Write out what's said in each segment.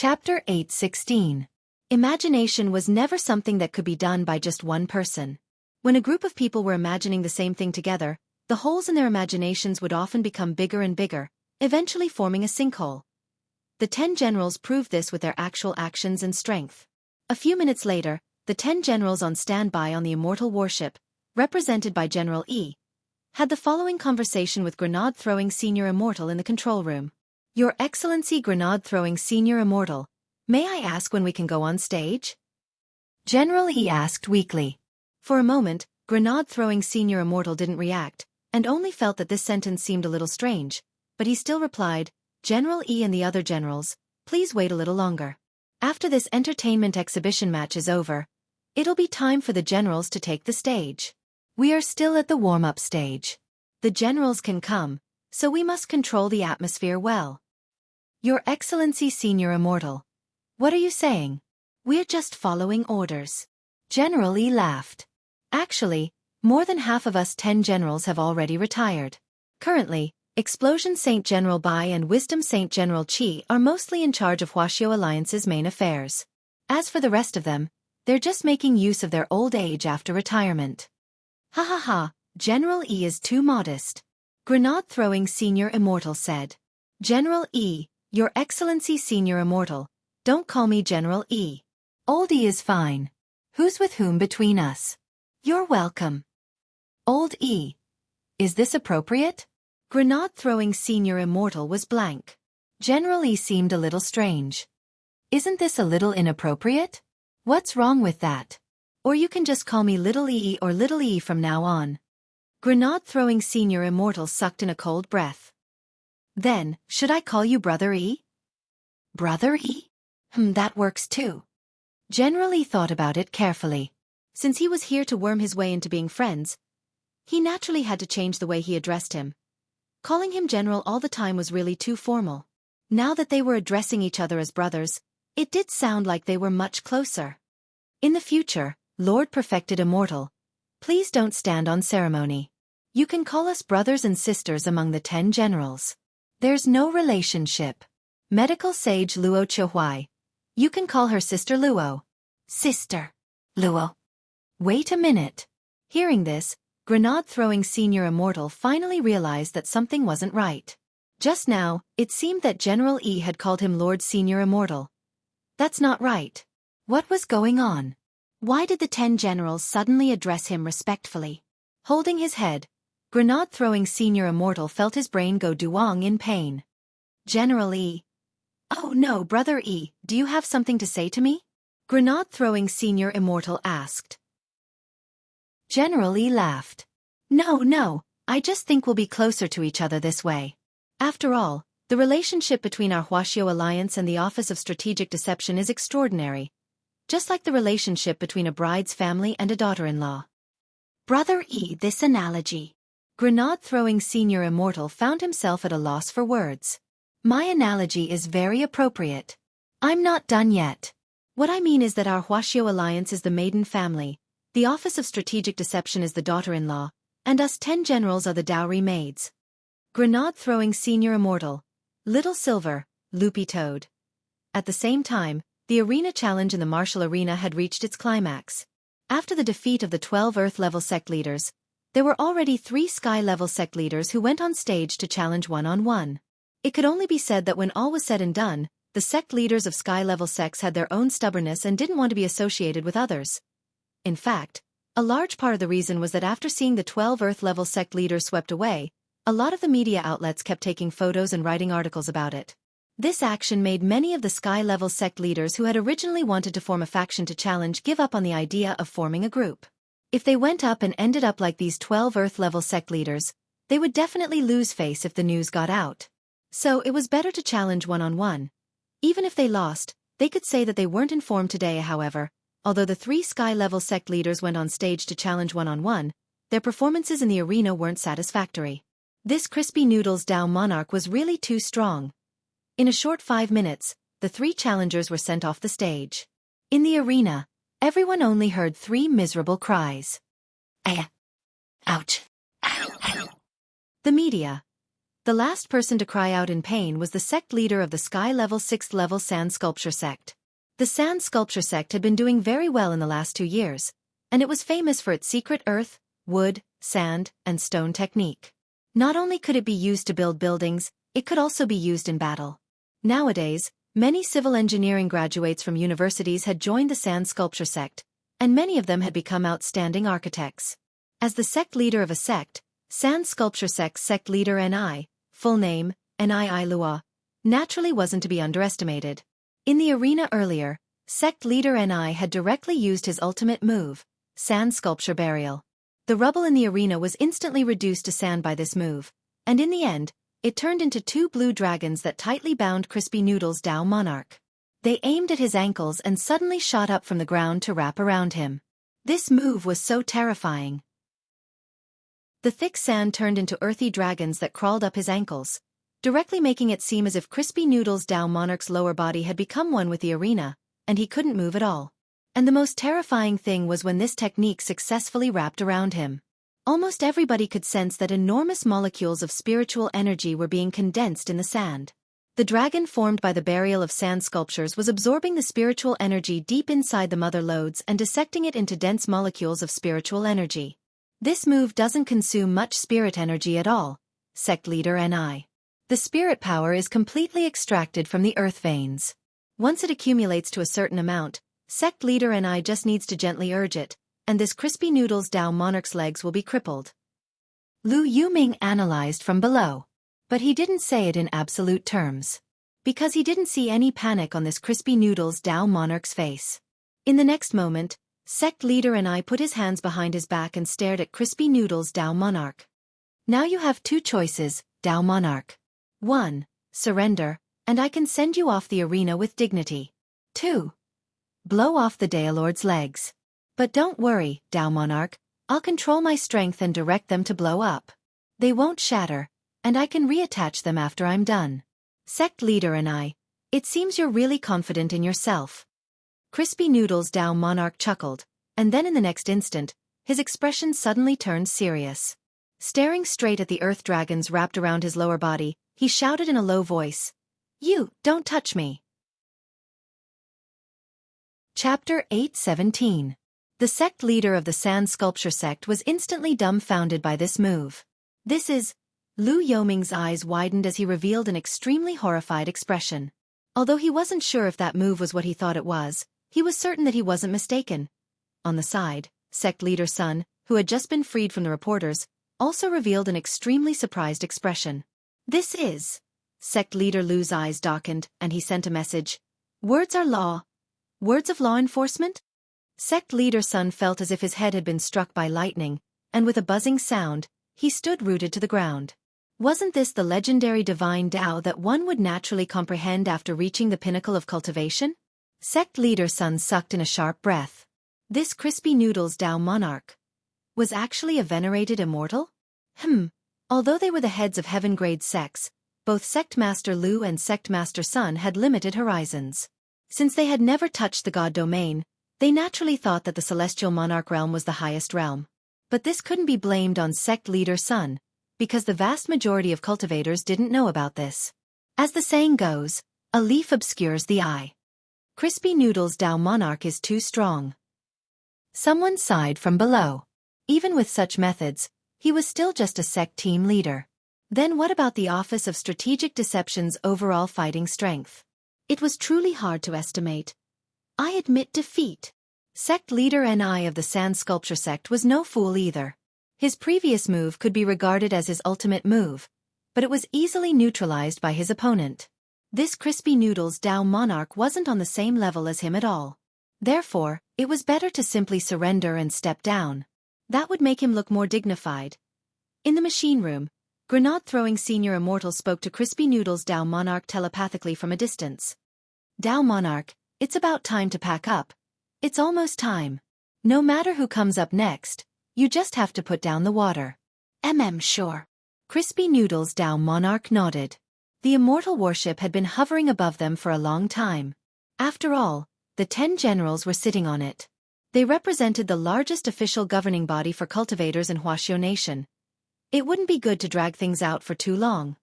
Chapter 8:16. Imagination was never something that could be done by just one person. When a group of people were imagining the same thing together, the holes in their imaginations would often become bigger and bigger, eventually forming a sinkhole. The 10 generals proved this with their actual actions and strength. A few minutes later, the 10 generals on standby on the immortal warship, represented by General E, had the following conversation with grenade-throwing Senior Immortal in the control room. Your Excellency, grenade-throwing Senior Immortal, may I ask when we can go on stage? General E asked weakly. For a moment, grenade-throwing Senior Immortal didn't react, and only felt that this sentence seemed a little strange, but he still replied, General E and the other generals, please wait a little longer. After this entertainment exhibition match is over, it'll be time for the generals to take the stage. We are still at the warm-up stage. The generals can come, so we must control the atmosphere well. Your Excellency, Senior Immortal. What are you saying? We're just following orders. General E laughed. Actually, more than half of us 10 generals have already retired. Currently, Explosion Saint General Bai and Wisdom Saint General Qi are mostly in charge of Wuxia Alliance's main affairs. As for the rest of them, they're just making use of their old age after retirement. Ha ha ha, General E is too modest. Grenade-throwing Senior Immortal said. General E, Your Excellency Senior Immortal, don't call me General E. Old E is fine. Who's with whom between us? You're welcome. Old E. Is this appropriate? Grenade-throwing Senior Immortal was blank. General E seemed a little strange. Isn't this a little inappropriate? What's wrong with that? Or you can just call me Little E or Little E from now on. Grenade-throwing Senior Immortal sucked in a cold breath. Then, should I call you Brother E? Brother E? That works too. General E thought about it carefully. Since he was here to worm his way into being friends, he naturally had to change the way he addressed him. Calling him General all the time was really too formal. Now that they were addressing each other as brothers, it did sound like they were much closer. In the future, Lord Perfected Immortal, please don't stand on ceremony. You can call us brothers and sisters among the 10 generals. There's no relationship. Medical Sage Luo Chihuai. You can call her Sister Luo. Sister Luo. Wait a minute. Hearing this, grenade-throwing Senior Immortal finally realized that something wasn't right. Just now, it seemed that General E had called him Lord Senior Immortal. That's not right. What was going on? Why did the 10 generals suddenly address him respectfully? Holding his head, grenade-throwing Senior Immortal felt his brain go duong in pain. General E. Oh no, Brother E, do you have something to say to me? Grenade-throwing Senior Immortal asked. General E laughed. No, I just think we'll be closer to each other this way. After all, the relationship between our Wuxia Alliance and the Office of Strategic Deception is extraordinary. Just like the relationship between a bride's family and a daughter-in-law. Brother E, this analogy. Grenade-throwing Senior Immortal found himself at a loss for words. My analogy is very appropriate. I'm not done yet. What I mean is that our Wuxia Alliance is the maiden family, the Office of Strategic Deception is the daughter-in-law, and us 10 generals are the dowry maids. Grenade-throwing Senior Immortal, Little Silver, Loopy Toad. At the same time, the arena challenge in the martial arena had reached its climax. After the defeat of the 12 Earth-level sect leaders, there were already 3 Sky-level sect leaders who went on stage to challenge one-on-one. It could only be said that when all was said and done, the sect leaders of Sky-level sects had their own stubbornness and didn't want to be associated with others. In fact, a large part of the reason was that after seeing the 12 Earth-level sect leaders swept away, a lot of the media outlets kept taking photos and writing articles about it. This action made many of the Sky-level sect leaders who had originally wanted to form a faction to challenge give up on the idea of forming a group. If they went up and ended up like these 12 Earth-level sect leaders, they would definitely lose face if the news got out. So it was better to challenge one-on-one. Even if they lost, they could say that they weren't informed today. However, although the 3 Sky-level sect leaders went on stage to challenge one-on-one, their performances in the arena weren't satisfactory. This crispy noodles Dao monarch was really too strong. In a short 5 minutes, the 3 challengers were sent off the stage. In the arena, everyone only heard 3 miserable cries. Ouch. The media. The last person to cry out in pain was the sect leader of the Sky Level 6th Level Sand Sculpture Sect. The Sand Sculpture Sect had been doing very well in the last 2 years, and it was famous for its secret earth, wood, sand, and stone technique. Not only could it be used to build buildings, it could also be used in battle. Nowadays, many civil engineering graduates from universities had joined the Sand Sculpture Sect, and many of them had become outstanding architects. As the sect leader of a sect, Sand Sculpture Sect's sect leader Ni, full name, Nii Lua, naturally wasn't to be underestimated. In the arena earlier, sect leader Ni had directly used his ultimate move, Sand Sculpture Burial. The rubble in the arena was instantly reduced to sand by this move, and in the end, it turned into 2 blue dragons that tightly bound Crispy Noodle's Dao Monarch. They aimed at his ankles and suddenly shot up from the ground to wrap around him. This move was so terrifying. The thick sand turned into earthy dragons that crawled up his ankles, directly making it seem as if Crispy Noodle's Dao Monarch's lower body had become one with the arena, and he couldn't move at all. And the most terrifying thing was when this technique successfully wrapped around him. Almost everybody could sense that enormous molecules of spiritual energy were being condensed in the sand. The dragon formed by the burial of sand sculptures was absorbing the spiritual energy deep inside the mother lodes and dissecting it into dense molecules of spiritual energy. This move doesn't consume much spirit energy at all, sect leader Ni. The spirit power is completely extracted from the earth veins. Once it accumulates to a certain amount, sect leader Ni just needs to gently urge it, and this Crispy Noodle's Dao Monarch's legs will be crippled. Lu Yuming analyzed from below. But he didn't say it in absolute terms. Because he didn't see any panic on this Crispy Noodle's Dao Monarch's face. In the next moment, sect leader Ni put his hands behind his back and stared at Crispy Noodle's Dao Monarch. Now you have 2 choices, Dao Monarch. 1. Surrender, and I can send you off the arena with dignity. 2. Blow off the Daolord's legs. But don't worry, Dao Monarch, I'll control my strength and direct them to blow up. They won't shatter, and I can reattach them after I'm done. Sect leader Ni, it seems you're really confident in yourself. Crispy Noodle's Dao Monarch chuckled, and then in the next instant, his expression suddenly turned serious. Staring straight at the earth dragons wrapped around his lower body, he shouted in a low voice, "You, don't touch me." Chapter 8:17. The sect leader of the Sand Sculpture Sect was instantly dumbfounded by this move. This is... Lu Yoming's eyes widened as he revealed an extremely horrified expression. Although he wasn't sure if that move was what he thought it was, he was certain that he wasn't mistaken. On the side, sect leader Sun, who had just been freed from the reporters, also revealed an extremely surprised expression. This is... Sect leader Lu's eyes darkened, and he sent a message. Words are law. Words of law enforcement? Sect leader Sun felt as if his head had been struck by lightning, and with a buzzing sound, he stood rooted to the ground. Wasn't this the legendary divine Tao that one would naturally comprehend after reaching the pinnacle of cultivation? Sect leader Sun sucked in a sharp breath. This Crispy Noodle's Dao Monarch was actually a venerated immortal? Although they were the heads of heaven-grade sects, both Sect Master Lu and Sect Master Sun had limited horizons. Since they had never touched the god domain, they naturally thought that the celestial monarch realm was the highest realm. But this couldn't be blamed on sect leader Sun, because the vast majority of cultivators didn't know about this. As the saying goes, a leaf obscures the eye. Crispy Noodle's Dao Monarch is too strong. Someone sighed from below. Even with such methods, he was still just a sect team leader. Then what about the Office of Strategic Deception's overall fighting strength? It was truly hard to estimate. I admit defeat. Sect leader Ni of the Sand Sculpture Sect was no fool either. His previous move could be regarded as his ultimate move, but it was easily neutralized by his opponent. This Crispy Noodle's Dao Monarch wasn't on the same level as him at all. Therefore, it was better to simply surrender and step down. That would make him look more dignified. In the machine room, grenade-throwing senior immortal spoke to Crispy Noodle's Dao Monarch telepathically from a distance. Dao Monarch, it's about time to pack up. It's almost time. No matter who comes up next, you just have to put down the water. Sure. Crispy Noodle's Dao Monarch nodded. The immortal warship had been hovering above them for a long time. After all, the 10 generals were sitting on it. They represented the largest official governing body for cultivators in Wuxia Nation. It wouldn't be good to drag things out for too long.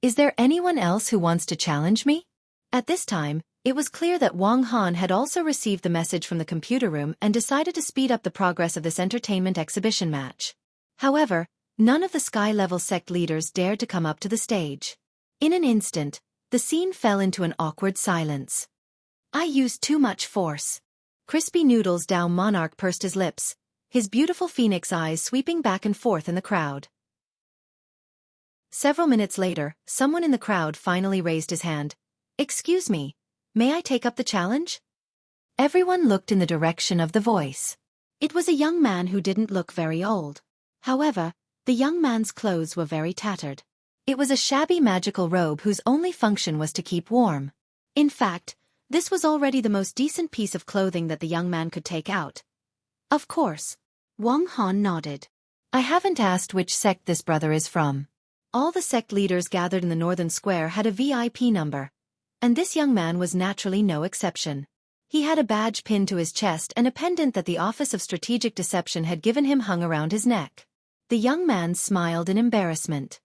Is there anyone else who wants to challenge me? At this time, it was clear that Wang Han had also received the message from the computer room and decided to speed up the progress of this entertainment exhibition match. However, none of the sky-level sect leaders dared to come up to the stage. In an instant, the scene fell into an awkward silence. I used too much force. Crispy Noodles Dow Monarch pursed his lips, his beautiful phoenix eyes sweeping back and forth in the crowd. Several minutes later, someone in the crowd finally raised his hand. Excuse me, may I take up the challenge? Everyone looked in the direction of the voice. It was a young man who didn't look very old. However, the young man's clothes were very tattered. It was a shabby magical robe whose only function was to keep warm. In fact, this was already the most decent piece of clothing that the young man could take out. Of course. Wang Han nodded. I haven't asked which sect this brother is from. All the sect leaders gathered in the northern square had a VIP number. And this young man was naturally no exception. He had a badge pinned to his chest and a pendant that the Office of Strategic Deception had given him hung around his neck. The young man smiled in embarrassment.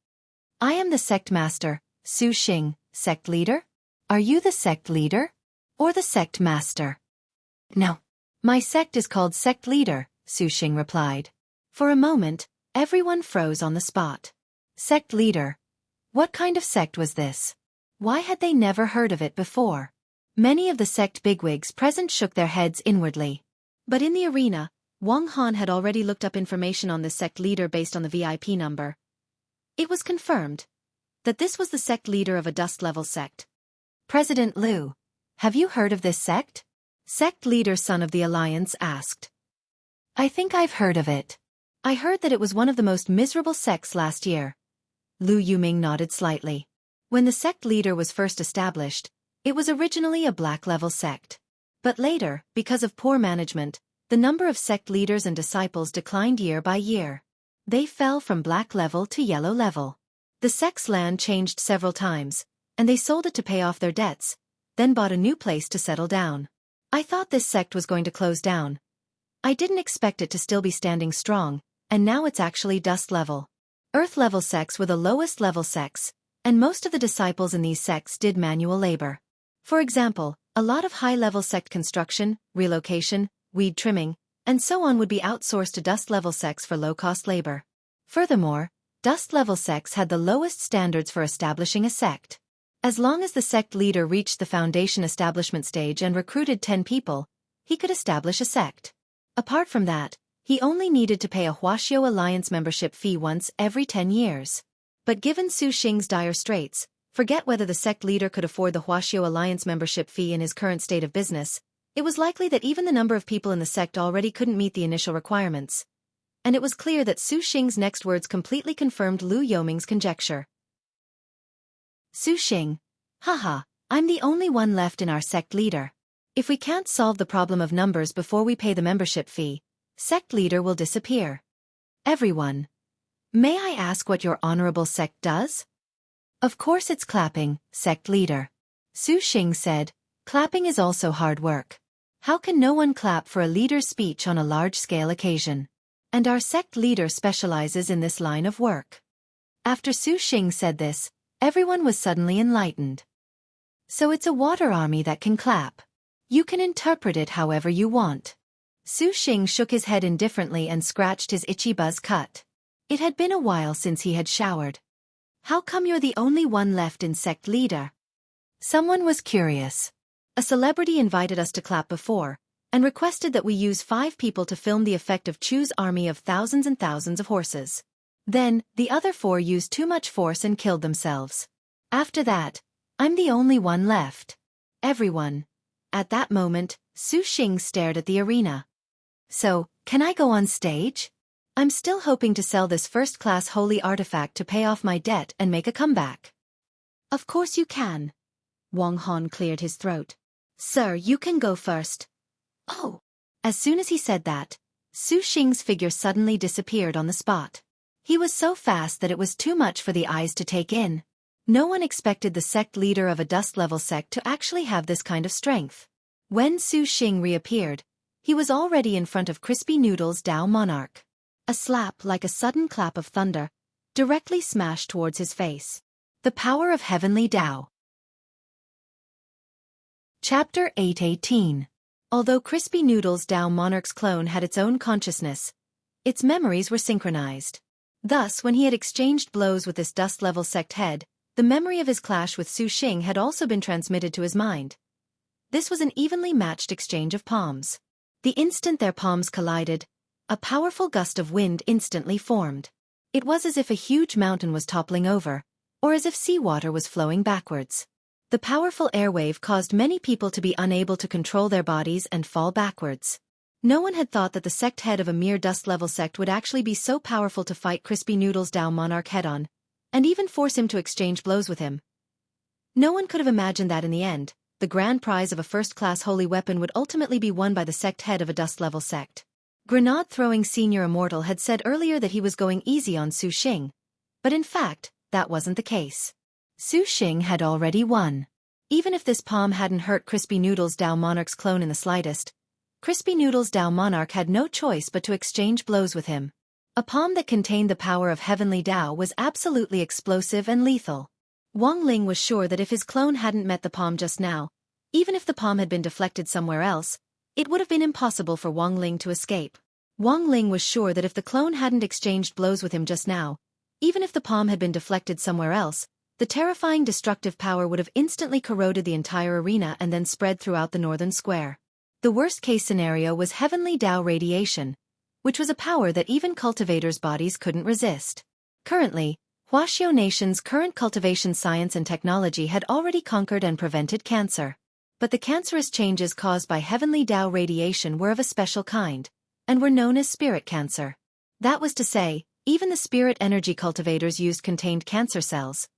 I am the sect master, Su Xing, sect leader? Are you the sect leader? Or the sect master? No. My sect is called sect leader, Su Xing replied. For a moment, everyone froze on the spot. Sect leader? What kind of sect was this? Why had they never heard of it before? Many of the sect bigwigs present shook their heads inwardly. But in the arena, Wang Han had already looked up information on this sect leader based on the VIP number. It was confirmed that this was the sect leader of a dust-level sect. President Liu, have you heard of this sect? Sect leader Son of the Alliance asked. I think I've heard of it. I heard that it was one of the most miserable sects last year. Lu Yuming nodded slightly. When the sect leader was first established, it was originally a black-level sect. But later, because of poor management, the number of sect leaders and disciples declined year by year. They fell from black level to yellow level. The sect's land changed several times, and they sold it to pay off their debts, then bought a new place to settle down. I thought this sect was going to close down. I didn't expect it to still be standing strong, and now it's actually dust level. Earth level sects were the lowest level sects, and most of the disciples in these sects did manual labor. For example, a lot of high-level sect construction, relocation, weed trimming, and so on would be outsourced to dust-level sects for low-cost labor. Furthermore, dust-level sects had the lowest standards for establishing a sect. As long as the sect leader reached the foundation establishment stage and recruited 10 people, he could establish a sect. Apart from that, he only needed to pay a Wuxia Alliance membership fee once every 10 years. But given Su Xing's dire straits, forget whether the sect leader could afford the Wuxia Alliance membership fee in his current state of business, it was likely that even the number of people in the sect already couldn't meet the initial requirements. And it was clear that Su Xing's next words completely confirmed Lu Yoming's conjecture. Su Xing. Haha, I'm the only one left in our sect leader. If we can't solve the problem of numbers before we pay the membership fee, sect leader will disappear. Everyone. May I ask what your honorable sect does? Of course it's clapping, sect leader. Su Xing said, clapping is also hard work. How can no one clap for a leader's speech on a large-scale occasion? And our sect leader specializes in this line of work. After Su Xing said this, everyone was suddenly enlightened. So it's a water army that can clap. You can interpret it however you want. Su Xing shook his head indifferently and scratched his itchy buzz cut. It had been a while since he had showered. How come you're the only one left in sect leader? Someone was curious. A celebrity invited us to clap before, and requested that we use 5 people to film the effect of Chu's army of thousands and thousands of horses. Then, the other 4 used too much force and killed themselves. After that, I'm the only one left. Everyone. At that moment, Su Xing stared at the arena. So, can I go on stage? I'm still hoping to sell this first-class holy artifact to pay off my debt and make a comeback. Of course you can. Wang Han cleared his throat. Sir, you can go first. Oh. As soon as he said that, Su Xing's figure suddenly disappeared on the spot. He was so fast that it was too much for the eyes to take in. No one expected the sect leader of a dust-level sect to actually have this kind of strength. When Su Xing reappeared, he was already in front of Crispy Noodles Dow Monarch. A slap like a sudden clap of thunder, directly smashed towards his face. The Power of Heavenly Tao. Chapter 8:18. Although Crispy Noodle's Tao Monarch's clone had its own consciousness, its memories were synchronized. Thus, when he had exchanged blows with this dust-level sect head, the memory of his clash with Su Xing had also been transmitted to his mind. This was an evenly matched exchange of palms. The instant their palms collided, a powerful gust of wind instantly formed. It was as if a huge mountain was toppling over, or as if seawater was flowing backwards. The powerful airwave caused many people to be unable to control their bodies and fall backwards. No one had thought that the sect head of a mere dust-level sect would actually be so powerful to fight Crispy Noodle's Tao Monarch head-on, and even force him to exchange blows with him. No one could have imagined that in the end, the grand prize of a first-class holy weapon would ultimately be won by the sect head of a dust-level sect. Grenade-throwing Senior Immortal had said earlier that he was going easy on Su Xing, but in fact, that wasn't the case. Su Xing had already won. Even if this palm hadn't hurt Crispy Noodle's Tao Monarch's clone in the slightest, Crispy Noodle's Tao Monarch had no choice but to exchange blows with him. A palm that contained the power of Heavenly Tao was absolutely explosive and lethal. Wang Ling was sure that if his clone hadn't met the palm just now, even if the palm had been deflected somewhere else, it would have been impossible for Wang Ling to escape. Wang Ling was sure that if the clone hadn't exchanged blows with him just now, even if the palm had been deflected somewhere else, the terrifying destructive power would have instantly corroded the entire arena and then spread throughout the northern square. The worst-case scenario was Heavenly Tao radiation, which was a power that even cultivators' bodies couldn't resist. Currently, Wuxia Nation's current cultivation science and technology had already conquered and prevented cancer. But the cancerous changes caused by Heavenly Tao radiation were of a special kind, and were known as spirit cancer. That was to say, even the spirit energy cultivators used contained cancer cells.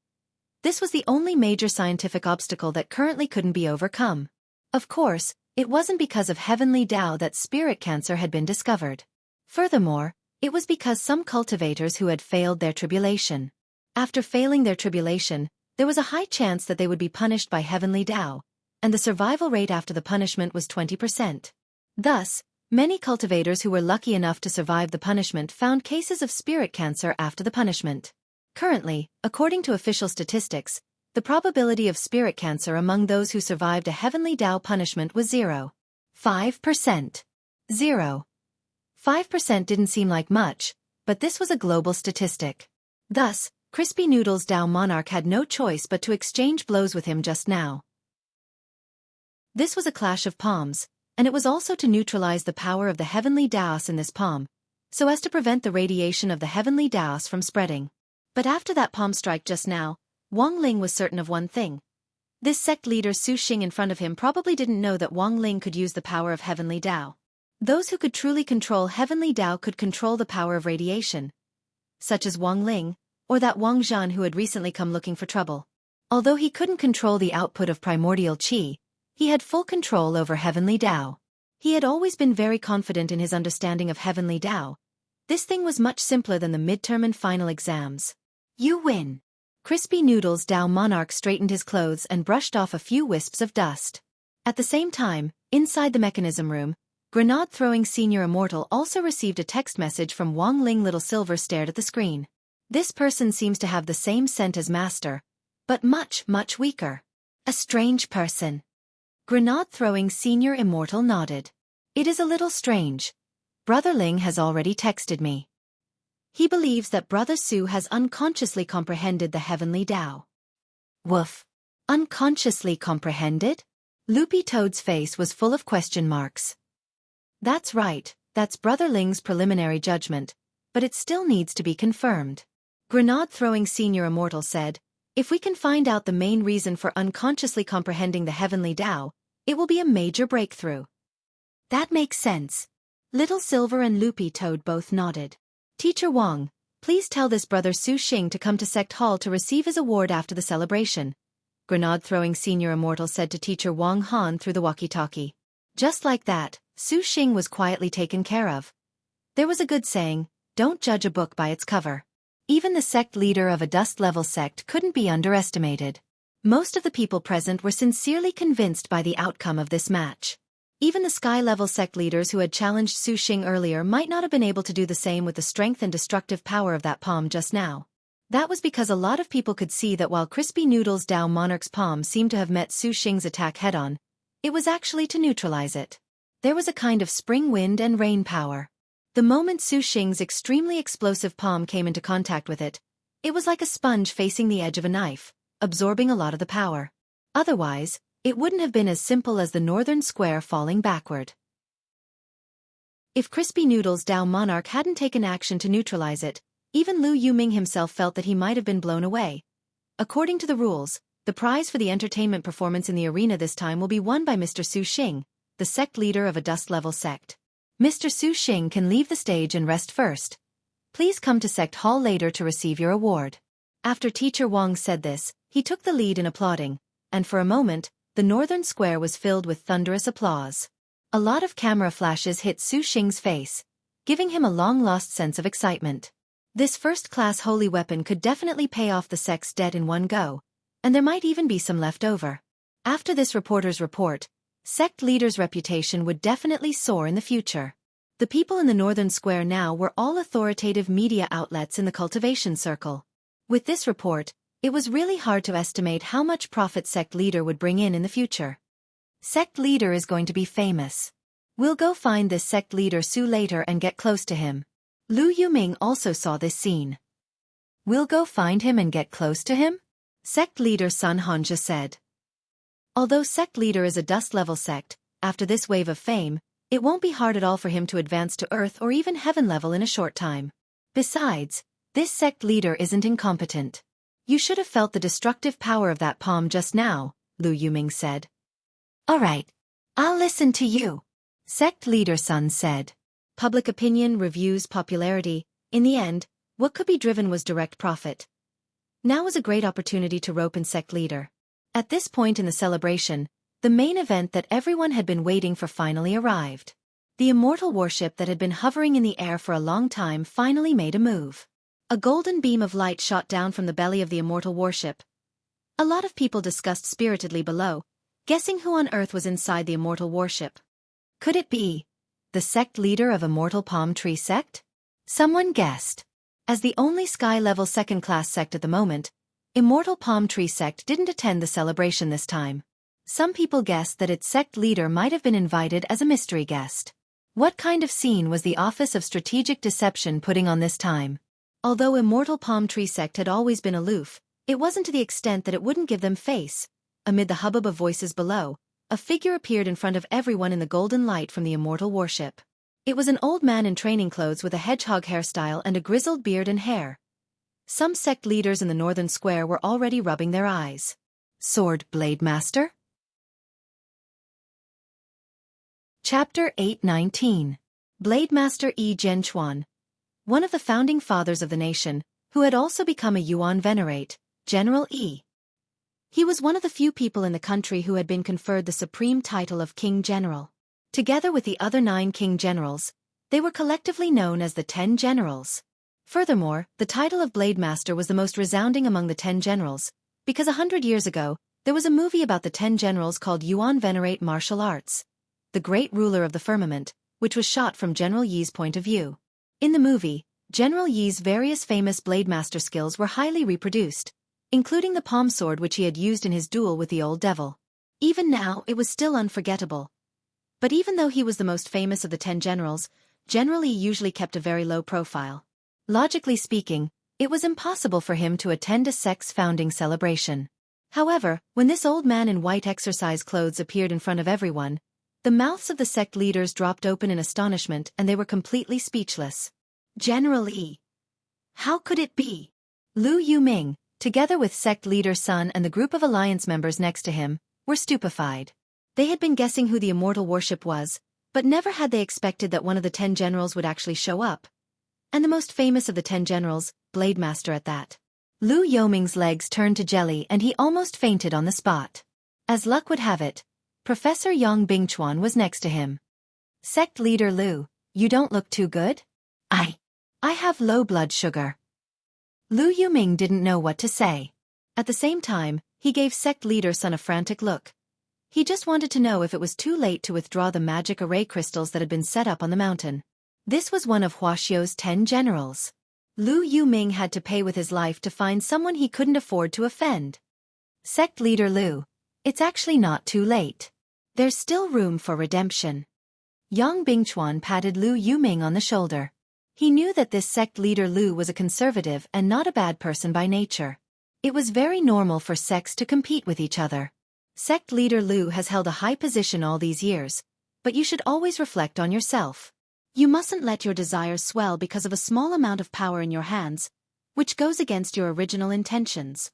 This was the only major scientific obstacle that currently couldn't be overcome. Of course, it wasn't because of Heavenly Tao that spirit cancer had been discovered. Furthermore, it was because some cultivators who had failed their tribulation. After failing their tribulation, there was a high chance that they would be punished by Heavenly Tao, and the survival rate after the punishment was 20%. Thus, many cultivators who were lucky enough to survive the punishment found cases of spirit cancer after the punishment. Currently, according to official statistics, the probability of spirit cancer among those who survived a Heavenly Tao punishment was 0.5%. 0.5% didn't seem like much, but this was a global statistic. Thus, Crispy Noodle's Tao Monarch had no choice but to exchange blows with him just now. This was a clash of palms, and it was also to neutralize the power of the Heavenly Taos in this palm, so as to prevent the radiation of the Heavenly Taos from spreading. But after that palm strike just now, Wang Ling was certain of one thing. This sect leader Su Xing in front of him probably didn't know that Wang Ling could use the power of Heavenly Tao. Those who could truly control Heavenly Tao could control the power of radiation, such as Wang Ling, or that Wang Zhan who had recently come looking for trouble. Although he couldn't control the output of primordial qi, he had full control over Heavenly Tao. He had always been very confident in his understanding of Heavenly Tao. This thing was much simpler than the midterm and final exams. You win. Crispy Noodle's Tao Monarch straightened his clothes and brushed off a few wisps of dust. At the same time, inside the mechanism room, Grenade-throwing Senior Immortal also received a text message from Wang Ling. Little Silver stared at the screen. This person seems to have the same scent as Master, but much, much weaker. A strange person. Grenade-throwing Senior Immortal nodded. It is a little strange. Brother Ling has already texted me. He believes that Brother Su has unconsciously comprehended the Heavenly Tao. Woof. Unconsciously comprehended? Loopy Toad's face was full of question marks. That's right, that's Brother Ling's preliminary judgment, but it still needs to be confirmed. Grenade-throwing Senior Immortal said, if we can find out the main reason for unconsciously comprehending the Heavenly Tao, it will be a major breakthrough. That makes sense. Little Silver and Loopy Toad both nodded. Teacher Wang, please tell this Brother Su Xing to come to Sect Hall to receive his award after the celebration. Grenade-throwing Senior Immortal said to Teacher Wang Han through the walkie-talkie. Just like that, Su Xing was quietly taken care of. There was a good saying, don't judge a book by its cover. Even the sect leader of a dust-level sect couldn't be underestimated. Most of the people present were sincerely convinced by the outcome of this match. Even the sky-level sect leaders who had challenged Su Xing earlier might not have been able to do the same with the strength and destructive power of that palm just now. That was because a lot of people could see that while Crispy Noodle's Dao Monarch's palm seemed to have met Su Xing's attack head-on, it was actually to neutralize it. There was a kind of spring wind and rain power. The moment Su Xing's extremely explosive palm came into contact with it, it was like a sponge facing the edge of a knife, absorbing a lot of the power. Otherwise, it wouldn't have been as simple as the northern square falling backward. If Crispy Noodle's Dao Monarch hadn't taken action to neutralize it, even Lu Yuming himself felt that he might have been blown away. According to the rules, the prize for the entertainment performance in the arena this time will be won by Mr. Su Xing, the sect leader of a dust-level sect. Mr. Su Xing can leave the stage and rest first. Please come to Sect Hall later to receive your award. After Teacher Wang said this, he took the lead in applauding, and for a moment, the northern square was filled with thunderous applause. A lot of camera flashes hit Su Xing's face, giving him a long-lost sense of excitement. This first-class holy weapon could definitely pay off the sect's debt in one go, and there might even be some left over. After this reporter's report, sect leader's reputation would definitely soar in the future. The people in the northern square now were all authoritative media outlets in the cultivation circle. With this report, it was really hard to estimate how much profit sect leader would bring in the future. Sect leader is going to be famous. We'll go find this sect leader Su later and get close to him. Lu Yuming also saw this scene. We'll go find him and get close to him? Sect leader Sun Hanja said. Although sect leader is a dust-level sect, after this wave of fame, it won't be hard at all for him to advance to earth or even heaven level in a short time. Besides, this sect leader isn't incompetent. You should have felt the destructive power of that palm just now, Lu Yuming said. Alright. I'll listen to you. Sect leader Sun said. Public opinion, reviews, popularity, in the end, what could be driven was direct profit. Now was a great opportunity to rope in sect leader. At this point in the celebration, the main event that everyone had been waiting for finally arrived. The immortal warship that had been hovering in the air for a long time finally made a move. A golden beam of light shot down from the belly of the immortal warship. A lot of people discussed spiritedly below, guessing who on earth was inside the immortal warship. Could it be the sect leader of Immortal Palm Tree Sect? Someone guessed. As the only sky-level second-class sect at the moment, Immortal Palm Tree Sect didn't attend the celebration this time. Some people guessed that its sect leader might have been invited as a mystery guest. What kind of scene was the Office of Strategic Deception putting on this time? Although Immortal Palm Tree Sect had always been aloof, it wasn't to the extent that it wouldn't give them face. Amid the hubbub of voices below, a figure appeared in front of everyone in the golden light from the immortal warship. It was an old man in training clothes with a hedgehog hairstyle and a grizzled beard and hair. Some sect leaders in the northern square were already rubbing their eyes. Sword Blade Master? Chapter 819. Blade Master Yi Zhenchuan, one of the founding fathers of the nation, who had also become a Yuan Venerate, General Yi. He was one of the few people in the country who had been conferred the supreme title of King General. Together with the other 9 King Generals, they were collectively known as the 10 Generals. Furthermore, the title of Blade Master was the most resounding among the 10 Generals, because 100 years ago, there was a movie about the 10 Generals called Yuan Venerate Martial Arts, the Great Ruler of the Firmament, which was shot from General Yi's point of view. In the movie, General Yi's various famous Blade Master skills were highly reproduced, including the palm sword which he had used in his duel with the old devil. Even now, it was still unforgettable. But even though he was the most famous of the 10 generals, General Yi usually kept a very low profile. Logically speaking, it was impossible for him to attend a sect's founding celebration. However, when this old man in white exercise clothes appeared in front of everyone, the mouths of the sect leaders dropped open in astonishment and they were completely speechless. General Yi. How could it be? Lu Yuming, together with sect leader Sun and the group of alliance members next to him, were stupefied. They had been guessing who the immortal warship was, but never had they expected that one of the 10 generals would actually show up. And the most famous of the 10 generals, Blade Master at that. Lu Yuming's legs turned to jelly and he almost fainted on the spot. As luck would have it, Professor Yang Bingchuan was next to him. Sect leader Lu, you don't look too good? I have low blood sugar. Lu Yuming didn't know what to say. At the same time, he gave sect leader Sun a frantic look. He just wanted to know if it was too late to withdraw the magic array crystals that had been set up on the mountain. This was one of Huaxiu's 10 generals. Lu Yuming had to pay with his life to find someone he couldn't afford to offend. Sect leader Lu. It's actually not too late. There's still room for redemption. Yang Bingchuan patted Lu Yuming on the shoulder. He knew that this sect leader Lu was a conservative and not a bad person by nature. It was very normal for sects to compete with each other. Sect leader Lu has held a high position all these years, but you should always reflect on yourself. You mustn't let your desires swell because of a small amount of power in your hands, which goes against your original intentions.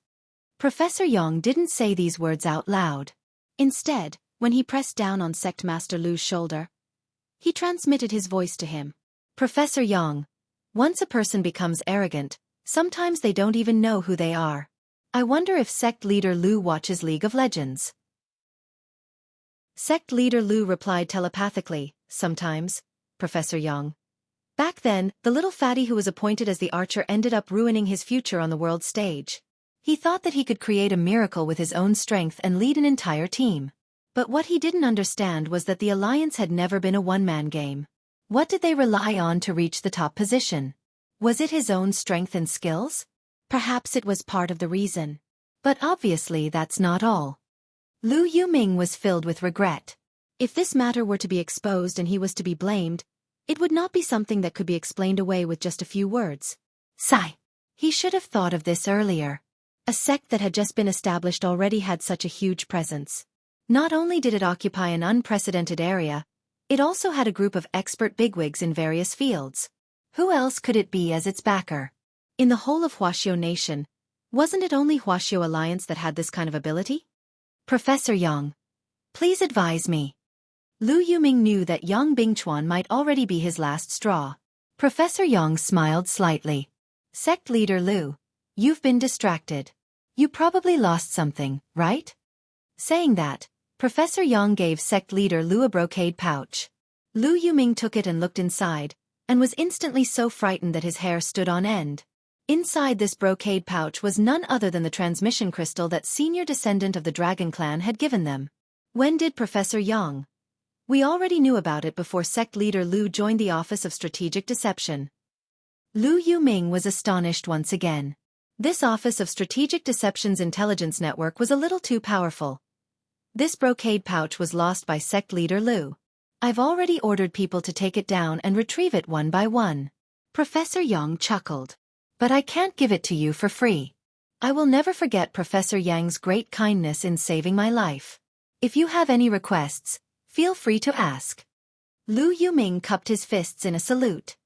Professor Yang didn't say these words out loud. Instead, when he pressed down on Sect Master Lu's shoulder, he transmitted his voice to him. Professor Yang, once a person becomes arrogant, sometimes they don't even know who they are. I wonder if Sect leader Lu watches League of Legends. Sect leader Lu replied telepathically, sometimes, Professor Yang. Back then, the little fatty who was appointed as the archer ended up ruining his future on the world stage. He thought that he could create a miracle with his own strength and lead an entire team. But what he didn't understand was that the alliance had never been a one-man game. What did they rely on to reach the top position? Was it his own strength and skills? Perhaps it was part of the reason. But obviously that's not all. Lu Yuming was filled with regret. If this matter were to be exposed and he was to be blamed, it would not be something that could be explained away with just a few words. Sigh. He should have thought of this earlier. A sect that had just been established already had such a huge presence. Not only did it occupy an unprecedented area, it also had a group of expert bigwigs in various fields. Who else could it be as its backer? In the whole of Wuxia Nation, wasn't it only Wuxia Alliance that had this kind of ability? Professor Yang, please advise me. Lu Yuming knew that Yang Bingchuan might already be his last straw. Professor Yang smiled slightly. Sect leader Lu, you've been distracted. You probably lost something, right? Saying that, Professor Yang gave sect leader Lu a brocade pouch. Lu Yuming took it and looked inside, and was instantly so frightened that his hair stood on end. Inside this brocade pouch was none other than the transmission crystal that senior descendant of the Dragon Clan had given them. When did Professor Yang? We already knew about it before sect leader Lu joined the Office of Strategic Deception. Lu Yuming was astonished once again. This Office of Strategic Deception's intelligence network was a little too powerful. This brocade pouch was lost by sect leader Lu. I've already ordered people to take it down and retrieve it one by one. Professor Yang chuckled. But I can't give it to you for free. I will never forget Professor Yang's great kindness in saving my life. If you have any requests, feel free to ask. Lu Yuming cupped his fists in a salute.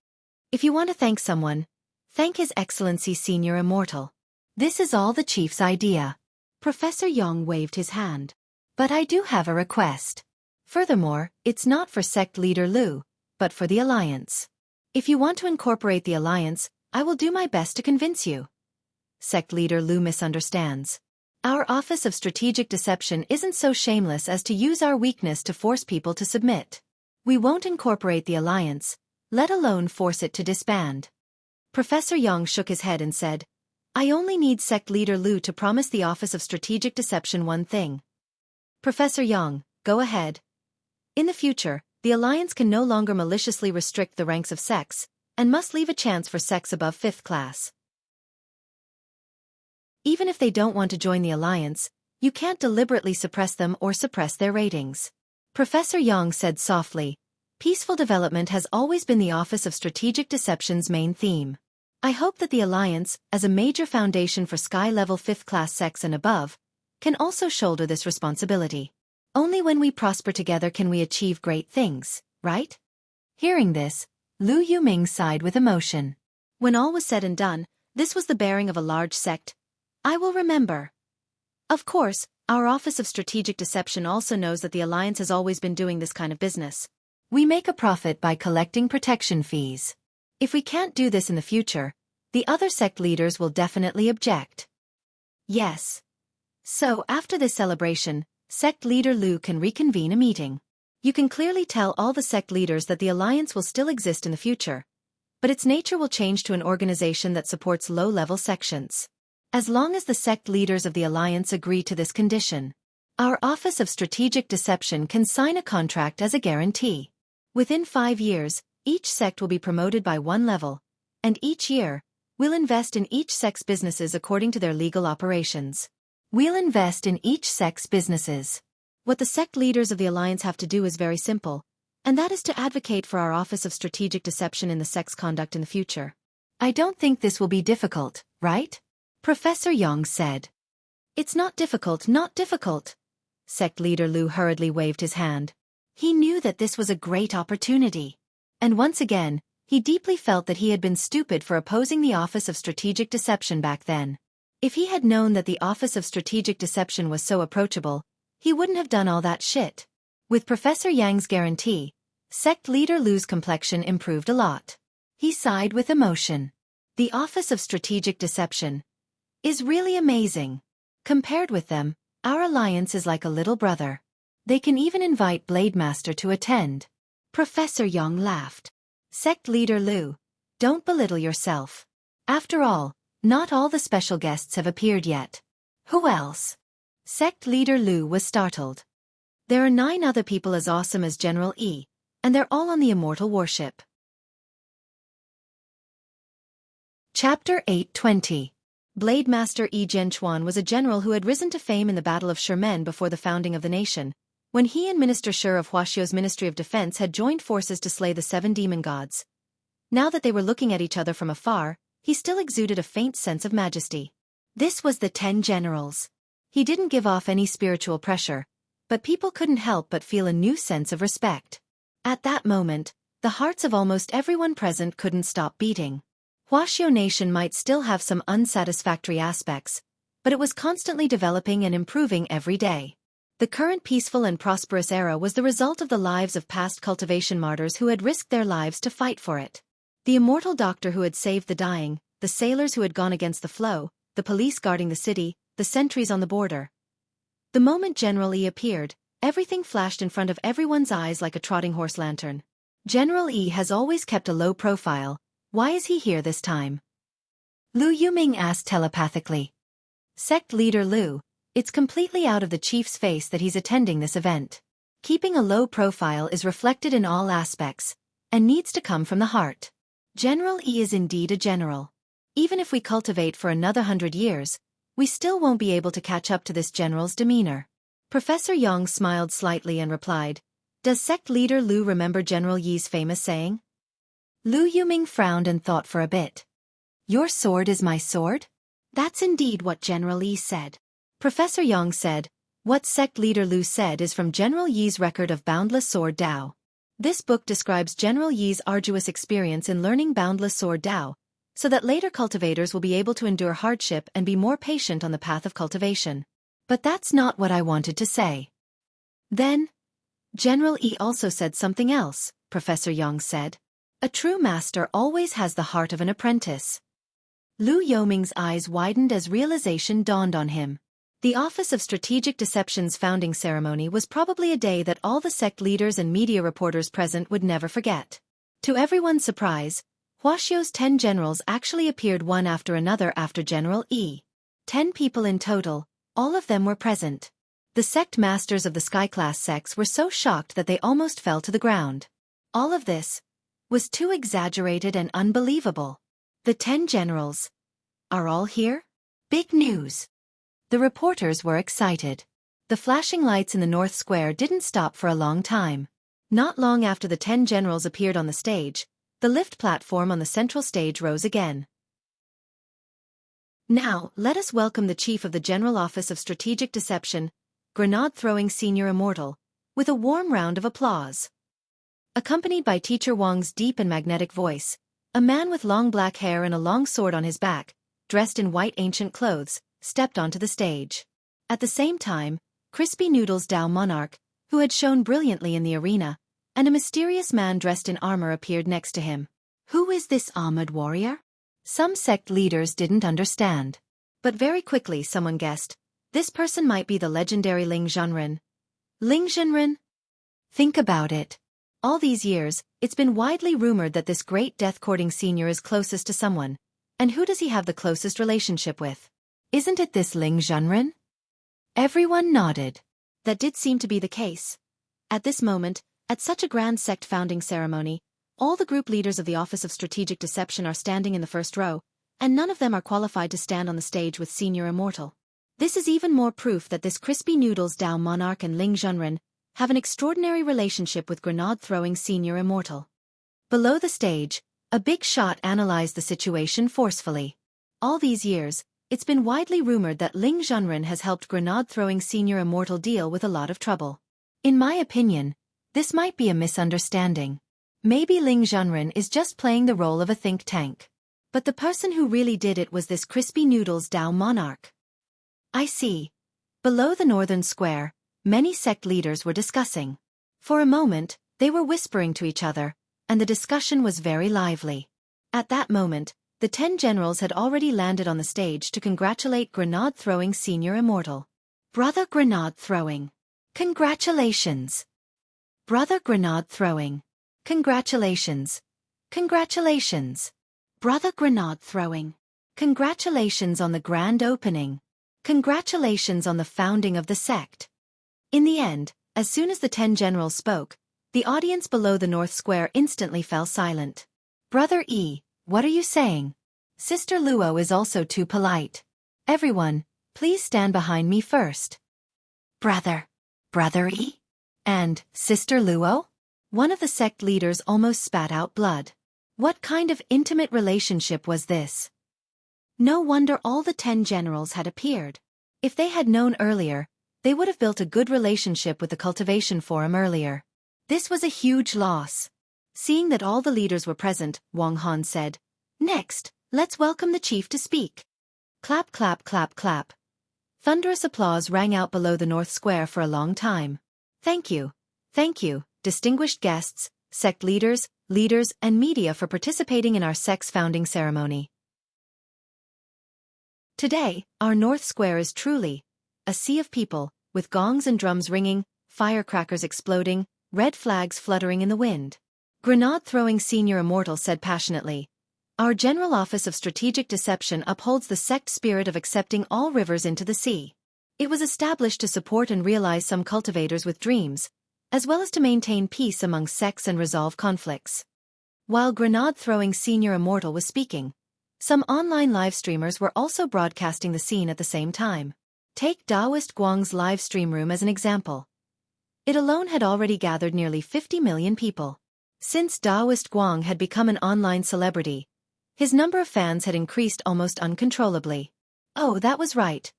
If you want to thank someone, thank His Excellency Senior Immortal. This is all the chief's idea. Professor Yang waved his hand. But I do have a request. Furthermore, it's not for sect leader Lu, but for the Alliance. If you want to incorporate the Alliance, I will do my best to convince you. Sect leader Lu misunderstands. Our Office of Strategic Deception isn't so shameless as to use our weakness to force people to submit. We won't incorporate the Alliance, let alone force it to disband. Professor Yang shook his head and said, I only need sect leader Lu to promise the Office of Strategic Deception one thing. Professor Yang, go ahead. In the future, the Alliance can no longer maliciously restrict the ranks of sects, and must leave a chance for sects above 5th class. Even if they don't want to join the Alliance, you can't deliberately suppress them or suppress their ratings. Professor Yang said softly, peaceful development has always been the Office of Strategic Deception's main theme. I hope that the Alliance, as a major foundation for sky-level 5th class sects and above, can also shoulder this responsibility. Only when we prosper together can we achieve great things, right? Hearing this, Lu Yuming sighed with emotion. When all was said and done, this was the bearing of a large sect. I will remember. Of course, our Office of Strategic Deception also knows that the Alliance has always been doing this kind of business. We make a profit by collecting protection fees. If we can't do this in the future, the other sect leaders will definitely object. Yes. So after this celebration, sect leader Lu can reconvene a meeting. You can clearly tell all the sect leaders that the Alliance will still exist in the future, but its nature will change to an organization that supports low-level sections. As long as the sect leaders of the Alliance agree to this condition, our Office of Strategic Deception can sign a contract as a guarantee. Within 5 years, each sect will be promoted by 1 level, and each year, We'll invest in each sect's businesses according to their legal operations. We'll invest in each sect's businesses. What the sect leaders of the alliance have to do is very simple, and that is to advocate for our Office of Strategic Deception in the sect's conduct in the future. I don't think this will be difficult, right? Professor Yang said. It's not difficult, not difficult. Sect leader Lu hurriedly waved his hand. He knew that this was a great opportunity. And once again, he deeply felt that he had been stupid for opposing the Office of Strategic Deception back then. If he had known that the Office of Strategic Deception was so approachable, he wouldn't have done all that shit. With Professor Yang's guarantee, sect leader Lu's complexion improved a lot. He sighed with emotion. The Office of Strategic Deception is really amazing. Compared with them, our alliance is like a little brother. They can even invite Blade Master to attend. Professor Yang laughed. Sect leader Lu, don't belittle yourself. After all, not all the special guests have appeared yet. Who else? Sect leader Lu was startled. There are 9 other people as awesome as General Yi, and they're all on the immortal warship. Chapter 820. Blade Master Yi Zhenchuan was a general who had risen to fame in the Battle of Shermen before the founding of the nation, when he and Minister Shi of Huaxiu's Ministry of Defense had joined forces to slay the 7 demon gods. Now that they were looking at each other from afar, he still exuded a faint sense of majesty. This was the 10 generals. He didn't give off any spiritual pressure, but people couldn't help but feel a new sense of respect. At that moment, the hearts of almost everyone present couldn't stop beating. Huaxiu Nation might still have some unsatisfactory aspects, but it was constantly developing and improving every day. The current peaceful and prosperous era was the result of the lives of past cultivation martyrs who had risked their lives to fight for it. The immortal doctor who had saved the dying, the sailors who had gone against the flow, the police guarding the city, the sentries on the border. The moment General Yi appeared, everything flashed in front of everyone's eyes like a trotting horse lantern. General Yi has always kept a low profile. Why is he here this time? Lu Yuming asked telepathically. Sect leader Lu, it's completely out of the chief's face that he's attending this event. Keeping a low profile is reflected in all aspects, and needs to come from the heart. General Yi is indeed a general. Even if we cultivate for another 100 years, we still won't be able to catch up to this general's demeanor. Professor Yang smiled slightly and replied, Does sect leader Lu remember General Yi's famous saying? Lu Yuming frowned and thought for a bit. Your sword is my sword? That's indeed what General Yi said. Professor Yang said, What sect leader Lu said is from General Yi's record of Boundless Sword Dao. This book describes General Yi's arduous experience in learning Boundless Sword Dao, so that later cultivators will be able to endure hardship and be more patient on the path of cultivation. But that's not what I wanted to say. Then, General Yi also said something else, Professor Yang said. A true master always has the heart of an apprentice. Lu Yoming's eyes widened as realization dawned on him. The Office of Strategic Deception's founding ceremony was probably a day that all the sect leaders and media reporters present would never forget. To everyone's surprise, Huaxiu's 10 generals actually appeared one after another after General Yi. 10 people in total, all of them were present. The sect masters of the sky-class sects were so shocked that they almost fell to the ground. All of this was too exaggerated and unbelievable. The 10 generals are all here? Big news! The reporters were excited. The flashing lights in the North Square didn't stop for a long time. Not long after the 10 generals appeared on the stage, the lift platform on the central stage rose again. Now, let us welcome the Chief of the General Office of Strategic Deception, Grenade-throwing Senior Immortal, with a warm round of applause. Accompanied by Teacher Wang's deep and magnetic voice, a man with long black hair and a long sword on his back, dressed in white ancient clothes, stepped onto the stage. At the same time, Crispy Noodles Dao Monarch, who had shone brilliantly in the arena, and a mysterious man dressed in armor appeared next to him. Who is this armored warrior? Some sect leaders didn't understand. But very quickly someone guessed, this person might be the legendary Ling Zhenren. Ling Zhenren? Think about it. All these years, it's been widely rumored that this great death-courting senior is closest to someone. And who does he have the closest relationship with? Isn't it this Ling Zhenren? Everyone nodded. That did seem to be the case. At this moment, at such a grand sect founding ceremony, all the group leaders of the Office of Strategic Deception are standing in the first row, and none of them are qualified to stand on the stage with Senior Immortal. This is even more proof that this crispy noodles Dao monarch and Ling Junren have an extraordinary relationship with grenade-throwing Senior Immortal. Below the stage, a big shot analyzed the situation forcefully. All these years, it's been widely rumored that Ling Junren has helped grenade-throwing Senior Immortal deal with a lot of trouble. In my opinion, this might be a misunderstanding. Maybe Ling Junren is just playing the role of a think tank. But the person who really did it was this crispy noodles Dao monarch. I see. Below the northern square, many sect leaders were discussing. For a moment, they were whispering to each other, and the discussion was very lively. At that moment, the 10 generals had already landed on the stage to congratulate grenade-throwing Senior Immortal. Brother grenade-throwing. Congratulations. Brother grenade-throwing. Congratulations. Congratulations. Brother grenade-throwing. Congratulations on the grand opening. Congratulations on the founding of the sect. In the end, as soon as the 10 generals spoke, the audience below the North Square instantly fell silent. Brother E, what are you saying? Sister Luo is also too polite. Everyone, please stand behind me first. Brother E? And Sister Luo? One of the sect leaders almost spat out blood. What kind of intimate relationship was this? No wonder all the 10 generals had appeared. If they had known earlier, they would have built a good relationship with the cultivation forum earlier. This was a huge loss. Seeing that all the leaders were present, Wang Han said, "Next, let's welcome the chief to speak." Clap clap clap clap. Thunderous applause rang out below the North Square for a long time. Thank you, distinguished guests, sect leaders, and media for participating in our sect's founding ceremony. Today, our North Square is truly a sea of people, with gongs and drums ringing, firecrackers exploding, red flags fluttering in the wind. Grenade-throwing Senior Immortal said passionately, "Our General Office of Strategic Deception upholds the sect spirit of accepting all rivers into the sea. It was established to support and realize some cultivators with dreams, as well as to maintain peace among sects and resolve conflicts." While grenade-throwing Senior Immortal was speaking, some online live streamers were also broadcasting the scene at the same time. Take Daoist Guang's live stream room as an example. It alone had already gathered nearly 50 million people. Since Daoist Guang had become an online celebrity, his number of fans had increased almost uncontrollably. Oh, that was right.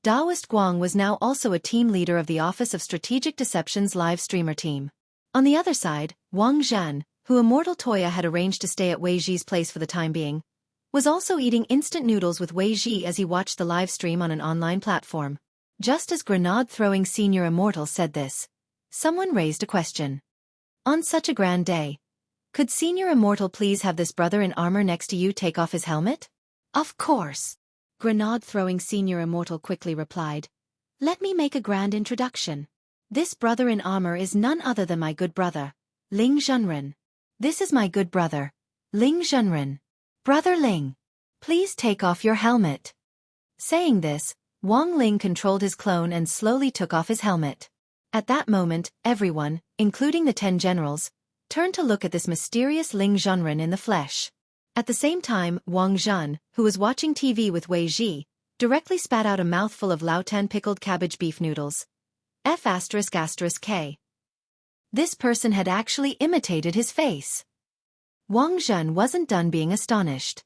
Daoist Guang was now also a team leader of the Office of Strategic Deception's live streamer team. On the other side, Wang Zhan, who Immortal Toya had arranged to stay at Wei Ji's place for the time being, was also eating instant noodles with Wei Ji as he watched the live stream on an online platform. Just as grenade-throwing Senior Immortal said this, someone raised a question. On such a grand day, could Senior Immortal please have this brother in armor next to you take off his helmet? Of course. Grenade-throwing Senior Immortal quickly replied. Let me make a grand introduction. This brother in armor is none other than my good brother, Ling Junren. This is my good brother, Ling Junren. Brother Ling, please take off your helmet. Saying this, Wang Ling controlled his clone and slowly took off his helmet. At that moment, everyone, including the 10 generals, turned to look at this mysterious Ling Junren in the flesh. At the same time, Wang Zhan, who was watching TV with Wei Ji, directly spat out a mouthful of Laotan pickled cabbage beef noodles. F***K. This person had actually imitated his face. Wang Zhan wasn't done being astonished.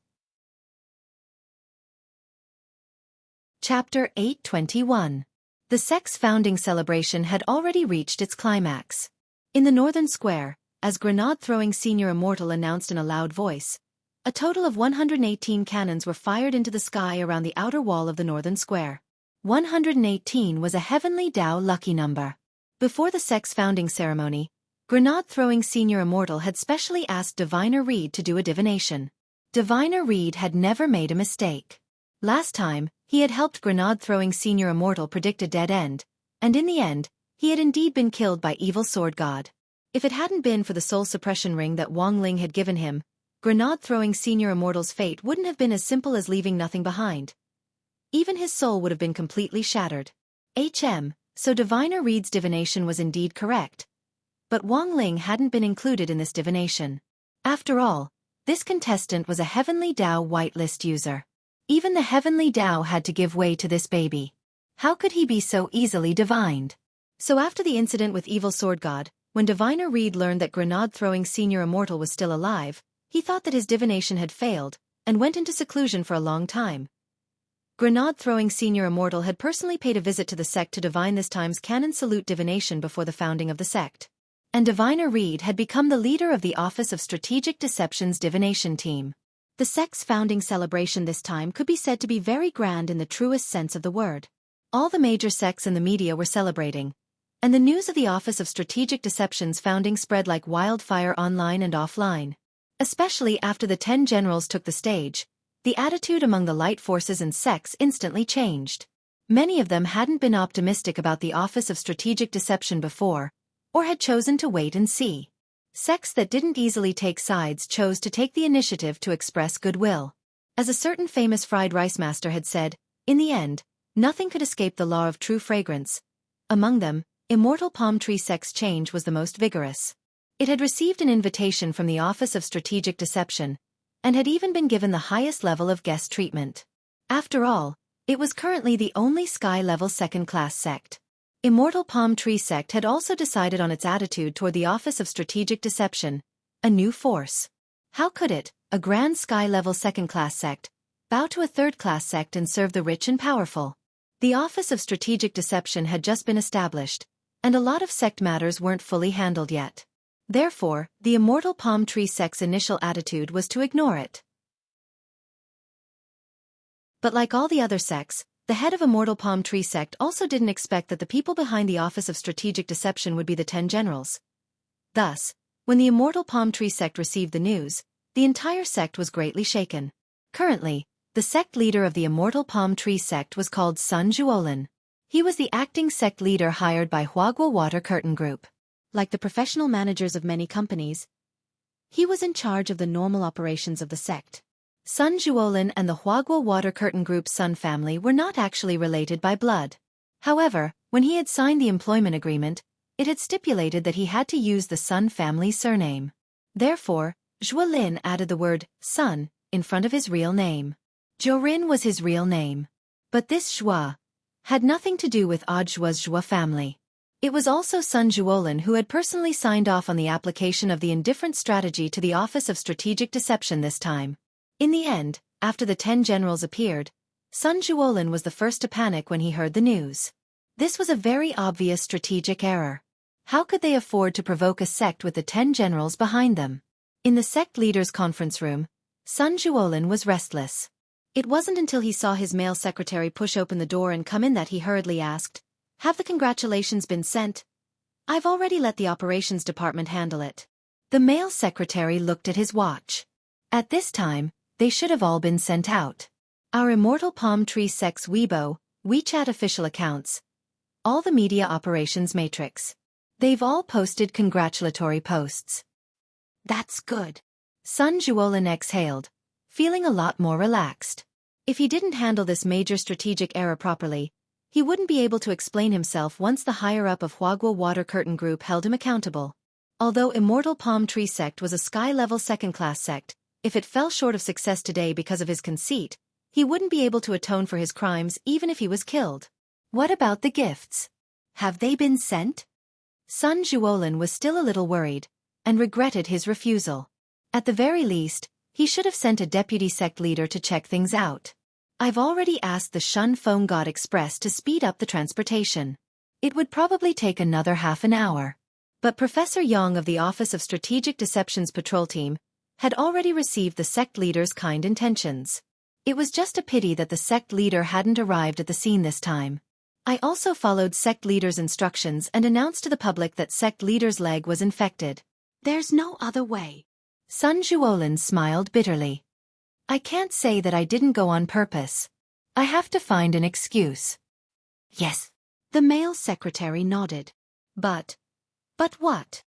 Chapter 821. The sect's founding celebration had already reached its climax. In the northern square, as grenade-throwing Senior Immortal announced in a loud voice, a total of 118 cannons were fired into the sky around the outer wall of the northern square. 118 was a heavenly Dao lucky number. Before the sect's founding ceremony, grenade-throwing Senior Immortal had specially asked Diviner Reed to do a divination. Diviner Reed had never made a mistake. Last time, he had helped grenade-throwing Senior Immortal predict a dead end, and in the end, he had indeed been killed by evil sword god. If it hadn't been for the soul suppression ring that Wang Ling had given him, grenade-throwing Senior Immortal's fate wouldn't have been as simple as leaving nothing behind. Even his soul would have been completely shattered. So Diviner Reed's divination was indeed correct. But Wang Ling hadn't been included in this divination. After all, This contestant was a Heavenly Dao whitelist user. Even the Heavenly Dao had to give way to this baby. How could he be so easily divined? So after the incident with Evil Sword God, when Diviner Reed learned that grenade-throwing Senior Immortal was still alive, he thought that his divination had failed, and went into seclusion for a long time. Grenade-throwing Senior Immortal had personally paid a visit to the sect to divine this time's canon salute divination before the founding of the sect. And Diviner Reed had become the leader of the Office of Strategic Deception's divination team. The sect's founding celebration this time could be said to be very grand in the truest sense of the word. All the major sects and the media were celebrating, and the news of the Office of Strategic Deception's founding spread like wildfire online and offline. Especially after the 10 generals took the stage, the attitude among the light forces and sects instantly changed. Many of them hadn't been optimistic about the Office of Strategic Deception before, or had chosen to wait and see. Sects that didn't easily take sides chose to take the initiative to express goodwill. As a certain famous fried rice master had said, in the end, nothing could escape the law of true fragrance. Among them, Immortal Palm Tree Sect's change was the most vigorous. It had received an invitation from the Office of Strategic Deception, and had even been given the highest level of guest treatment. After all, it was currently the only sky-level second-class sect. Immortal Palm Tree Sect had also decided on its attitude toward the Office of Strategic Deception, a new force. How could it, a grand sky-level second-class sect, bow to a third-class sect and serve the rich and powerful? The Office of Strategic Deception had just been established, and a lot of sect matters weren't fully handled yet. Therefore, the Immortal Palm Tree Sect's initial attitude was to ignore it. But like all the other sects, the head of Immortal Palm Tree Sect also didn't expect that the people behind the Office of Strategic Deception would be the 10 generals. Thus, when the Immortal Palm Tree Sect received the news, the entire sect was greatly shaken. Currently, the sect leader of the Immortal Palm Tree Sect was called Sun Zhuolin. He was the acting sect leader hired by Huaguo Water Curtain Group. Like the professional managers of many companies, he was in charge of the normal operations of the sect. Sun Zhuolin and the Huaguo Water Curtain Group's Sun family were not actually related by blood. However, when he had signed the employment agreement, it had stipulated that he had to use the Sun family surname. Therefore, Zhuolin added the word Sun in front of his real name. Zhuorin was his real name. But this Zhua had nothing to do with Zhua's Zhua family. It was also Sun Zhuolin who had personally signed off on the application of the indifferent strategy to the Office of Strategic Deception this time. In the end, after the 10 generals appeared, Sun Zhuolin was the first to panic when he heard the news. This was a very obvious strategic error. How could they afford to provoke a sect with the 10 generals behind them? In the sect leaders' conference room, Sun Zhuolin was restless. It wasn't until he saw his male secretary push open the door and come in that he hurriedly asked, "Have the congratulations been sent?" "I've already let the operations department handle it." The male secretary looked at his watch. At this time, they should have all been sent out. Our Immortal Palm Tree Sect's Weibo, WeChat official accounts. All the media operations matrix. They've all posted congratulatory posts. That's good. Sun Zhuolin exhaled, feeling a lot more relaxed. If he didn't handle this major strategic error properly, he wouldn't be able to explain himself once the higher-up of Huaguo Water Curtain Group held him accountable. Although Immortal Palm Tree Sect was a sky-level second-class sect, if it fell short of success today because of his conceit, he wouldn't be able to atone for his crimes even if he was killed. What about the gifts? Have they been sent? Sun Zhuolin was still a little worried, and regretted his refusal. At the very least, he should have sent a deputy sect leader to check things out. I've already asked the Shun Feng God Express to speed up the transportation. It would probably take another half an hour. But Professor Yang of the Office of Strategic Deception's patrol team had already received the sect leader's kind intentions. It was just a pity that the sect leader hadn't arrived at the scene this time. I also followed sect leader's instructions and announced to the public that sect leader's leg was infected. There's no other way. Sun Zhuolin smiled bitterly. I can't say that I didn't go on purpose. I have to find an excuse. Yes. The male secretary nodded. But what?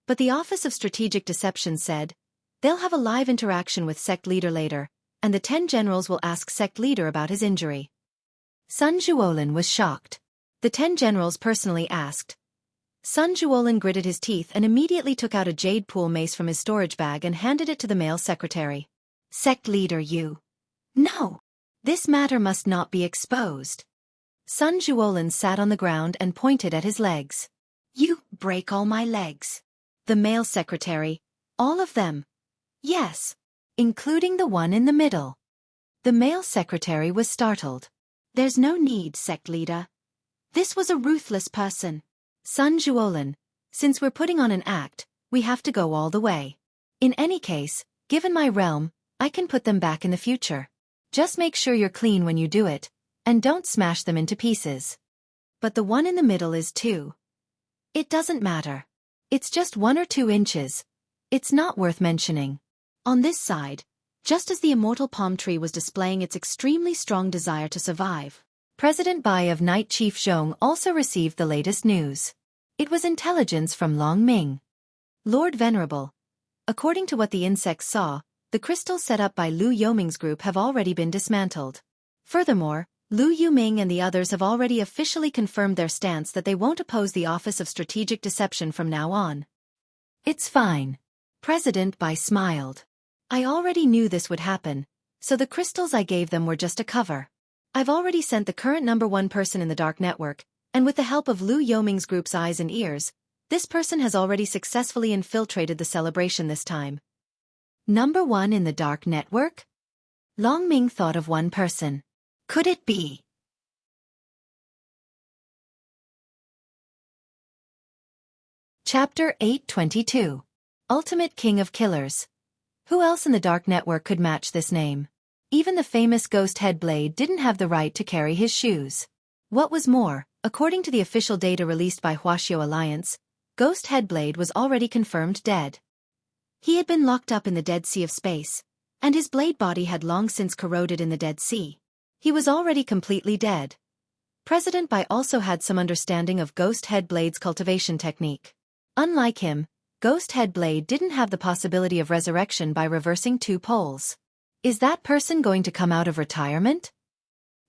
But the Office of Strategic Deception said, they'll have a live interaction with sect leader later, and the 10 generals will ask sect leader about his injury. Sun Zhuolin was shocked. The 10 generals personally asked, Sun Juolin gritted his teeth and immediately took out a jade pool mace from his storage bag and handed it to the male secretary. Sect leader Yu. No. This matter must not be exposed. Sun Juolin sat on the ground and pointed at his legs. You break all my legs. The male secretary. All of them. Yes. Including the one in the middle. The male secretary was startled. There's no need, sect leader. This was a ruthless person. Sun Juolin, since we're putting on an act, we have to go all the way. In any case, given my realm, I can put them back in the future. Just make sure you're clean when you do it, and don't smash them into pieces. But the one in the middle is too. It doesn't matter. It's just 1 or 2 inches. It's not worth mentioning. On this side, just as the immortal palm tree was displaying its extremely strong desire to survive, President Bai of Night Chief Zhong also received the latest news. It was intelligence from Long Ming. Lord Venerable. According to what the insects saw, the crystals set up by Lu Yoming's group have already been dismantled. Furthermore, Lu Yuming and the others have already officially confirmed their stance that they won't oppose the Office of Strategic Deception from now on. It's fine. President Bai smiled. I already knew this would happen, so the crystals I gave them were just a cover. I've already sent the current #1 person in the dark network, and with the help of Lu Yoming's group's eyes and ears, this person has already successfully infiltrated the celebration this time. #1 in the dark network? Long Ming thought of one person. Could it be? Chapter 822. Ultimate King of Killers. Who else in the dark network could match this name? Even the famous Ghost Headblade didn't have the right to carry his shoes. What was more, according to the official data released by Wuxia Alliance, Ghost Headblade was already confirmed dead. He had been locked up in the Dead Sea of Space, and his blade body had long since corroded in the Dead Sea. He was already completely dead. President Bai also had some understanding of Ghost Headblade's cultivation technique. Unlike him, Ghost Headblade didn't have the possibility of resurrection by reversing 2 poles. Is that person going to come out of retirement?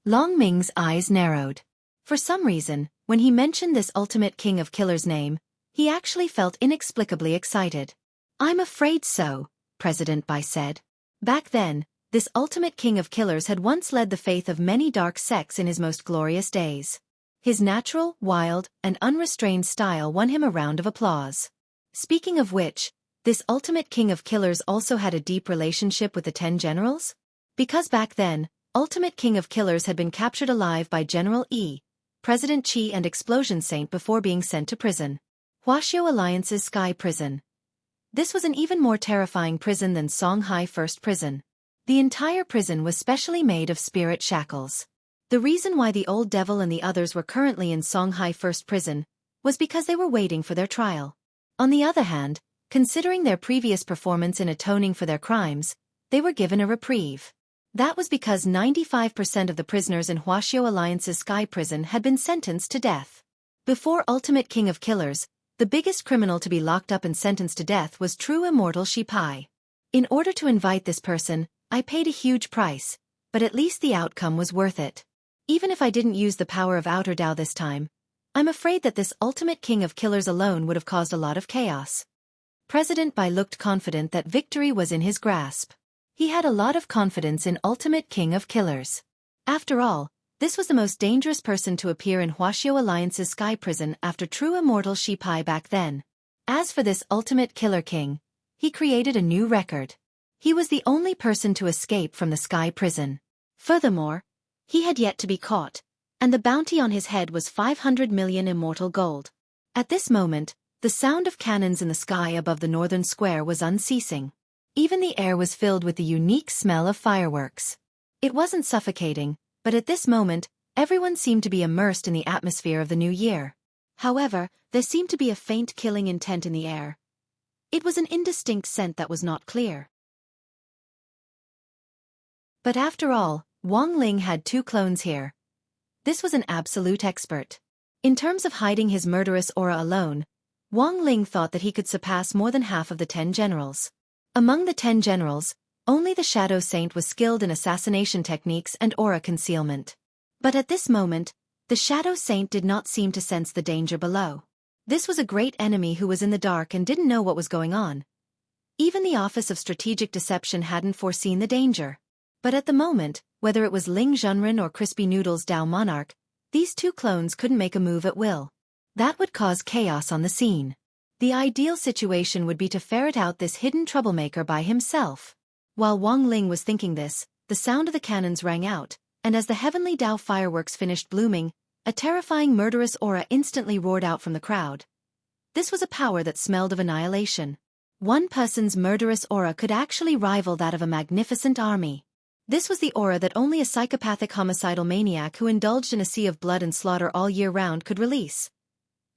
Long Ming's eyes narrowed. For some reason, when he mentioned this Ultimate King of Killers name, he actually felt inexplicably excited. I'm afraid so, President Bai said. Back then, this Ultimate King of Killers had once led the faith of many dark sects in his most glorious days. His natural, wild, and unrestrained style won him a round of applause. Speaking of which, this Ultimate King of Killers also had a deep relationship with the 10 generals? Because back then, Ultimate King of Killers had been captured alive by General E, President Qi and Explosion Saint before being sent to prison. Wuxia Alliance's Sky Prison. This was an even more terrifying prison than Songhai First Prison. The entire prison was specially made of spirit shackles. The reason why the old devil and the others were currently in Songhai First Prison was because they were waiting for their trial. On the other hand, considering their previous performance in atoning for their crimes, they were given a reprieve. That was because 95% of the prisoners in Wuxia Alliance's Sky Prison had been sentenced to death. Before Ultimate King of Killers, the biggest criminal to be locked up and sentenced to death was true immortal Shi Pai. In order to invite this person, I paid a huge price, but at least the outcome was worth it. Even if I didn't use the power of Outer Dao this time, I'm afraid that this Ultimate King of Killers alone would have caused a lot of chaos. President Bai looked confident that victory was in his grasp. He had a lot of confidence in Ultimate King of Killers. After all, this was the most dangerous person to appear in Wuxia Alliance's Sky Prison after true immortal Shi Pai back then. As for this Ultimate Killer King, he created a new record. He was the only person to escape from the Sky Prison. Furthermore, he had yet to be caught, and the bounty on his head was 500 million immortal gold. At this moment, the sound of cannons in the sky above the northern square was unceasing. Even the air was filled with the unique smell of fireworks. It wasn't suffocating, but at this moment, everyone seemed to be immersed in the atmosphere of the new year. However, there seemed to be a faint killing intent in the air. It was an indistinct scent that was not clear. But after all, Wang Ling had 2 clones here. This was an absolute expert. In terms of hiding his murderous aura alone, Wang Ling thought that he could surpass more than half of the 10 generals. Among the 10 generals, only the Shadow Saint was skilled in assassination techniques and aura concealment. But at this moment, the Shadow Saint did not seem to sense the danger below. This was a great enemy who was in the dark and didn't know what was going on. Even the Office of Strategic Deception hadn't foreseen the danger. But at the moment, whether it was Ling Junren or Crispy Noodles Dao Monarch, these two clones couldn't make a move at will. That would cause chaos on the scene. The ideal situation would be to ferret out this hidden troublemaker by himself. While Wang Ling was thinking this, the sound of the cannons rang out, and as the heavenly Dao fireworks finished blooming, a terrifying murderous aura instantly roared out from the crowd. This was a power that smelled of annihilation. One person's murderous aura could actually rival that of a magnificent army. This was the aura that only a psychopathic homicidal maniac who indulged in a sea of blood and slaughter all year round could release.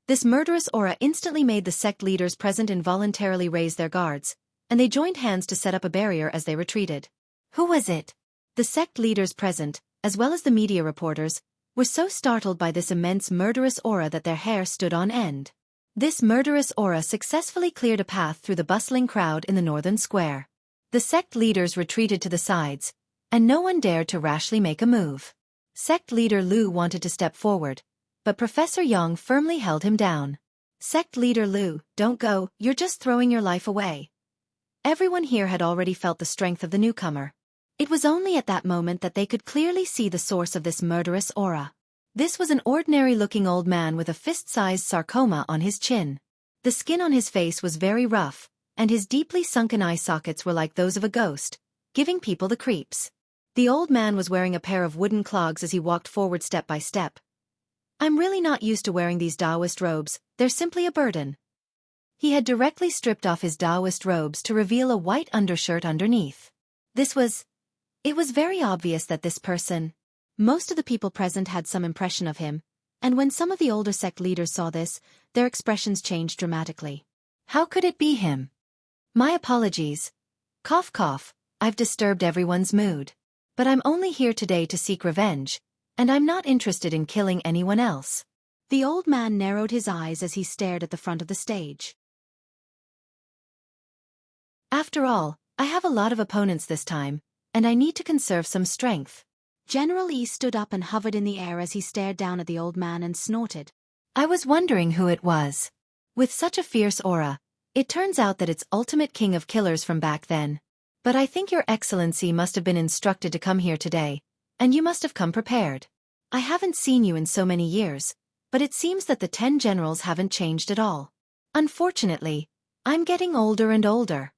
This murderous aura instantly made the sect leaders present involuntarily raise their guards, and they joined hands to set up a barrier as they retreated. Who was it? The sect leaders present, as well as the media reporters, were so startled by this immense murderous aura that their hair stood on end. This murderous aura successfully cleared a path through the bustling crowd in the northern square. The sect leaders retreated to the sides, and no one dared to rashly make a move. Sect leader Lu wanted to step forward, but Professor Yang firmly held him down. Sect leader Lu, don't go, you're just throwing your life away. Everyone here had already felt the strength of the newcomer. It was only at that moment that they could clearly see the source of this murderous aura. This was an ordinary-looking old man with a fist-sized sarcoma on his chin. The skin on his face was very rough, and his deeply sunken eye sockets were like those of a ghost, giving people the creeps. The old man was wearing a pair of wooden clogs as he walked forward step by step. I'm really not used to wearing these Taoist robes, they're simply a burden. He had directly stripped off his Taoist robes to reveal a white undershirt underneath. It was very obvious that this person. Most of the people present had some impression of him, and when some of the older sect leaders saw this, their expressions changed dramatically. How could it be him? My apologies. Cough cough, I've disturbed everyone's mood. But I'm only here today to seek revenge, and I'm not interested in killing anyone else. The old man narrowed his eyes as he stared at the front of the stage. After all, I have a lot of opponents this time, and I need to conserve some strength. General Yi stood up and hovered in the air as he stared down at the old man and snorted. I was wondering who it was. With such a fierce aura, it turns out that it's ultimate king of killers from back then. But I think your excellency must have been instructed to come here today, and you must have come prepared. I haven't seen you in so many years, but it seems that the 10 generals haven't changed at all. Unfortunately, I'm getting older and older.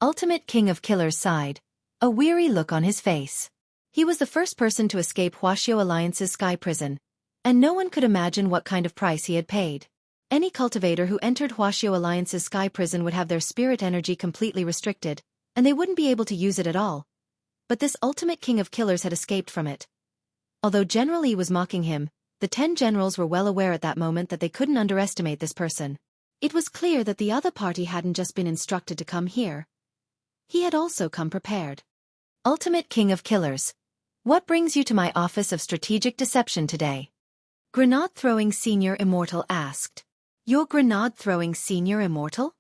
Ultimate king of killers sighed, a weary look on his face. He was the first person to escape Wuxia Alliance's sky prison, and no one could imagine what kind of price he had paid. Any cultivator who entered Wuxia Alliance's sky prison would have their spirit energy completely restricted, and they wouldn't be able to use it at all. But this ultimate king of killers had escaped from it. Although General Yi was mocking him, the 10 generals were well aware at that moment that they couldn't underestimate this person. It was clear that the other party hadn't just been instructed to come here. He had also come prepared. Ultimate king of killers. What brings you to my Office of Strategic Deception today? Grenade-throwing senior immortal asked. You're grenade-throwing senior immortal?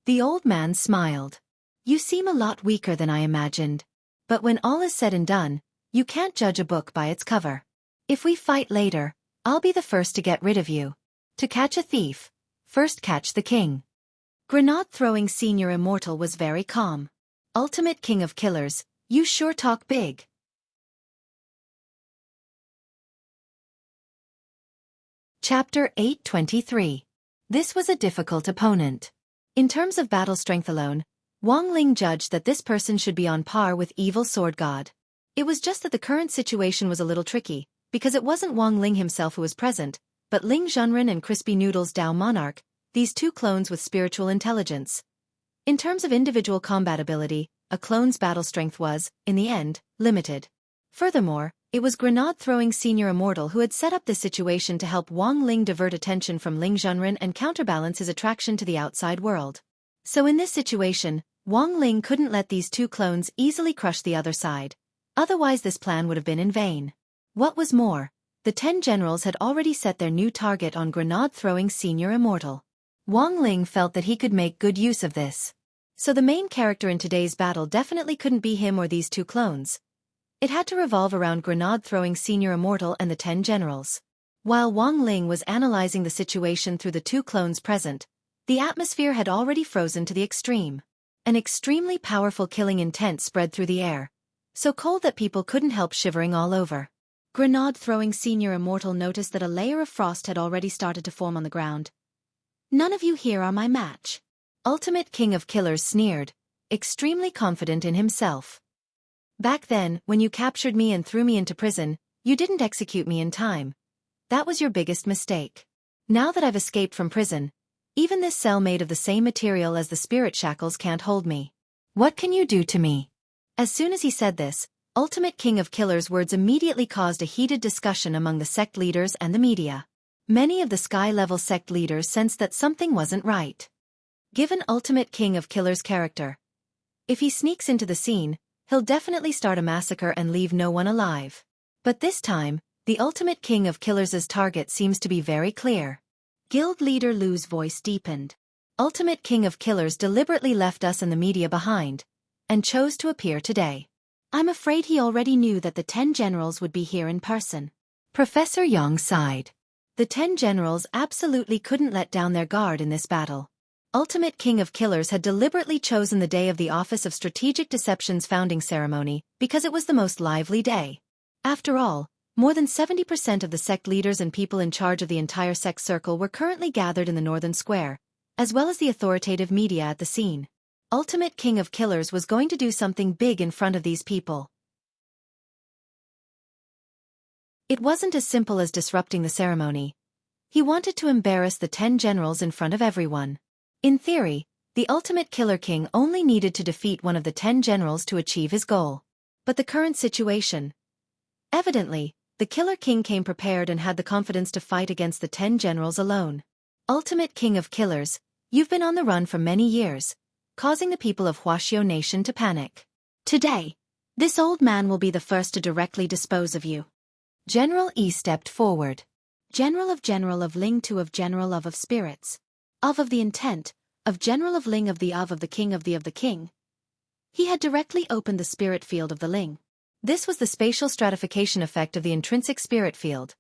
The old man smiled. You seem a lot weaker than I imagined. But when all is said and done, you can't judge a book by its cover. If we fight later, I'll be the first to get rid of you. To catch a thief, first catch the king. Grenade-throwing senior immortal was very calm. Ultimate king of killers, you sure talk big. Chapter 823. This was a difficult opponent. In terms of battle strength alone, Wang Ling judged that this person should be on par with Evil Sword God. It was just that the current situation was a little tricky, because it wasn't Wang Ling himself who was present, but Ling Junren and Crispy Noodles Dao Monarch, these two clones with spiritual intelligence. In terms of individual combat ability, a clone's battle strength was, in the end, limited. Furthermore, it was grenade-throwing senior immortal who had set up this situation to help Wang Ling divert attention from Ling Junren and counterbalance his attraction to the outside world. So in this situation, Wang Ling couldn't let these two clones easily crush the other side. Otherwise this plan would have been in vain. What was more, the 10 generals had already set their new target on grenade-throwing senior immortal. Wang Ling felt that he could make good use of this. So the main character in today's battle definitely couldn't be him or these two clones. It had to revolve around grenade-throwing senior immortal and the 10 generals. While Wang Ling was analyzing the situation through the two clones present, the atmosphere had already frozen to the extreme. An extremely powerful killing intent spread through the air, so cold that people couldn't help shivering all over. Grenade-throwing senior immortal noticed that a layer of frost had already started to form on the ground. "None of you here are my match." Ultimate King of Killers sneered, extremely confident in himself. "Back then, when you captured me and threw me into prison, you didn't execute me in time. That was your biggest mistake. Now that I've escaped from prison, even this cell made of the same material as the spirit shackles can't hold me. What can you do to me?" As soon as he said this, Ultimate King of Killers' words immediately caused a heated discussion among the sect leaders and the media. Many of the sky-level sect leaders sensed that something wasn't right. Given Ultimate King of Killers' character, if he sneaks into the scene, he'll definitely start a massacre and leave no one alive. But this time, the Ultimate King of Killers' target seems to be very clear. Guild leader Lu's voice deepened. Ultimate King of Killers deliberately left us and the media behind, and chose to appear today. I'm afraid he already knew that the 10 generals would be here in person. Professor Yang sighed. The 10 generals absolutely couldn't let down their guard in this battle. Ultimate King of Killers had deliberately chosen the day of the Office of Strategic Deception's founding ceremony because it was the most lively day. After all, more than 70% of the sect leaders and people in charge of the entire sect circle were currently gathered in the Northern Square, as well as the authoritative media at the scene. Ultimate King of Killers was going to do something big in front of these people. It wasn't as simple as disrupting the ceremony. He wanted to embarrass the 10 generals in front of everyone. In theory, the Ultimate Killer King only needed to defeat one of the 10 generals to achieve his goal. But the current situation... Evidently, the Killer King came prepared and had the confidence to fight against the 10 generals alone. Ultimate King of Killers, you've been on the run for many years, causing the people of Wuxia Nation to panic. Today, this old man will be the first to directly dispose of you. General E stepped forward. General of Ling to of General of Spirits. Of the intent, of General of Ling of the King of the King. He had directly opened the spirit field of the Ling. This was the spatial stratification effect of the intrinsic spirit field.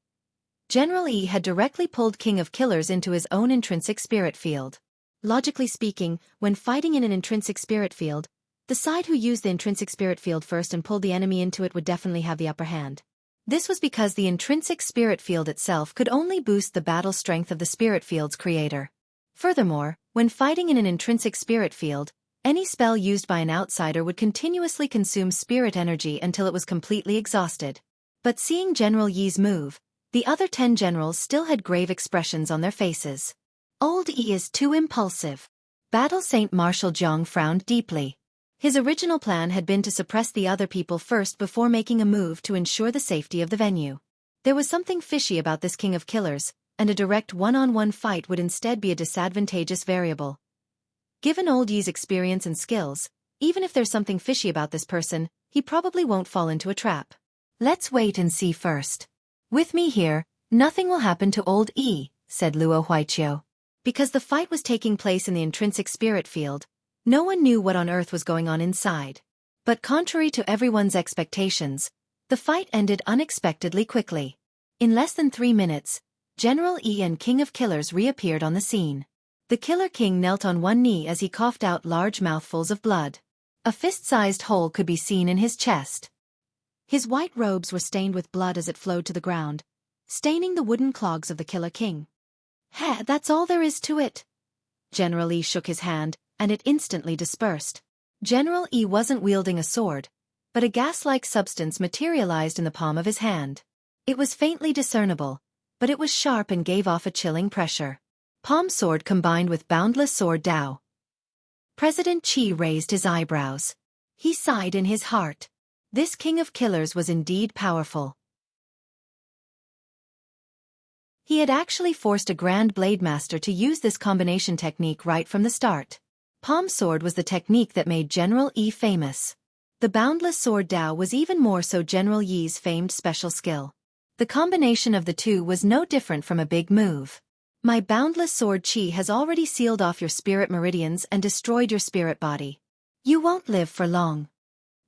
General E had directly pulled King of Killers into his own intrinsic spirit field. Logically speaking, when fighting in an intrinsic spirit field, the side who used the intrinsic spirit field first and pulled the enemy into it would definitely have the upper hand. This was because the intrinsic spirit field itself could only boost the battle strength of the spirit field's creator. Furthermore, when fighting in an intrinsic spirit field, any spell used by an outsider would continuously consume spirit energy until it was completely exhausted. But seeing General Yi's move, the other 10 generals still had grave expressions on their faces. Old Yi is too impulsive. Battle Saint Marshal Jiang frowned deeply. His original plan had been to suppress the other people first before making a move to ensure the safety of the venue. There was something fishy about this King of Killers, and a direct one-on-one fight would instead be a disadvantageous variable. Given Old Yi's experience and skills, even if there's something fishy about this person, he probably won't fall into a trap. Let's wait and see first. With me here, nothing will happen to Old Yi, said Luo Huiqiu. Because the fight was taking place in the intrinsic spirit field, no one knew what on earth was going on inside. But contrary to everyone's expectations, the fight ended unexpectedly quickly. In less than 3 minutes, General E and King of Killers reappeared on the scene. The Killer King knelt on one knee as he coughed out large mouthfuls of blood. A fist-sized hole could be seen in his chest. His white robes were stained with blood as it flowed to the ground, staining the wooden clogs of the Killer King. "Heh, that's all there is to it." General E shook his hand, and it instantly dispersed. General E wasn't wielding a sword, but a gas-like substance materialized in the palm of his hand. It was faintly discernible, but it was sharp and gave off a chilling pressure. Palm sword combined with boundless sword Dao. President Qi raised his eyebrows. He sighed in his heart. This King of Killers was indeed powerful. He had actually forced a Grand Blade Master to use this combination technique right from the start. Palm sword was the technique that made General E famous. The boundless sword Dao was even more so General Yi's famed special skill. The combination of the two was no different from a big move. My boundless sword Qi has already sealed off your spirit meridians and destroyed your spirit body. You won't live for long.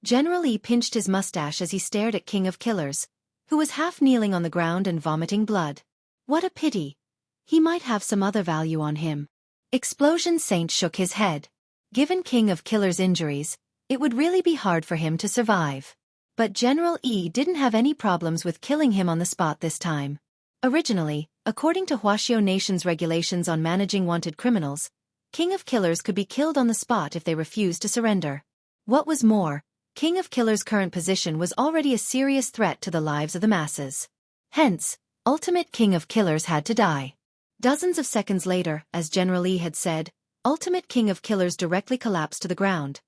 General E pinched his mustache as he stared at King of Killers, who was half kneeling on the ground and vomiting blood. What a pity. He might have some other value on him. Explosion Saint shook his head. Given King of Killers' injuries, it would really be hard for him to survive. But General Yi didn't have any problems with killing him on the spot this time. Originally, according to Wuxia Nation's regulations on managing wanted criminals, King of Killers could be killed on the spot if they refused to surrender. What was more, King of Killers' current position was already a serious threat to the lives of the masses. Hence, Ultimate King of Killers had to die. Dozens of seconds later, as General Yi had said, Ultimate King of Killers directly collapsed to the ground.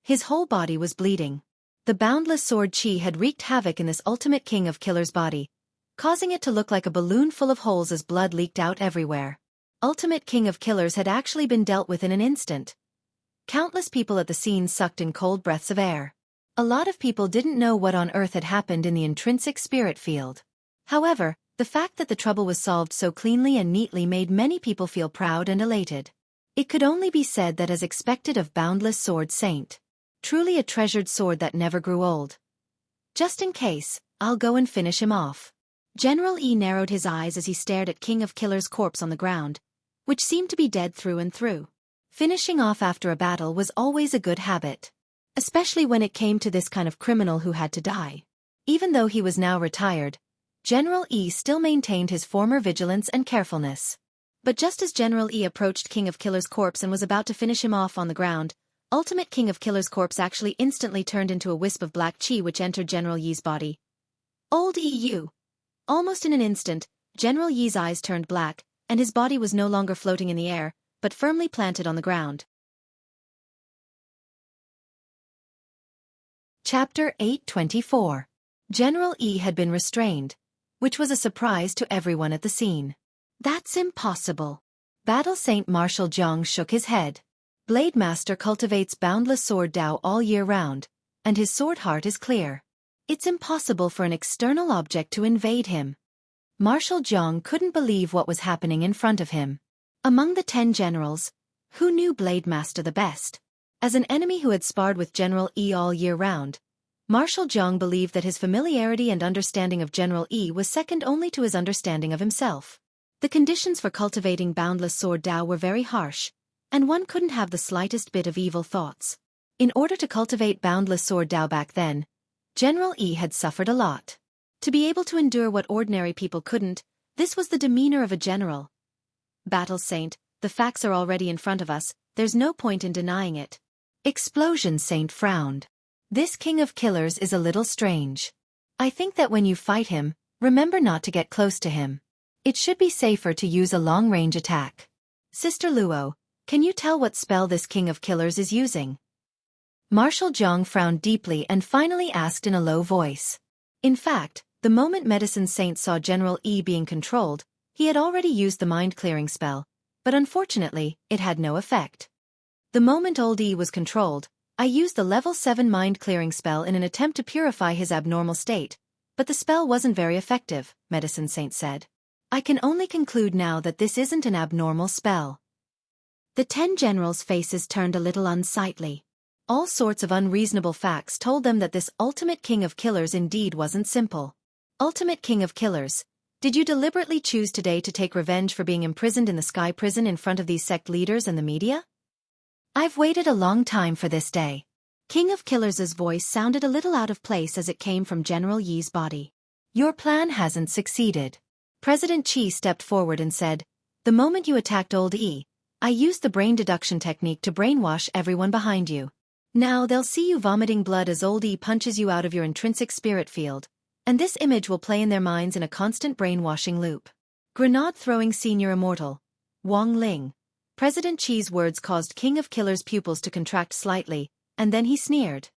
His whole body was bleeding. The boundless sword chi had wreaked havoc in this Ultimate King of Killers' body, causing it to look like a balloon full of holes as blood leaked out everywhere. Ultimate King of Killers had actually been dealt with in an instant. Countless people at the scene sucked in cold breaths of air. A lot of people didn't know what on earth had happened in the intrinsic spirit field. However, the fact that the trouble was solved so cleanly and neatly made many people feel proud and elated. It could only be said that as expected of Boundless Sword Saint. Truly a treasured sword that never grew old. Just in case, I'll go and finish him off. General Yi narrowed his eyes as he stared at King of Killers' corpse on the ground, which seemed to be dead through and through. Finishing off after a battle was always a good habit. Especially when it came to this kind of criminal who had to die. Even though he was now retired, General Yi still maintained his former vigilance and carefulness. But just as General Yi approached King of Killers' corpse and was about to finish him off on the ground, Ultimate King of Killers' corpse actually instantly turned into a wisp of black chi which entered General Yi's body. Old EU. Almost in an instant, General Yi's eyes turned black, and his body was no longer floating in the air, but firmly planted on the ground. Chapter 824. General Yi had been restrained, which was a surprise to everyone at the scene. That's impossible. Battle Saint Marshal Zhang shook his head. Blade Master cultivates boundless sword Dao all year round, and his sword heart is clear. It's impossible for an external object to invade him. Marshal Zhang couldn't believe what was happening in front of him. Among the 10 generals, who knew Blade Master the best? As an enemy who had sparred with General Yi all year round, Marshal Zhang believed that his familiarity and understanding of General Yi was second only to his understanding of himself. The conditions for cultivating boundless sword Dao were very harsh, and one couldn't have the slightest bit of evil thoughts. In order to cultivate boundless sword Dao back then, General Yi had suffered a lot. To be able to endure what ordinary people couldn't, this was the demeanor of a general. Battle Saint, the facts are already in front of us, there's no point in denying it. Explosion Saint frowned. This King of Killers is a little strange. I think that when you fight him, remember not to get close to him. It should be safer to use a long-range attack. Sister Luo, can you tell what spell this King of Killers is using? Marshal Zhang frowned deeply and finally asked in a low voice. In fact, the moment Medicine Saint saw General Yi being controlled, he had already used the mind-clearing spell, but unfortunately, it had no effect. The moment old Yi was controlled, I used the level 7 mind-clearing spell in an attempt to purify his abnormal state, but the spell wasn't very effective, Medicine Saint said. I can only conclude now that this isn't an abnormal spell. The 10 generals' faces turned a little unsightly. All sorts of unreasonable facts told them that this Ultimate King of Killers indeed wasn't simple. Ultimate King of Killers, did you deliberately choose today to take revenge for being imprisoned in the Sky Prison in front of these sect leaders and the media? I've waited a long time for this day. King of Killers' voice sounded a little out of place as it came from General Yi's body. Your plan hasn't succeeded. President Qi stepped forward and said, the moment you attacked old Yi, I used the brain deduction technique to brainwash everyone behind you. Now they'll see you vomiting blood as old Yi punches you out of your intrinsic spirit field, and this image will play in their minds in a constant brainwashing loop. Grenade-throwing senior immortal, Wang Ling. President Qi's words caused King of Killers' pupils to contract slightly, and then he sneered.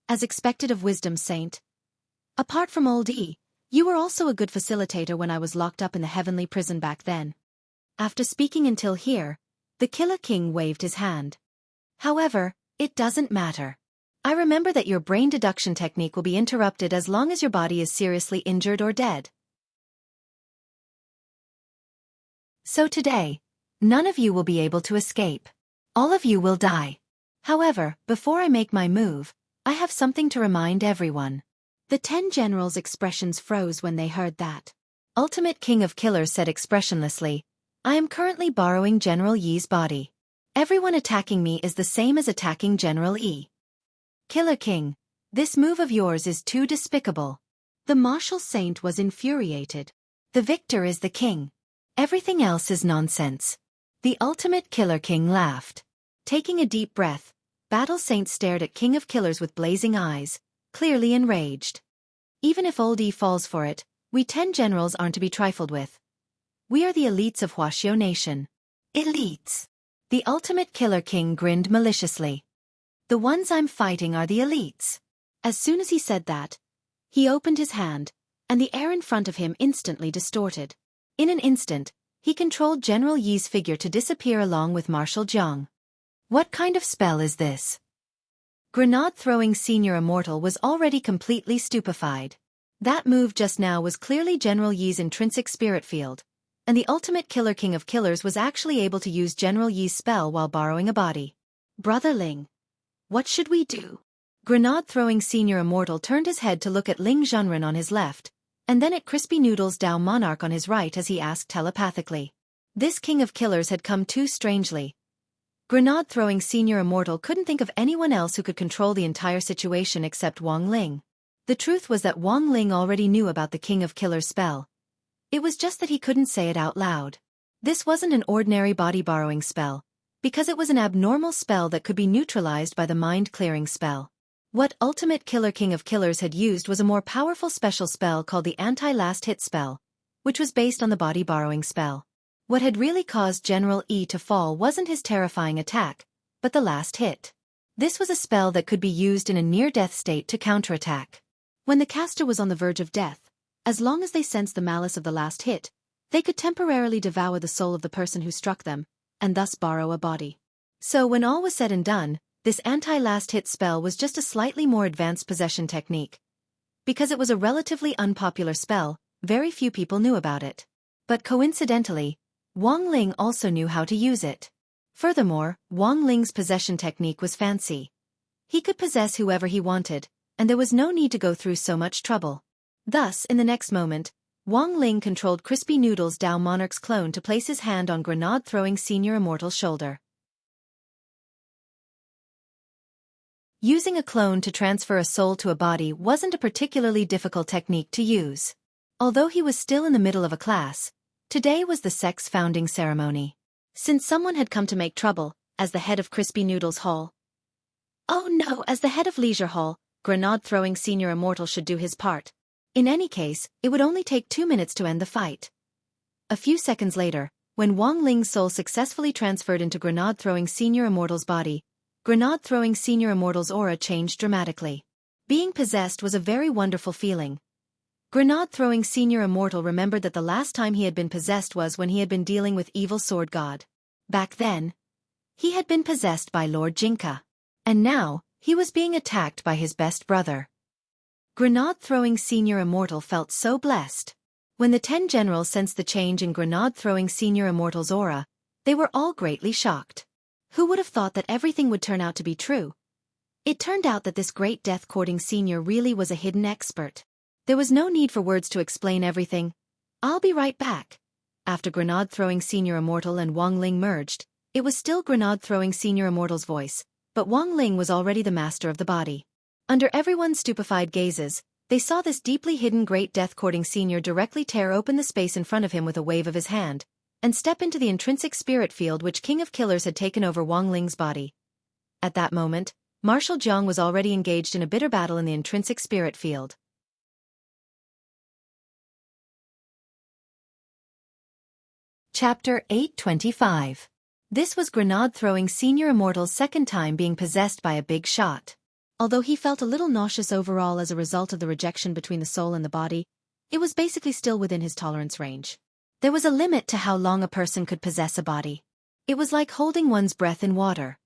As expected of Wisdom Saint. Apart from old Yi, you were also a good facilitator when I was locked up in the heavenly prison back then. After speaking until here, the Killer King waved his hand. However, it doesn't matter. I remember that your brain deduction technique will be interrupted as long as your body is seriously injured or dead. So today, none of you will be able to escape. All of you will die. However, before I make my move, I have something to remind everyone. The 10 generals' expressions froze when they heard that. Ultimate King of Killers said expressionlessly, I am currently borrowing General Yi's body. Everyone attacking me is the same as attacking General Yi. Killer King, this move of yours is too despicable. The martial saint was infuriated. The victor is the king. Everything else is nonsense. The Ultimate Killer King laughed. Taking a deep breath, Battle Saint stared at King of Killers with blazing eyes, clearly enraged. Even if old Yi falls for it, we 10 generals aren't to be trifled with. We are the elites of Wuxia Nation. Elites? The Ultimate Killer King grinned maliciously. The ones I'm fighting are the elites. As soon as he said that, he opened his hand, and the air in front of him instantly distorted. In an instant, he controlled General Yi's figure to disappear along with Marshal Jiang. What kind of spell is this? Grenade-throwing Senior Immortal was already completely stupefied. That move just now was clearly General Yi's intrinsic spirit field, and the Ultimate Killer King of Killers was actually able to use General Yi's spell while borrowing a body. Brother Ling, what should we do? Grenade-throwing Senior Immortal turned his head to look at Ling Zhenren on his left, and then at Crispy Noodles Dao Monarch on his right as he asked telepathically. This King of Killers had come too strangely. Grenade-throwing Senior Immortal couldn't think of anyone else who could control the entire situation except Wang Ling. The truth was that Wang Ling already knew about the King of Killers spell. It was just that he couldn't say it out loud. This wasn't an ordinary body-borrowing spell, because it was an abnormal spell that could be neutralized by the mind-clearing spell. What Ultimate Killer King of Killers had used was a more powerful special spell called the Anti-Last Hit spell, which was based on the body-borrowing spell. What had really caused General Yi to fall wasn't his terrifying attack, but the last hit. This was a spell that could be used in a near-death state to counterattack. When the caster was on the verge of death, as long as they sensed the malice of the last hit, they could temporarily devour the soul of the person who struck them, and thus borrow a body. So when all was said and done, this anti-last hit spell was just a slightly more advanced possession technique. Because it was a relatively unpopular spell, very few people knew about it. But coincidentally, Wang Ling also knew how to use it. Furthermore, Wang Ling's possession technique was fancy. He could possess whoever he wanted, and there was no need to go through so much trouble. Thus, in the next moment, Wang Ling controlled Crispy Noodles Dao Monarch's clone to place his hand on Grenade-throwing Senior Immortal's shoulder. Using a clone to transfer a soul to a body wasn't a particularly difficult technique to use. Although he was still in the middle of a class, today was the sex founding ceremony. Since someone had come to make trouble, as the head of Crispy Noodles Hall. Oh no, as the head of Leisure Hall, Grenade-throwing Senior Immortal should do his part. In any case, it would only take 2 minutes to end the fight. A few seconds later, when Wang Ling's soul successfully transferred into Grenade-throwing Senior Immortal's body, Grenade-throwing Senior Immortal's aura changed dramatically. Being possessed was a very wonderful feeling. Grenade-throwing Senior Immortal remembered that the last time he had been possessed was when he had been dealing with Evil Sword God. Back then, he had been possessed by Lord Jinka. And now, he was being attacked by his best brother. Grenade-throwing Senior Immortal felt so blessed. When the 10 generals sensed the change in Grenade-throwing Senior Immortal's aura, they were all greatly shocked. Who would have thought that everything would turn out to be true? It turned out that this great death-courting senior really was a hidden expert. There was no need for words to explain everything. I'll be right back. After Grenade-throwing Senior Immortal and Wang Ling merged, it was still Grenade-throwing Senior Immortal's voice, but Wang Ling was already the master of the body. Under everyone's stupefied gazes, they saw this deeply hidden great death-courting senior directly tear open the space in front of him with a wave of his hand, and step into the intrinsic spirit field which King of Killers had taken over Wang Ling's body. At that moment, Marshal Jiang was already engaged in a bitter battle in the intrinsic spirit field. Chapter 825. This was Grenade-throwing Senior Immortal's second time being possessed by a big shot. Although he felt a little nauseous overall as a result of the rejection between the soul and the body, it was basically still within his tolerance range. There was a limit to how long a person could possess a body. It was like holding one's breath in water.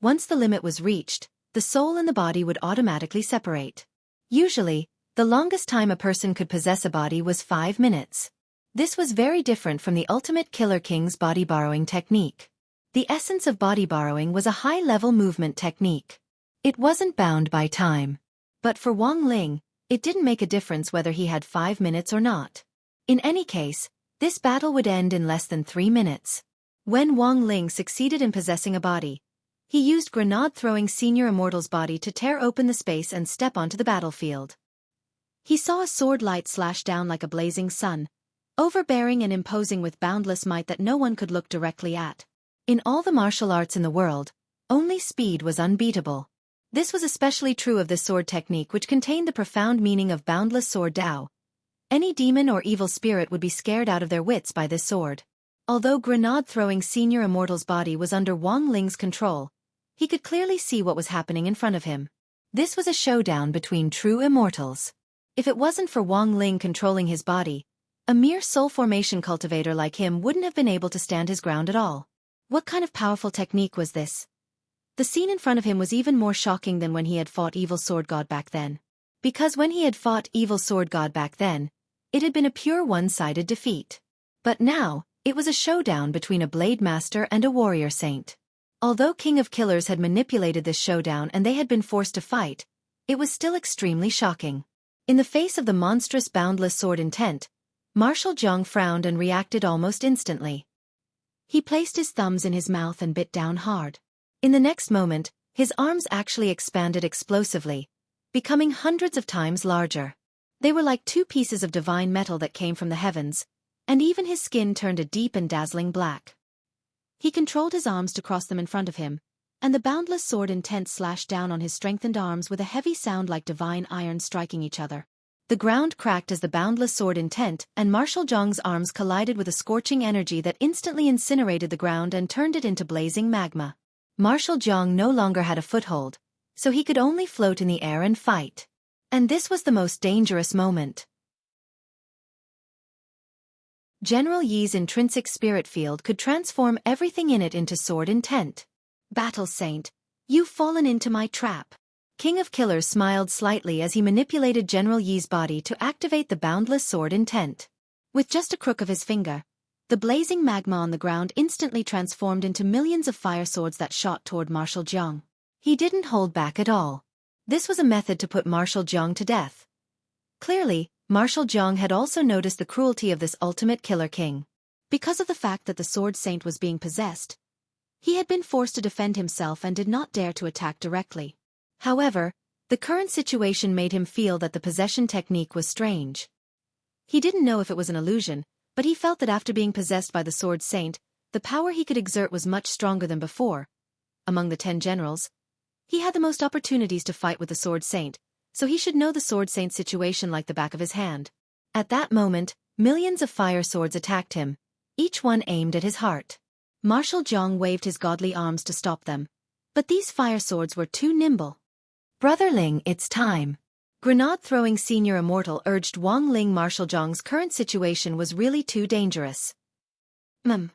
Once the limit was reached, the soul and the body would automatically separate. Usually, the longest time a person could possess a body was 5 minutes. This was very different from the Ultimate Killer King's body borrowing technique. The essence of body borrowing was a high-level movement technique. It wasn't bound by time. But for Wang Ling, it didn't make a difference whether he had 5 minutes or not. In any case, this battle would end in less than 3 minutes. When Wang Ling succeeded in possessing a body, he used grenade-throwing Senior Immortal's body to tear open the space and step onto the battlefield. He saw a sword light slash down like a blazing sun, overbearing and imposing with boundless might that no one could look directly at. In all the martial arts in the world, only speed was unbeatable. This was especially true of this sword technique, which contained the profound meaning of boundless sword Dao. Any demon or evil spirit would be scared out of their wits by this sword. Although grenade-throwing Senior Immortal's body was under Wang Ling's control, he could clearly see what was happening in front of him. This was a showdown between true immortals. If it wasn't for Wang Ling controlling his body, a mere soul formation cultivator like him wouldn't have been able to stand his ground at all. What kind of powerful technique was this? The scene in front of him was even more shocking than when he had fought Evil Sword God back then. Because when he had fought Evil Sword God back then, it had been a pure one-sided defeat. But now, it was a showdown between a Blade Master and a Warrior Saint. Although King of Killers had manipulated this showdown and they had been forced to fight, it was still extremely shocking. In the face of the monstrous boundless sword intent, Marshal Zhang frowned and reacted almost instantly. He placed his thumbs in his mouth and bit down hard. In the next moment, his arms actually expanded explosively, becoming hundreds of times larger. They were like 2 pieces of divine metal that came from the heavens, and even his skin turned a deep and dazzling black. He controlled his arms to cross them in front of him, and the boundless sword intent slashed down on his strengthened arms with a heavy sound like divine iron striking each other. The ground cracked as the boundless sword intent and Marshal Zhang's arms collided with a scorching energy that instantly incinerated the ground and turned it into blazing magma. Marshal Zhang no longer had a foothold, so he could only float in the air and fight. And this was the most dangerous moment. General Yi's intrinsic spirit field could transform everything in it into sword intent. Battle Saint, you've fallen into my trap. King of Killers smiled slightly as he manipulated General Yi's body to activate the boundless sword intent. With just a crook of his finger, the blazing magma on the ground instantly transformed into millions of fire swords that shot toward Marshal Zhang. He didn't hold back at all. This was a method to put Marshal Zhang to death. Clearly, Marshal Zhang had also noticed the cruelty of this ultimate killer king. Because of the fact that the Sword Saint was being possessed, he had been forced to defend himself and did not dare to attack directly. However, the current situation made him feel that the possession technique was strange. He didn't know if it was an illusion, but he felt that after being possessed by the Sword Saint, the power he could exert was much stronger than before. Among the 10 generals, he had the most opportunities to fight with the Sword Saint, so he should know the Sword Saint's situation like the back of his hand. At that moment, millions of fire swords attacked him, each one aimed at his heart. Marshal Zhang waved his godly arms to stop them, but these fire swords were too nimble. Brotherling, it's time. Grenade-throwing Senior Immortal urged Wang Ling. Marshal Zhang's current situation was really too dangerous. Wang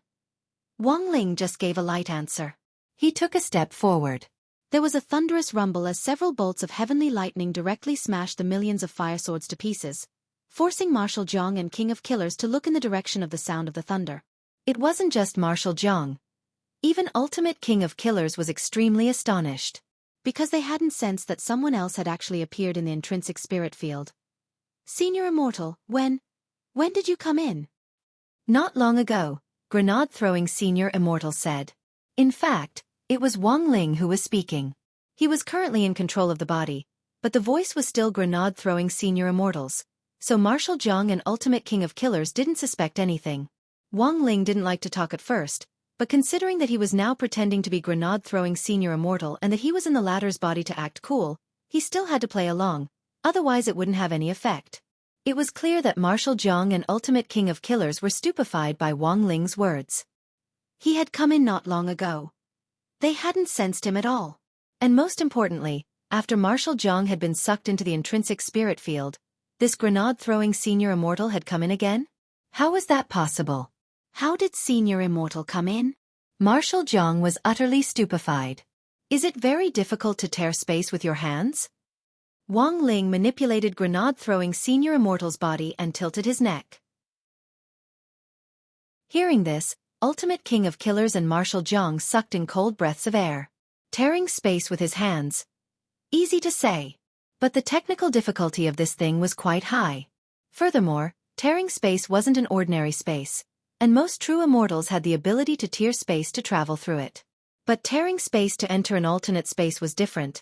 Ling just gave a light answer. He took a step forward. There was a thunderous rumble as several bolts of heavenly lightning directly smashed the millions of fire swords to pieces, forcing Marshal Zhang and King of Killers to look in the direction of the sound of the thunder. It wasn't just Marshal Zhang. Even Ultimate King of Killers was extremely astonished, because they hadn't sensed that someone else had actually appeared in the intrinsic spirit field. Senior Immortal, when did you come in? Not long ago, grenade-throwing Senior Immortal said. In fact, it was Wang Ling who was speaking. He was currently in control of the body, but the voice was still grenade-throwing Senior Immortals, so Marshal Zhang and Ultimate King of Killers didn't suspect anything. Wang Ling didn't like to talk at first, but considering that he was now pretending to be grenade-throwing Senior Immortal and that he was in the latter's body to act cool, he still had to play along, otherwise it wouldn't have any effect. It was clear that Marshal Zhang and Ultimate King of Killers were stupefied by Wang Ling's words. He had come in not long ago. They hadn't sensed him at all. And most importantly, after Marshal Zhang had been sucked into the intrinsic spirit field, this grenade-throwing Senior Immortal had come in again? How was that possible? How did Senior Immortal come in? Marshal Zhang was utterly stupefied. Is it very difficult to tear space with your hands? Wang Ling manipulated grenade-throwing Senior Immortal's body and tilted his neck. Hearing this, Ultimate King of Killers and Marshal Zhang sucked in cold breaths of air, tearing space with his hands. Easy to say. But the technical difficulty of this thing was quite high. Furthermore, Tearing space wasn't an ordinary space, and most true immortals had the ability to tear space to travel through it. But tearing space to enter an alternate space was different.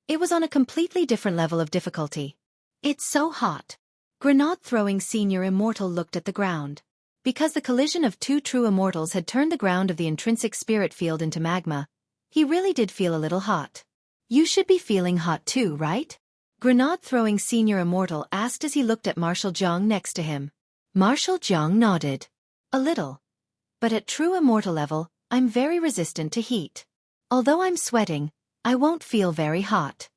It was on a completely different level of difficulty. It's so hot. Grenade-throwing senior immortal looked at the ground. Because the collision of two true immortals had turned the ground of the intrinsic spirit field into magma, he really did feel a little hot. You should be feeling hot too, right? Grenade-throwing senior immortal asked as he looked at Marshal Zhang next to him. Marshal Zhang nodded. A little. But at true immortal level, I'm very resistant to heat. Although I'm sweating, I won't feel very hot.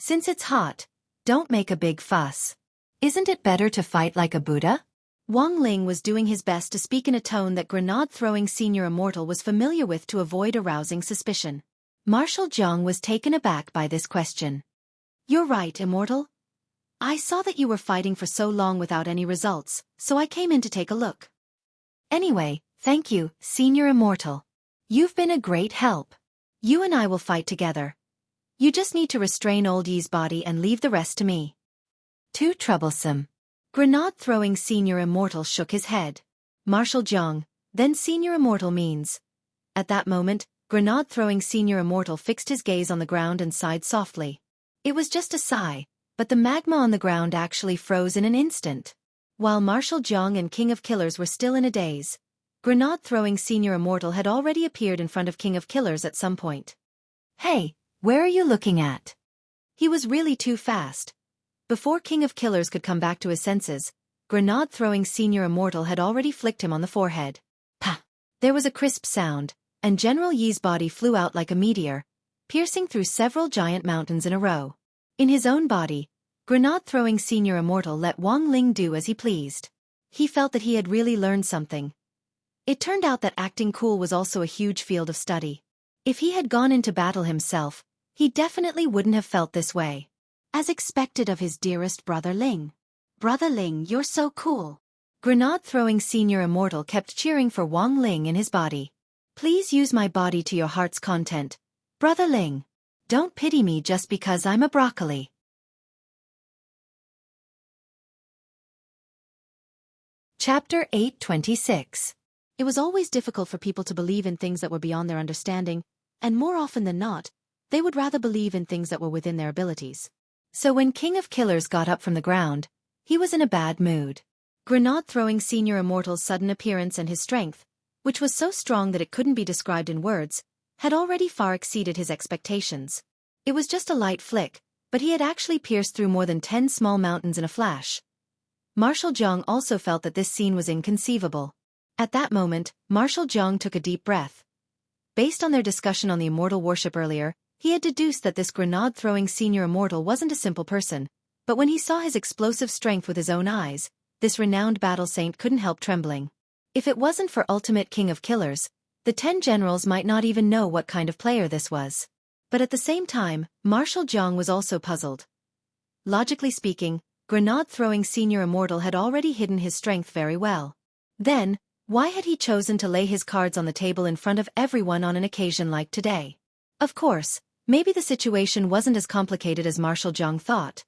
Since it's hot, don't make a big fuss. Isn't it better to fight like a Buddha? Wang Ling was doing his best to speak in a tone that grenade-throwing senior immortal was familiar with to avoid arousing suspicion. Marshal Zhang was taken aback by this question. You're right, immortal. I saw that you were fighting for so long without any results, so I came in to take a look. Anyway, thank you, senior immortal. You've been a great help. You and I will fight together. You just need to restrain old Yi's body and leave the rest to me. Too troublesome. Grenade-throwing senior immortal shook his head. Marshal Zhang, then senior immortal means. At that moment, grenade-throwing senior immortal fixed his gaze on the ground and sighed softly. It was just a sigh, but the magma on the ground actually froze in an instant. While Marshal Zhang and King of Killers were still in a daze, grenade-throwing senior immortal had already appeared in front of King of Killers at some point. Hey, where are you looking at? He was really too fast. Before King of Killers could come back to his senses, grenade-throwing senior immortal had already flicked him on the forehead. Pa! There was a crisp sound, and General Yi's body flew out like a meteor, piercing through several giant mountains in a row. In his own body, grenade-throwing senior immortal let Wang Ling do as he pleased. He felt that he had really learned something. It turned out that acting cool was also a huge field of study. If he had gone into battle himself, he definitely wouldn't have felt this way. As expected of his dearest brother Ling. Brother Ling, you're so cool. Grenade-throwing senior immortal kept cheering for Wang Ling in his body. Please use my body to your heart's content, Brother Ling. Don't pity me just because I'm a broccoli. Chapter 826. It was always difficult for people to believe in things that were beyond their understanding, and more often than not, they would rather believe in things that were within their abilities. So when King of Killers got up from the ground, he was in a bad mood. Grenade-throwing senior immortal's sudden appearance and his strength, which was so strong that it couldn't be described in words, had already far exceeded his expectations. It was just a light flick, but he had actually pierced through more than 10 small mountains in a flash. Marshal Zhang also felt that this scene was inconceivable. At that moment, Marshal Zhang took a deep breath. Based on their discussion on the immortal worship earlier, he had deduced that this grenade-throwing senior immortal wasn't a simple person, but when he saw his explosive strength with his own eyes, this renowned battle saint couldn't help trembling. If it wasn't for Ultimate King of Killers, the 10 generals might not even know what kind of player this was. But at the same time, Marshal Zhang was also puzzled. Logically speaking, grenade-throwing senior immortal had already hidden his strength very well. Then, why had he chosen to lay his cards on the table in front of everyone on an occasion like today? Of course, maybe the situation wasn't as complicated as Marshal Zhang thought.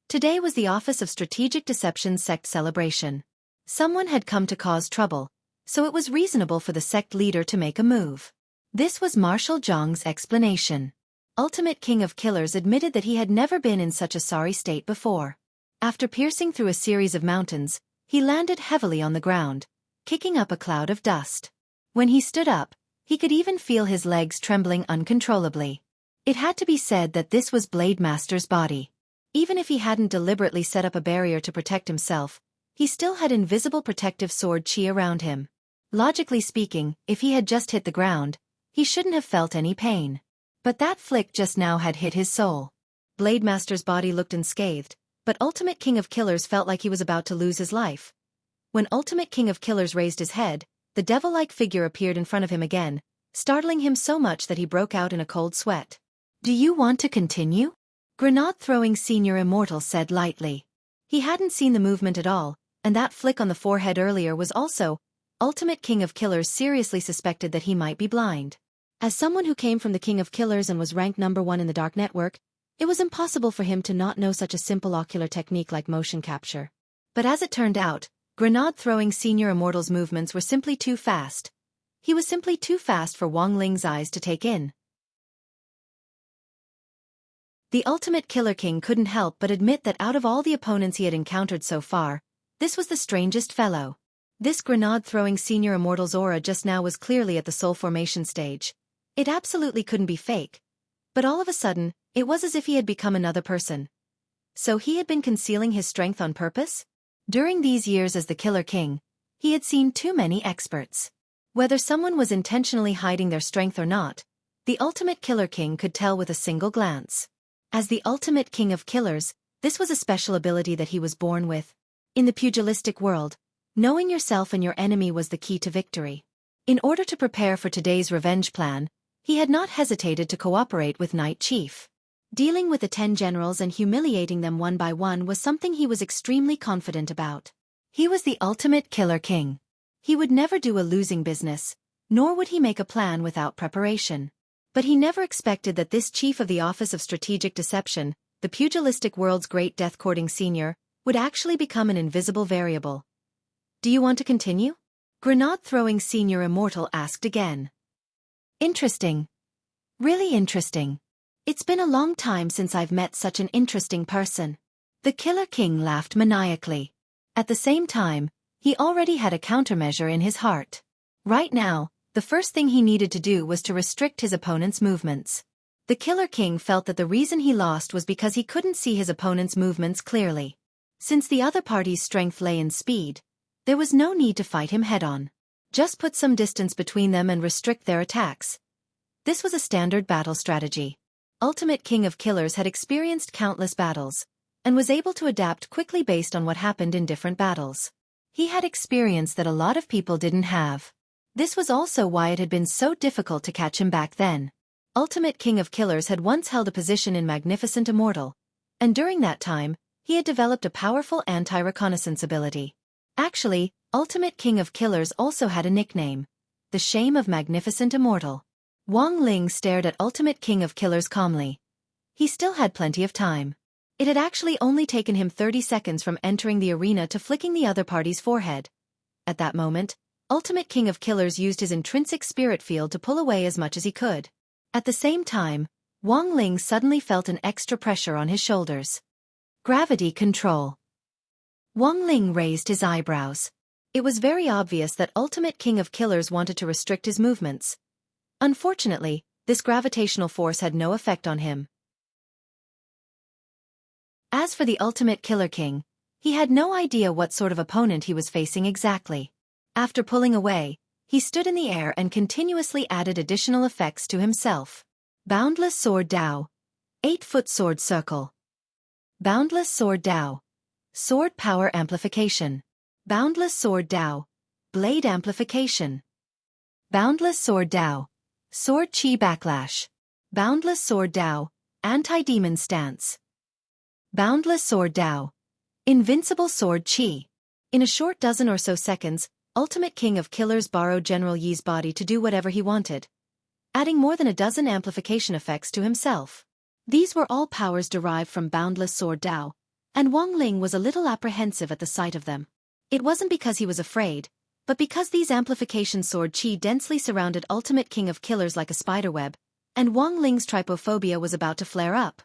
Today was the Office of Strategic Deception sect celebration. Someone had come to cause trouble, so it was reasonable for the sect leader to make a move. This was Marshal Zhang's explanation. Ultimate King of Killers admitted that he had never been in such a sorry state before. After piercing through a series of mountains, he landed heavily on the ground, kicking up a cloud of dust. When he stood up, he could even feel his legs trembling uncontrollably. It had to be said that this was Blade Master's body. Even if he hadn't deliberately set up a barrier to protect himself, he still had invisible protective sword chi around him. Logically speaking, if he had just hit the ground, he shouldn't have felt any pain. But that flick just now had hit his soul. Blade Master's body looked unscathed, but Ultimate King of Killers felt like he was about to lose his life. When Ultimate King of Killers raised his head, the devil-like figure appeared in front of him again, startling him so much that he broke out in a cold sweat. Do you want to continue? Grenade-throwing senior immortal said lightly. He hadn't seen the movement at all, and that flick on the forehead earlier was also. Ultimate King of Killers seriously suspected that he might be blind. As someone who came from the King of Killers and was ranked #1 in the Dark Network, it was impossible for him to not know such a simple ocular technique like motion capture. But as it turned out, grenade-throwing senior immortal's movements were simply too fast. He was simply too fast for Wang Ling's eyes to take in. The ultimate Killer King couldn't help but admit that out of all the opponents he had encountered so far, this was the strangest fellow. This grenade-throwing senior immortal's aura just now was clearly at the soul formation stage. It absolutely couldn't be fake. But all of a sudden, it was as if he had become another person. So he had been concealing his strength on purpose? During these years as the Killer King, he had seen too many experts. Whether someone was intentionally hiding their strength or not, the ultimate Killer King could tell with a single glance. As the ultimate king of killers, this was a special ability that he was born with. In the pugilistic world, knowing yourself and your enemy was the key to victory. In order to prepare for today's revenge plan, he had not hesitated to cooperate with Knight Chief. Dealing with the 10 generals and humiliating them one by one was something he was extremely confident about. He was the ultimate Killer King. He would never do a losing business, nor would he make a plan without preparation. But he never expected that this chief of the Office of Strategic Deception, the pugilistic world's great death-courting senior, would actually become an invisible variable. Do you want to continue? Grenade-throwing senior immortal asked again. Interesting. Really interesting. It's been a long time since I've met such an interesting person. The Killer King laughed maniacally. At the same time, he already had a countermeasure in his heart. Right now, the first thing he needed to do was to restrict his opponent's movements. The Killer King felt that the reason he lost was because he couldn't see his opponent's movements clearly. Since the other party's strength lay in speed, there was no need to fight him head-on. Just put some distance between them and restrict their attacks. This was a standard battle strategy. Ultimate King of Killers had experienced countless battles, and was able to adapt quickly based on what happened in different battles. He had experience that a lot of people didn't have. This was also why it had been so difficult to catch him back then. Ultimate King of Killers had once held a position in Magnificent Immortal, and during that time, he had developed a powerful anti-reconnaissance ability. Actually, Ultimate King of Killers also had a nickname, the Shame of Magnificent Immortal. Wang Ling stared at Ultimate King of Killers calmly. He still had plenty of time. It had actually only taken him 30 seconds from entering the arena to flicking the other party's forehead. At that moment, Ultimate King of Killers used his intrinsic spirit field to pull away as much as he could. At the same time, Wang Ling suddenly felt an extra pressure on his shoulders. Gravity control. Wang Ling raised his eyebrows. It was very obvious that Ultimate King of Killers wanted to restrict his movements. Unfortunately, this gravitational force had no effect on him. As for the Ultimate Killer King, he had no idea what sort of opponent he was facing exactly. After pulling away, he stood in the air and continuously added additional effects to himself. Boundless Sword Dao. 8-foot sword circle. Boundless Sword Dao. Sword power amplification. Boundless Sword Dao. Blade amplification. Boundless Sword Dao. Sword Chi backlash. Boundless Sword Dao. Anti-demon stance. Boundless Sword Dao. Invincible Sword Chi. In a short dozen or so seconds, Ultimate King of Killers borrowed General Yi's body to do whatever he wanted, adding more than a dozen amplification effects to himself. These were all powers derived from Boundless Sword Dao, and Wang Ling was a little apprehensive at the sight of them. It wasn't because he was afraid, but because these amplification sword chi densely surrounded Ultimate King of Killers like a spiderweb, and Wang Ling's trypophobia was about to flare up.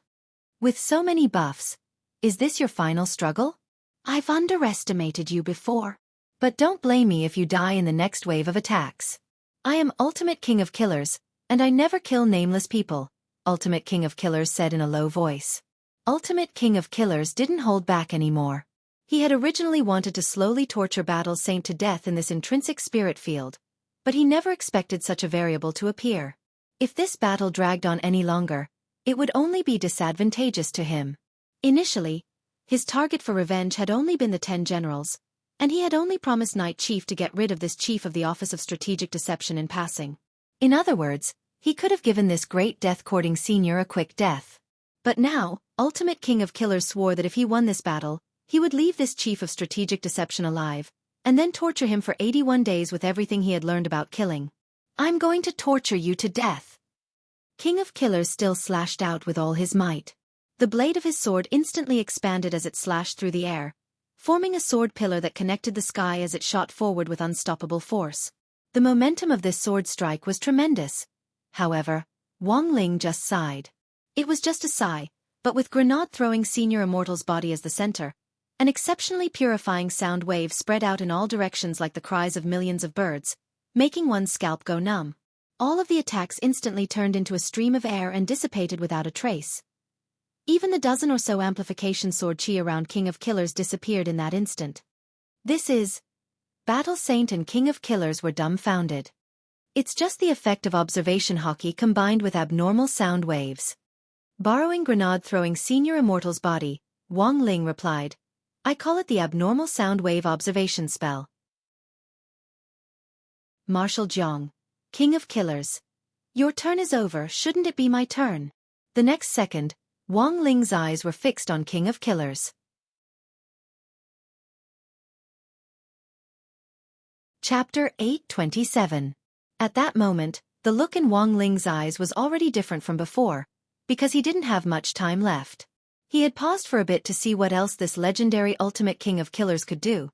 With so many buffs, is this your final struggle? I've underestimated you before. But don't blame me if you die in the next wave of attacks. I am Ultimate King of Killers, and I never kill nameless people, Ultimate King of Killers said in a low voice. Ultimate King of Killers didn't hold back anymore. He had originally wanted to slowly torture Battle Saint to death in this intrinsic spirit field, but he never expected such a variable to appear. If this battle dragged on any longer, it would only be disadvantageous to him. Initially, his target for revenge had only been the 10 generals, and he had only promised Knight Chief to get rid of this chief of the Office of Strategic Deception in passing. In other words, he could have given this great death-courting senior a quick death. But now, Ultimate King of Killers swore that if he won this battle, he would leave this chief of strategic deception alive, and then torture him for 81 days with everything he had learned about killing. I'm going to torture you to death. King of Killers still slashed out with all his might. The blade of his sword instantly expanded as it slashed through the air, forming a sword pillar that connected the sky as it shot forward with unstoppable force. The momentum of this sword strike was tremendous. However, Wang Ling just sighed. It was just a sigh, but with grenade-throwing Senior Immortal's body as the center, an exceptionally purifying sound wave spread out in all directions like the cries of millions of birds, making one's scalp go numb. All of the attacks instantly turned into a stream of air and dissipated without a trace. Even the dozen or so amplification sword chi around King of Killers disappeared in that instant. This is... Battle Saint and King of Killers were dumbfounded. It's just the effect of observation hockey combined with abnormal sound waves. Borrowing grenade-throwing Senior Immortal's body, Wang Ling replied, I call it the abnormal sound wave observation spell. Marshal Jiang, King of Killers. Your turn is over, shouldn't it be my turn? The next second, Wang Ling's eyes were fixed on King of Killers. Chapter 827. At that moment, the look in Wang Ling's eyes was already different from before, because he didn't have much time left. He had paused for a bit to see what else this legendary ultimate King of Killers could do,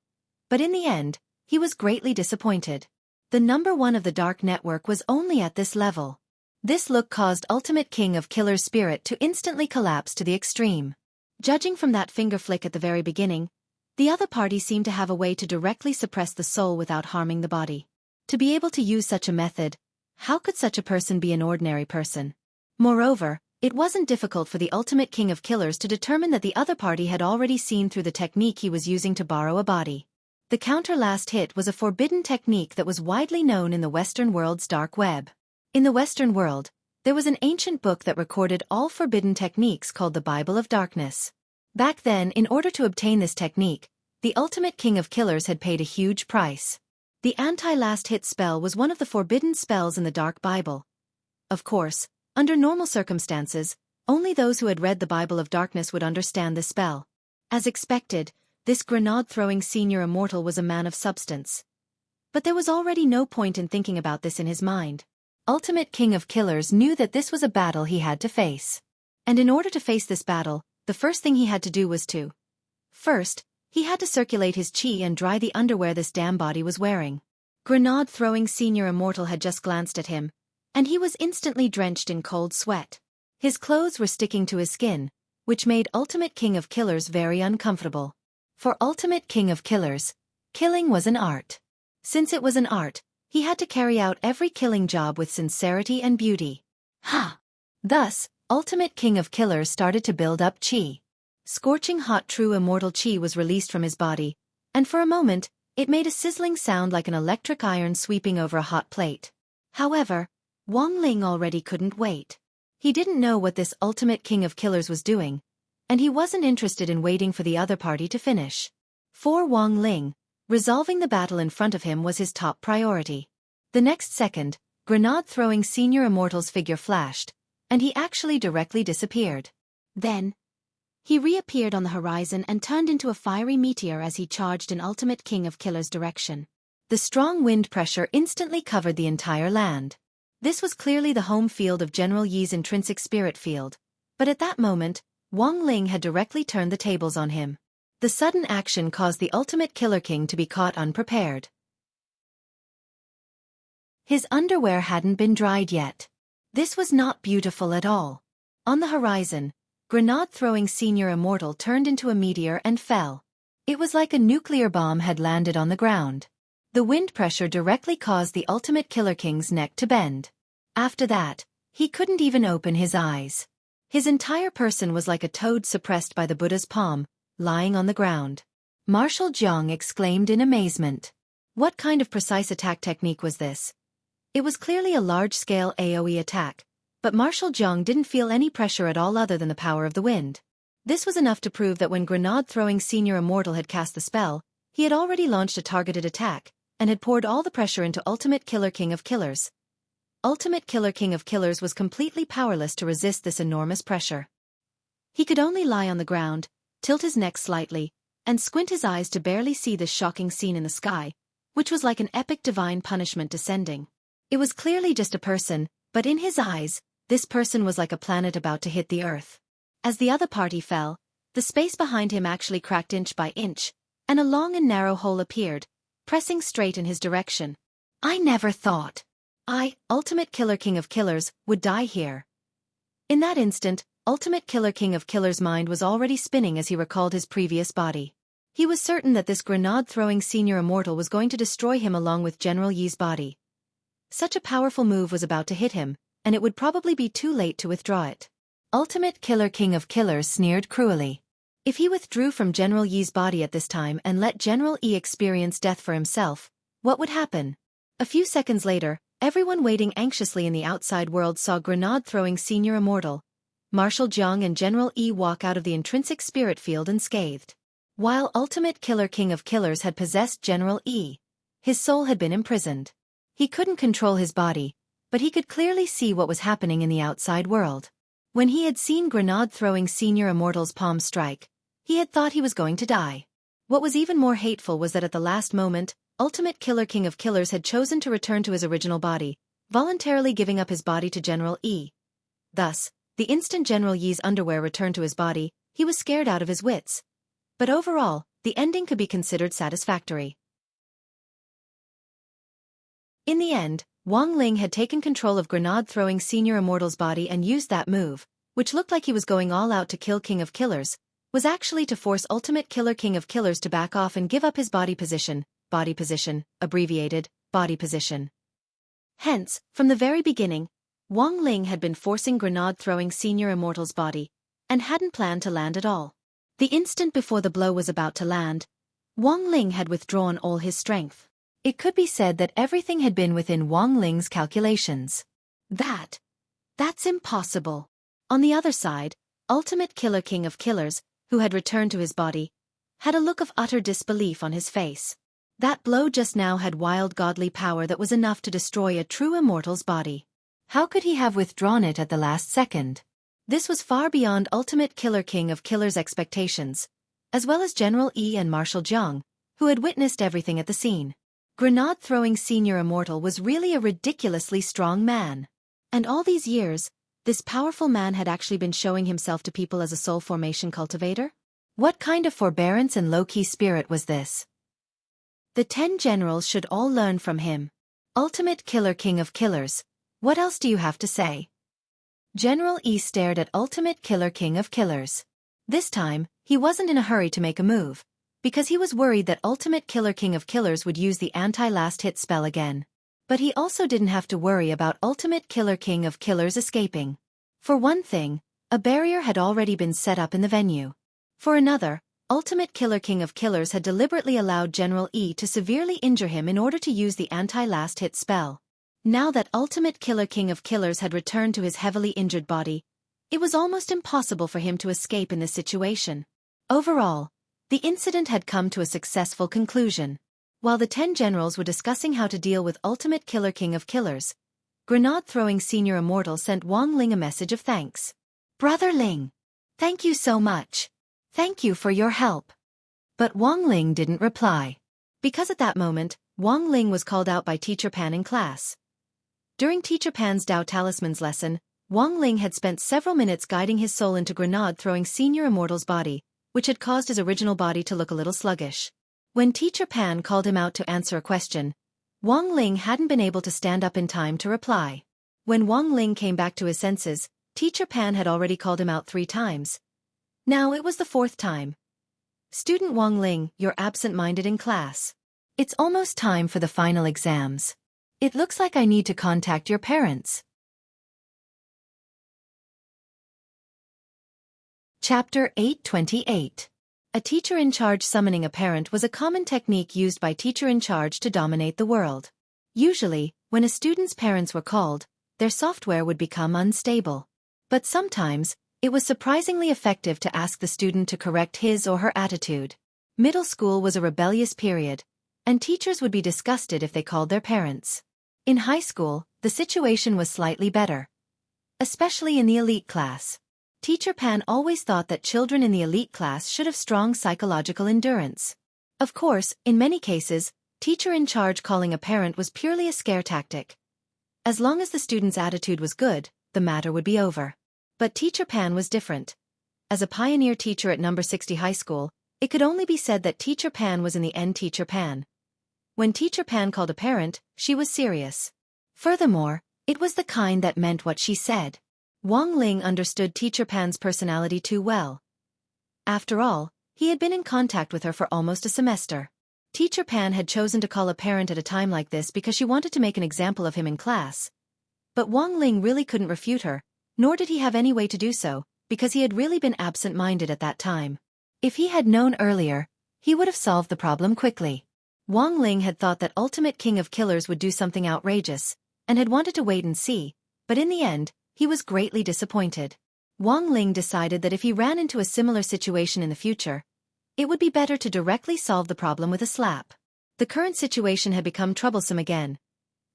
but in the end, he was greatly disappointed. The number one of the Dark Network was only at this level. This look caused Ultimate King of Killers' spirit to instantly collapse to the extreme. Judging from that finger flick at the very beginning, the other party seemed to have a way to directly suppress the soul without harming the body. To be able to use such a method, how could such a person be an ordinary person? Moreover, it wasn't difficult for the Ultimate King of Killers to determine that the other party had already seen through the technique he was using to borrow a body. The counter-last hit was a forbidden technique that was widely known in the Western world's dark web. In the Western world, there was an ancient book that recorded all forbidden techniques called the Bible of Darkness. Back then, in order to obtain this technique, the Ultimate King of Killers had paid a huge price. The anti-last hit spell was one of the forbidden spells in the Dark Bible. Of course, under normal circumstances, only those who had read the Bible of Darkness would understand this spell. As expected, this grenade-throwing Senior Immortal was a man of substance. But there was already no point in thinking about this in his mind. Ultimate King of Killers knew that this was a battle he had to face. And in order to face this battle, the first thing he had to do was to... First, he had to circulate his chi and dry the underwear this damn body was wearing. Grenade-throwing Senior Immortal had just glanced at him, and he was instantly drenched in cold sweat. His clothes were sticking to his skin, which made Ultimate King of Killers very uncomfortable. For Ultimate King of Killers, killing was an art. Since it was an art, he had to carry out every killing job with sincerity and beauty. Thus, Ultimate King of Killers started to build up chi. Scorching hot true immortal chi was released from his body, and for a moment, it made a sizzling sound like an electric iron sweeping over a hot plate. However, Wang Ling already couldn't wait. He didn't know what this Ultimate King of Killers was doing, and he wasn't interested in waiting for the other party to finish. For Wang Ling, resolving the battle in front of him was his top priority. The next second, grenade-throwing Senior Immortal's figure flashed, and he actually directly disappeared. Then, he reappeared on the horizon and turned into a fiery meteor as he charged in Ultimate King of Killers' direction. The strong wind pressure instantly covered the entire land. This was clearly the home field of General Yi's intrinsic spirit field, but at that moment, Wang Ling had directly turned the tables on him. The sudden action caused the Ultimate Killer King to be caught unprepared. His underwear hadn't been dried yet. This was not beautiful at all. On the horizon, grenade-throwing Senior Immortal turned into a meteor and fell. It was like a nuclear bomb had landed on the ground. The wind pressure directly caused the Ultimate Killer King's neck to bend. After that, he couldn't even open his eyes. His entire person was like a toad suppressed by the Buddha's palm, lying on the ground. Marshal Jiang exclaimed in amazement. What kind of precise attack technique was this? It was clearly a large-scale AoE attack, but Marshal Jiang didn't feel any pressure at all other than the power of the wind. This was enough to prove that when grenade-throwing Senior Immortal had cast the spell, he had already launched a targeted attack, and had poured all the pressure into Ultimate Killer King of Killers. Ultimate Killer King of Killers was completely powerless to resist this enormous pressure. He could only lie on the ground, tilt his neck slightly, and squint his eyes to barely see this shocking scene in the sky, which was like an epic divine punishment descending. It was clearly just a person, but in his eyes, this person was like a planet about to hit the earth. As the other party fell, the space behind him actually cracked inch by inch, and a long and narrow hole appeared, pressing straight in his direction. I never thought Ultimate Killer King of Killers, would die here. In that instant, Ultimate Killer King of Killers' mind was already spinning as he recalled his previous body. He was certain that this grenade-throwing senior immortal was going to destroy him along with General Yi's body. Such a powerful move was about to hit him, and it would probably be too late to withdraw it. Ultimate Killer King of Killers sneered cruelly. If he withdrew from General Yi's body at this time and let General Yi experience death for himself, what would happen? A few seconds later, everyone waiting anxiously in the outside world saw grenade-throwing senior immortal Marshal Jiang and General Yi walk out of the intrinsic spirit field unscathed. While Ultimate Killer King of Killers had possessed General Yi, his soul had been imprisoned. He couldn't control his body, but he could clearly see what was happening in the outside world. When he had seen grenade-throwing senior immortal's palm strike, he had thought he was going to die. What was even more hateful was that at the last moment, Ultimate Killer King of Killers had chosen to return to his original body, voluntarily giving up his body to General Yi. Thus, the instant General Yi's underwear returned to his body, he was scared out of his wits. But overall, the ending could be considered satisfactory. In the end, Wang Ling had taken control of grenade-throwing senior immortal's body and used that move, which looked like he was going all out to kill King of Killers, was actually to force Ultimate Killer King of Killers to back off and give up his body position, abbreviated, body position. Hence, from the very beginning, Wang Ling had been forcing grenade-throwing senior immortal's body, and hadn't planned to land at all. The instant before the blow was about to land, Wang Ling had withdrawn all his strength. It could be said that everything had been within Wang Ling's calculations. That's impossible. On the other side, Ultimate Killer King of Killers, who had returned to his body, had a look of utter disbelief on his face. That blow just now had wild godly power that was enough to destroy a true immortal's body. How could he have withdrawn it at the last second? This was far beyond Ultimate Killer King of Killers' expectations, as well as General Yi and Marshal Jiang, who had witnessed everything at the scene. Grenade-throwing senior immortal was really a ridiculously strong man. And all these years, this powerful man had actually been showing himself to people as a soul formation cultivator? What kind of forbearance and low-key spirit was this? The 10 generals should all learn from him. Ultimate Killer King of Killers, what else do you have to say? General Yi stared at Ultimate Killer King of Killers. This time, he wasn't in a hurry to make a move, because he was worried that Ultimate Killer King of Killers would use the anti-last hit spell again. But he also didn't have to worry about Ultimate Killer King of Killers escaping. For one thing, a barrier had already been set up in the venue. For another, Ultimate Killer King of Killers had deliberately allowed General Yi to severely injure him in order to use the anti-last hit spell. Now that Ultimate Killer King of Killers had returned to his heavily injured body, it was almost impossible for him to escape in this situation. Overall, the incident had come to a successful conclusion. While the 10 generals were discussing how to deal with Ultimate Killer King of Killers, grenade-throwing senior immortal sent Wang Ling a message of thanks. Brother Ling, thank you so much. Thank you for your help. But Wang Ling didn't reply. Because at that moment, Wang Ling was called out by Teacher Pan in class. During Teacher Pan's Tao Talismans lesson, Wang Ling had spent several minutes guiding his soul into grenade-throwing senior immortal's body, which had caused his original body to look a little sluggish. When Teacher Pan called him out to answer a question, Wang Ling hadn't been able to stand up in time to reply. When Wang Ling came back to his senses, Teacher Pan had already called him out 3 times. Now it was the 4th time. Student Wang Ling, you're absent-minded in class. It's almost time for the final exams. It looks like I need to contact your parents. Chapter 828. A teacher in charge summoning a parent was a common technique used by teacher in charge to dominate the world. Usually, when a student's parents were called, their software would become unstable. But sometimes, it was surprisingly effective to ask the student to correct his or her attitude. Middle school was a rebellious period, and teachers would be disgusted if they called their parents. In high school, the situation was slightly better. Especially in the elite class. Teacher Pan always thought that children in the elite class should have strong psychological endurance. Of course, in many cases, teacher in charge calling a parent was purely a scare tactic. As long as the student's attitude was good, the matter would be over. But Teacher Pan was different. As a pioneer teacher at number 60 high school, It could only be said that Teacher Pan was in the end Teacher Pan. When Teacher Pan called a parent, she was serious. Furthermore, it was the kind that meant what she said. Wang Ling understood Teacher Pan's personality too well. After all, he had been in contact with her for almost a semester. Teacher Pan had chosen to call a parent at a time like this because she wanted to make an example of him in class. But Wang Ling really couldn't refute her, nor did he have any way to do so, because he had really been absent-minded at that time. If he had known earlier, he would have solved the problem quickly. Wang Ling had thought that Ultimate King of Killers would do something outrageous, and had wanted to wait and see, but in the end, he was greatly disappointed. Wang Ling decided that if he ran into a similar situation in the future, it would be better to directly solve the problem with a slap. The current situation had become troublesome again.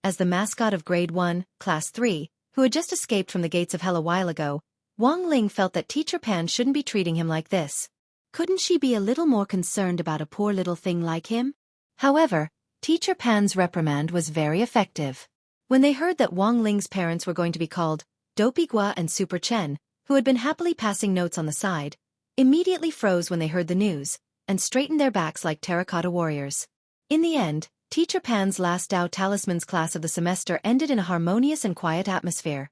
As the mascot of Grade 1, Class 3, who had just escaped from the gates of hell a while ago, Wang Ling felt that Teacher Pan shouldn't be treating him like this. Couldn't she be a little more concerned about a poor little thing like him? However, Teacher Pan's reprimand was very effective. When they heard that Wang Ling's parents were going to be called Dopey Gua and Super Chen, who had been happily passing notes on the side, immediately froze when they heard the news, and straightened their backs like terracotta warriors. In the end, Teacher Pan's last Dao Talismans class of the semester ended in a harmonious and quiet atmosphere.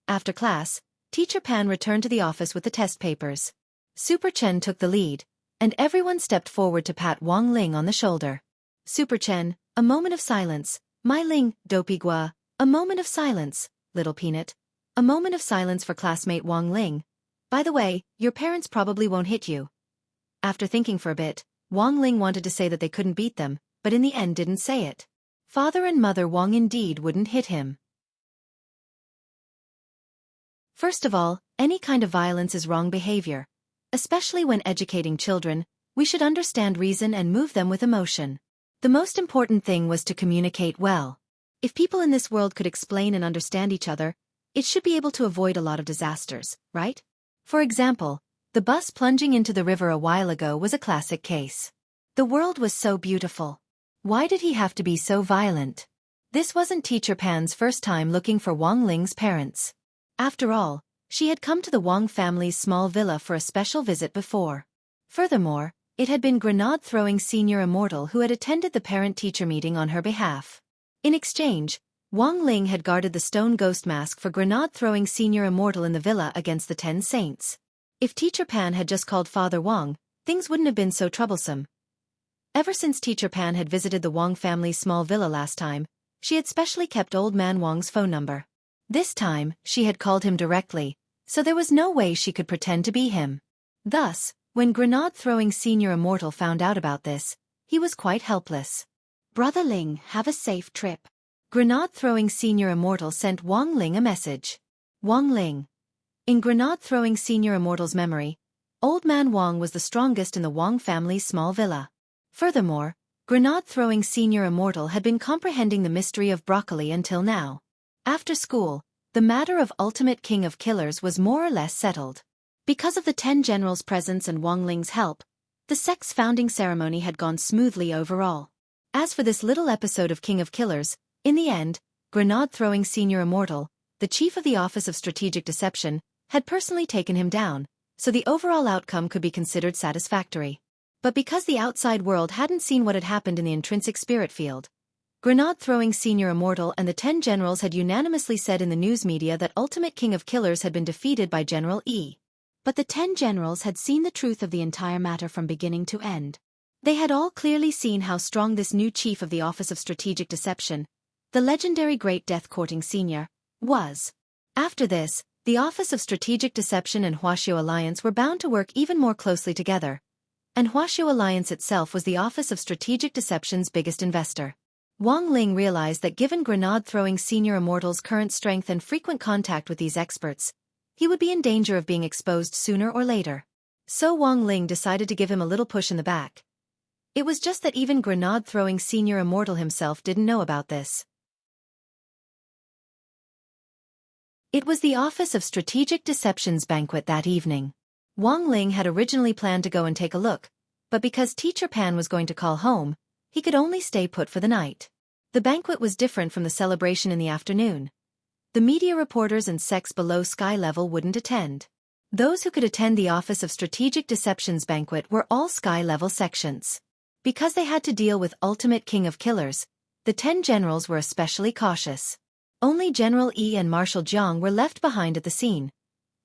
After class, Teacher Pan returned to the office with the test papers. Super Chen took the lead, and everyone stepped forward to pat Wang Ling on the shoulder. Super Chen, a moment of silence. My Ling, Dopey Gua, a moment of silence. Little Peanut, a moment of silence for classmate Wang Ling. By the way, your parents probably won't hit you. After thinking for a bit, Wang Ling wanted to say that they couldn't beat them, but in the end didn't say it. Father and Mother Wang indeed wouldn't hit him. First of all, any kind of violence is wrong behavior. Especially when educating children, we should understand reason and move them with emotion. The most important thing was to communicate well. If people in this world could explain and understand each other, it should be able to avoid a lot of disasters, right? For example, the bus plunging into the river a while ago was a classic case. The world was so beautiful. Why did he have to be so violent? This wasn't Teacher Pan's first time looking for Wang Ling's parents. After all, she had come to the Wang family's small villa for a special visit before. Furthermore, it had been grenade-throwing Senior Immortal who had attended the parent-teacher meeting on her behalf. In exchange, Wang Ling had guarded the stone ghost mask for grenade-throwing Senior Immortal in the villa against the 10 saints. If Teacher Pan had just called Father Wang, things wouldn't have been so troublesome. Ever since Teacher Pan had visited the Wang family's small villa last time, she had specially kept Old Man Wang's phone number. This time, she had called him directly, so there was no way she could pretend to be him. Thus, when grenade-throwing Senior Immortal found out about this, he was quite helpless. Brother Ling, have a safe trip. Grenade-throwing Senior Immortal sent Wang Ling a message. Wang Ling. In grenade-throwing Senior Immortal's memory, Old Man Wang was the strongest in the Wang family's small villa. Furthermore, grenade-throwing Senior Immortal had been comprehending the mystery of broccoli until now. After school, the matter of Ultimate King of Killers was more or less settled. Because of the 10 generals' presence and Wang Ling's help, the sect's founding ceremony had gone smoothly overall. As for this little episode of King of Killers, in the end, grenade-throwing Senior Immortal, the chief of the Office of Strategic Deception, had personally taken him down, so the overall outcome could be considered satisfactory. But because the outside world hadn't seen what had happened in the intrinsic spirit field, grenade-throwing Senior Immortal and the 10 generals had unanimously said in the news media that Ultimate King of Killers had been defeated by General E. But the 10 generals had seen the truth of the entire matter from beginning to end. They had all clearly seen how strong this new chief of the Office of Strategic Deception, the legendary Great Death-Courting Senior, was. After this, the Office of Strategic Deception and Wuxia Alliance were bound to work even more closely together. And Wuxia Alliance itself was the Office of Strategic Deception's biggest investor. Wang Ling realized that given grenade-throwing Senior Immortal's current strength and frequent contact with these experts, he would be in danger of being exposed sooner or later. So Wang Ling decided to give him a little push in the back. It was just that even grenade-throwing Senior Immortal himself didn't know about this. It was the Office of Strategic Deception's banquet that evening. Wang Ling had originally planned to go and take a look, but because Teacher Pan was going to call home, he could only stay put for the night. The banquet was different from the celebration in the afternoon. The media reporters and sects below sky level wouldn't attend. Those who could attend the Office of Strategic Deceptions banquet were all sky-level sections. Because they had to deal with Ultimate King of Killers, the 10 generals were especially cautious. Only General Yi and Marshal Jiang were left behind at the scene,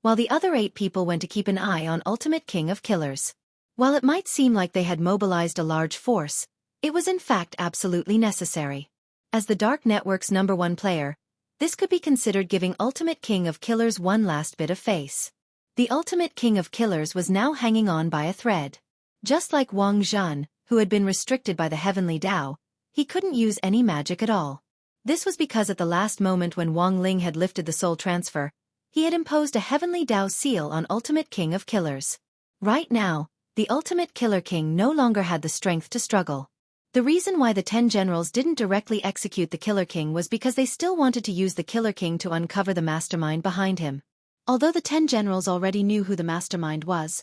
while the other 8 people went to keep an eye on Ultimate King of Killers. While it might seem like they had mobilized a large force, it was in fact absolutely necessary. As the Dark Network's #1 player, this could be considered giving Ultimate King of Killers one last bit of face. The Ultimate King of Killers was now hanging on by a thread. Just like Wang Zhan, who had been restricted by the Heavenly Tao, he couldn't use any magic at all. This was because at the last moment when Wang Ling had lifted the soul transfer, he had imposed a Heavenly Tao seal on Ultimate King of Killers. Right now, the Ultimate Killer King no longer had the strength to struggle. The reason why the 10 generals didn't directly execute the Killer King was because they still wanted to use the Killer King to uncover the mastermind behind him. Although the 10 generals already knew who the mastermind was,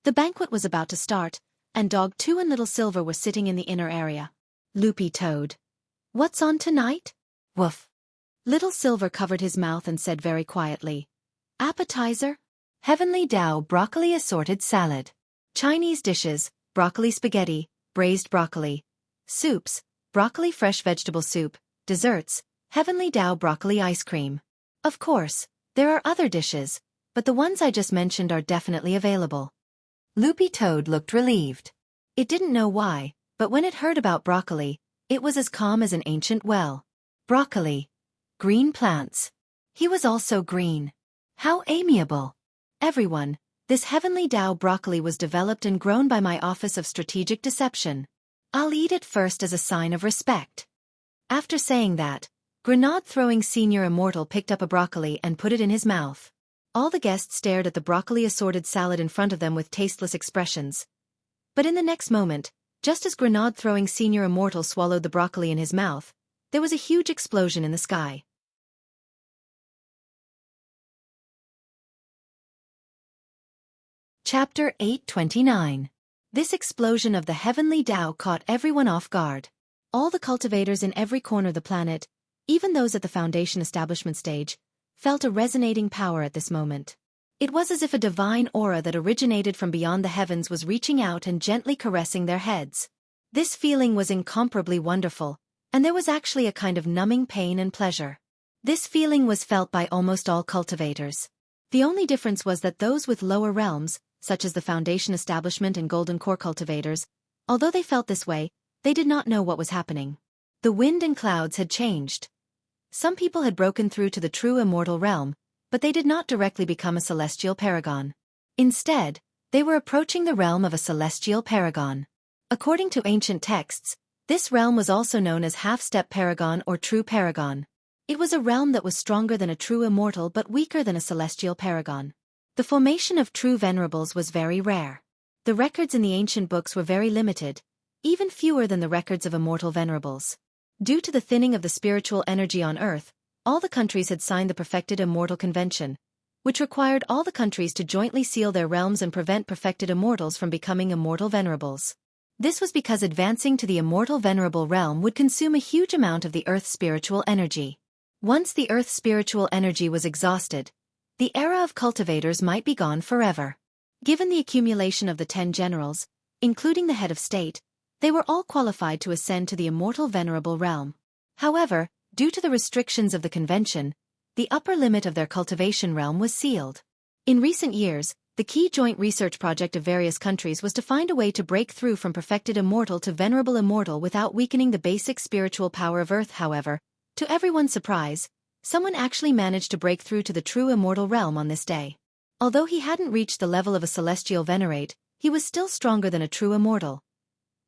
the banquet was about to start, and Dog 2 and Little Silver were sitting in the inner area. Loopy Toad. What's on tonight? Woof. Little Silver covered his mouth and said very quietly. Appetizer? Heavenly Tao broccoli assorted salad. Chinese dishes, broccoli spaghetti, braised broccoli. Soups, broccoli fresh vegetable soup. Desserts, Heavenly Tao broccoli ice cream. Of course, there are other dishes, but the ones I just mentioned are definitely available. Loopy Toad looked relieved. It didn't know why, but when it heard about broccoli, it was as calm as an ancient well. Broccoli. Green plants. He was also green. How amiable. Everyone, this Heavenly Tao broccoli was developed and grown by my Office of Strategic Deception. I'll eat it first as a sign of respect. After saying that, Grenade-throwing Senior Immortal picked up a broccoli and put it in his mouth. All the guests stared at the broccoli assorted salad in front of them with tasteless expressions. But in the next moment, just as Grenade-throwing Senior Immortal swallowed the broccoli in his mouth, there was a huge explosion in the sky. Chapter 829. This explosion of the Heavenly Tao caught everyone off guard. All the cultivators in every corner of the planet, even those at the Foundation establishment stage, felt a resonating power at this moment. It was as if a divine aura that originated from beyond the heavens was reaching out and gently caressing their heads. This feeling was incomparably wonderful, and there was actually a kind of numbing pain and pleasure. This feeling was felt by almost all cultivators. The only difference was that those with lower realms, such as the Foundation establishment and Golden Core cultivators, although they felt this way, they did not know what was happening. The wind and clouds had changed. Some people had broken through to the true immortal realm, but they did not directly become a celestial paragon. Instead, they were approaching the realm of a celestial paragon. According to ancient texts, this realm was also known as half-step paragon or true paragon. It was a realm that was stronger than a true immortal but weaker than a celestial paragon. The formation of true venerables was very rare. The records in the ancient books were very limited, even fewer than the records of immortal venerables. Due to the thinning of the spiritual energy on Earth, all the countries had signed the Perfected Immortal Convention, which required all the countries to jointly seal their realms and prevent perfected immortals from becoming immortal venerables. This was because advancing to the immortal venerable realm would consume a huge amount of the Earth's spiritual energy. Once the Earth's spiritual energy was exhausted, the era of cultivators might be gone forever. Given the accumulation of the 10 generals, including the head of state, they were all qualified to ascend to the immortal venerable realm. However, due to the restrictions of the convention, the upper limit of their cultivation realm was sealed. In recent years, the key joint research project of various countries was to find a way to break through from perfected immortal to venerable immortal without weakening the basic spiritual power of Earth. However, to everyone's surprise, someone actually managed to break through to the true immortal realm on this day. Although he hadn't reached the level of a celestial venerate, he was still stronger than a true immortal.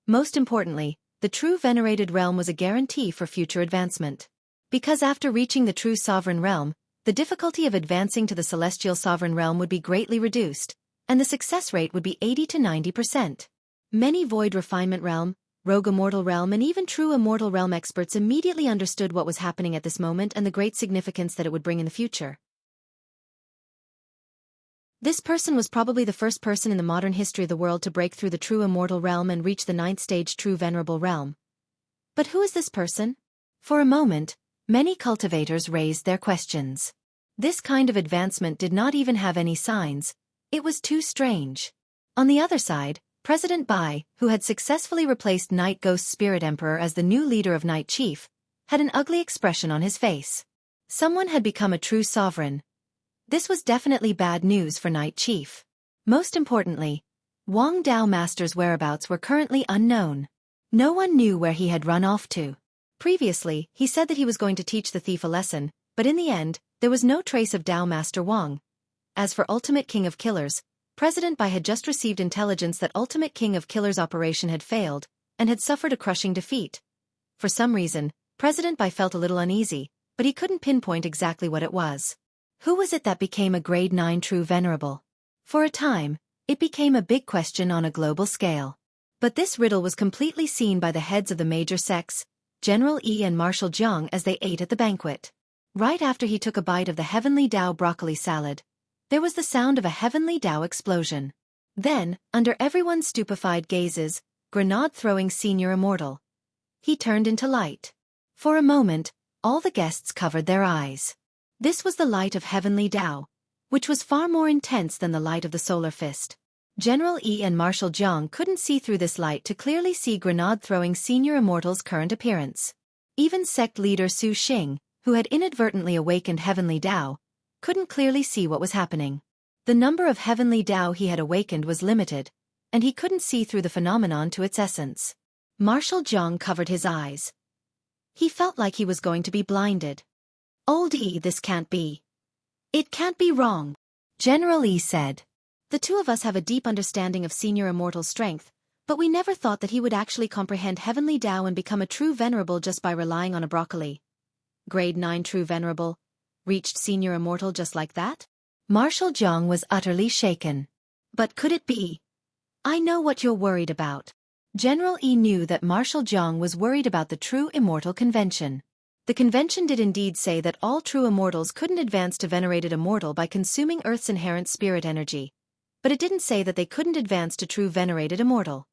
Most importantly, the true venerated realm was a guarantee for future advancement. Because after reaching the true sovereign realm, the difficulty of advancing to the celestial sovereign realm would be greatly reduced, and the success rate would be 80 to 90%. Many void refinement realm, rogue immortal realm and even true immortal realm experts immediately understood what was happening at this moment and the great significance that it would bring in the future. This person was probably the first person in the modern history of the world to break through the true immortal realm and reach the 9th stage true venerable realm. But who is this person? For a moment, many cultivators raised their questions. This kind of advancement did not even have any signs. It was too strange. On the other side, President Bai, who had successfully replaced Night Ghost Spirit Emperor as the new leader of Night Chief, had an ugly expression on his face. Someone had become a true sovereign. This was definitely bad news for Night Chief. Most importantly, Wang Dao Master's whereabouts were currently unknown. No one knew where he had run off to. Previously, he said that he was going to teach the thief a lesson, but in the end, there was no trace of Dao Master Wang. As for Ultimate King of Killers, President Bai had just received intelligence that Ultimate King of Killers' operation had failed and had suffered a crushing defeat. For some reason, President Bai felt a little uneasy, but he couldn't pinpoint exactly what it was. Who was it that became a Grade 9 True Venerable? For a time, it became a big question on a global scale. But this riddle was completely seen by the heads of the major sects, General Yi and Marshal Jiang, as they ate at the banquet. Right after he took a bite of the Heavenly Dao broccoli salad, there was the sound of a Heavenly Dao explosion. Then, under everyone's stupefied gazes, grenade-throwing Senior Immortal. He turned into light. For a moment, all the guests covered their eyes. This was the light of Heavenly Dao, which was far more intense than the light of the Solar Fist. General Yi and Marshal Jiang couldn't see through this light to clearly see grenade-throwing Senior Immortal's current appearance. Even sect leader Su Xing, who had inadvertently awakened Heavenly Dao, couldn't clearly see what was happening. The number of Heavenly Dao he had awakened was limited, and he couldn't see through the phenomenon to its essence. Marshal Jiang covered his eyes. He felt like he was going to be blinded. "Old Yi, this can't be. It can't be wrong," General Yi said. "The two of us have a deep understanding of Senior Immortal's strength, but we never thought that he would actually comprehend Heavenly Dao and become a true Venerable just by relying on a broccoli." Grade 9 True Venerable reached Senior Immortal just like that? Marshal Jiang was utterly shaken. "But could it be? I know what you're worried about." General Yi knew that Marshal Jiang was worried about the True Immortal Convention. The convention did indeed say that all true immortals couldn't advance to venerated immortal by consuming Earth's inherent spirit energy, but it didn't say that they couldn't advance to true venerated immortal.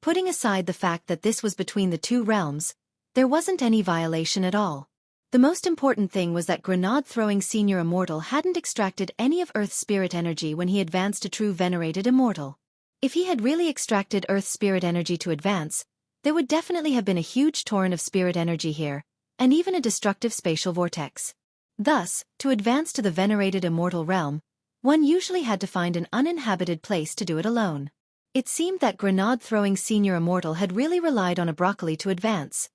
Putting aside the fact that this was between the two realms, there wasn't any violation at all. The most important thing was that grenade-throwing Senior Immortal hadn't extracted any of Earth's spirit energy when he advanced to true venerated immortal. If he had really extracted Earth's spirit energy to advance, there would definitely have been a huge torrent of spirit energy here, and even a destructive spatial vortex. Thus, to advance to the venerated immortal realm, one usually had to find an uninhabited place to do it alone. It seemed that grenade-throwing Senior Immortal had really relied on a broccoli to advance,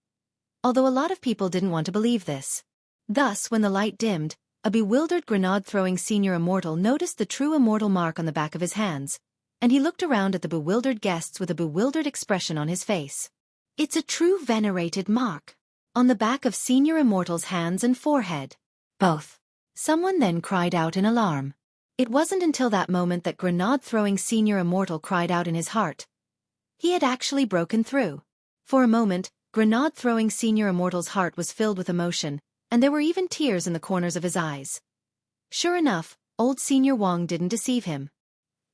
although a lot of people didn't want to believe this. Thus, when the light dimmed, a bewildered grenade-throwing Senior Immortal noticed the true immortal mark on the back of his hands, and he looked around at the bewildered guests with a bewildered expression on his face. "It's a true venerated mark on the back of Senior Immortal's hands and forehead. Both." Someone then cried out in alarm. It wasn't until that moment that grenade-throwing Senior Immortal cried out in his heart. He had actually broken through. For a moment, grenade-throwing Senior Immortal's heart was filled with emotion, and there were even tears in the corners of his eyes. Sure enough, old Senior Wang didn't deceive him.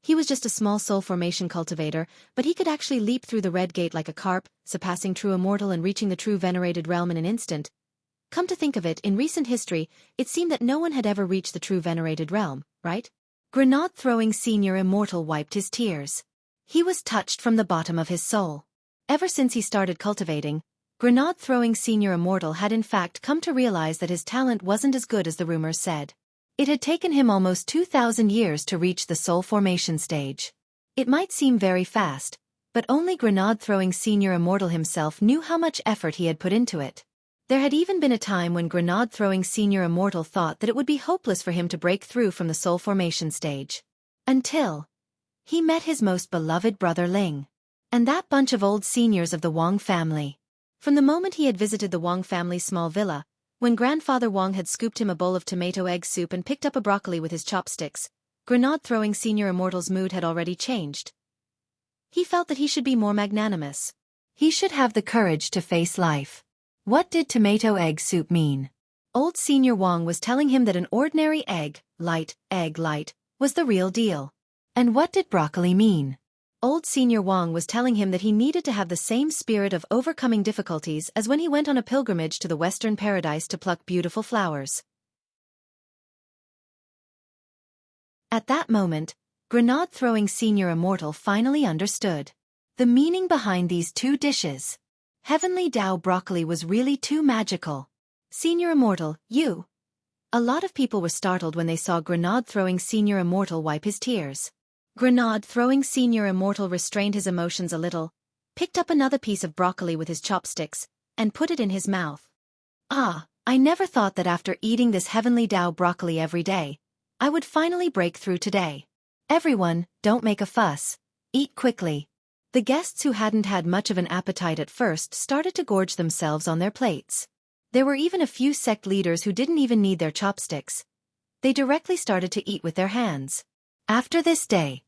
He was just a small soul formation cultivator, but he could actually leap through the red gate like a carp, surpassing true immortal and reaching the true venerated realm in an instant. Come to think of it, in recent history, it seemed that no one had ever reached the true venerated realm, right? Grenade-throwing Senior Immortal wiped his tears. He was touched from the bottom of his soul. Ever since he started cultivating, grenade-throwing Senior Immortal had in fact come to realize that his talent wasn't as good as the rumors said. It had taken him almost 2,000 years to reach the soul formation stage. It might seem very fast, but only grenade-throwing Senior Immortal himself knew how much effort he had put into it. There had even been a time when grenade-throwing Senior Immortal thought that it would be hopeless for him to break through from the soul formation stage. Until he met his most beloved brother Ling, and that bunch of old seniors of the Wang family. From the moment he had visited the Wang family's small villa, when Grandfather Wang had scooped him a bowl of tomato egg soup and picked up a broccoli with his chopsticks, grenade-throwing Senior Immortal's mood had already changed. He felt that he should be more magnanimous. He should have the courage to face life. What did tomato egg soup mean? Old Senior Wang was telling him that an ordinary egg light, was the real deal. And what did broccoli mean? Old Senior Wang was telling him that he needed to have the same spirit of overcoming difficulties as when he went on a pilgrimage to the Western Paradise to pluck beautiful flowers. At that moment, grenade-throwing Senior Immortal finally understood the meaning behind these two dishes. Heavenly Dao broccoli was really too magical. Senior Immortal, you. A lot of people were startled when they saw grenade-throwing Senior Immortal wipe his tears. Grenade-throwing Senior Immortal restrained his emotions a little, picked up another piece of broccoli with his chopsticks, and put it in his mouth. Ah, I never thought that after eating this Heavenly Dao broccoli every day, I would finally break through today. Everyone, don't make a fuss. Eat quickly. The guests who hadn't had much of an appetite at first started to gorge themselves on their plates. There were even a few sect leaders who didn't even need their chopsticks. They directly started to eat with their hands. After this day.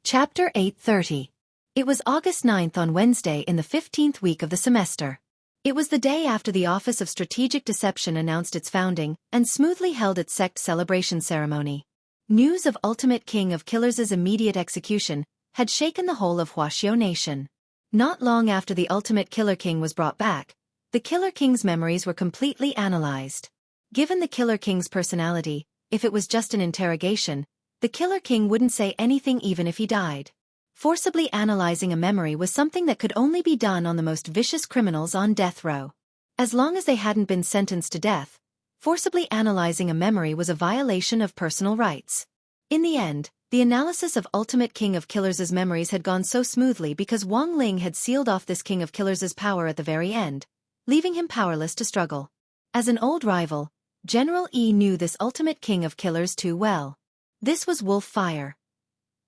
Chapter 8:30. It was August 9th on Wednesday in the 15th week of the semester. It was the day after the Office of Strategic Deception announced its founding and smoothly held its sect celebration ceremony. News of Ultimate King of Killers' immediate execution had shaken the whole of Wuxia nation. Not long after the Ultimate Killer King was brought back, the Killer King's memories were completely analyzed. Given the Killer King's personality, if it was just an interrogation, the Killer King wouldn't say anything even if he died. Forcibly analyzing a memory was something that could only be done on the most vicious criminals on death row. As long as they hadn't been sentenced to death, forcibly analyzing a memory was a violation of personal rights. In the end, the analysis of Ultimate King of Killers' memories had gone so smoothly because Wang Ling had sealed off this King of Killers' power at the very end, leaving him powerless to struggle. As an old rival, General E knew this Ultimate King of Killers too well. This was Wolf Fire.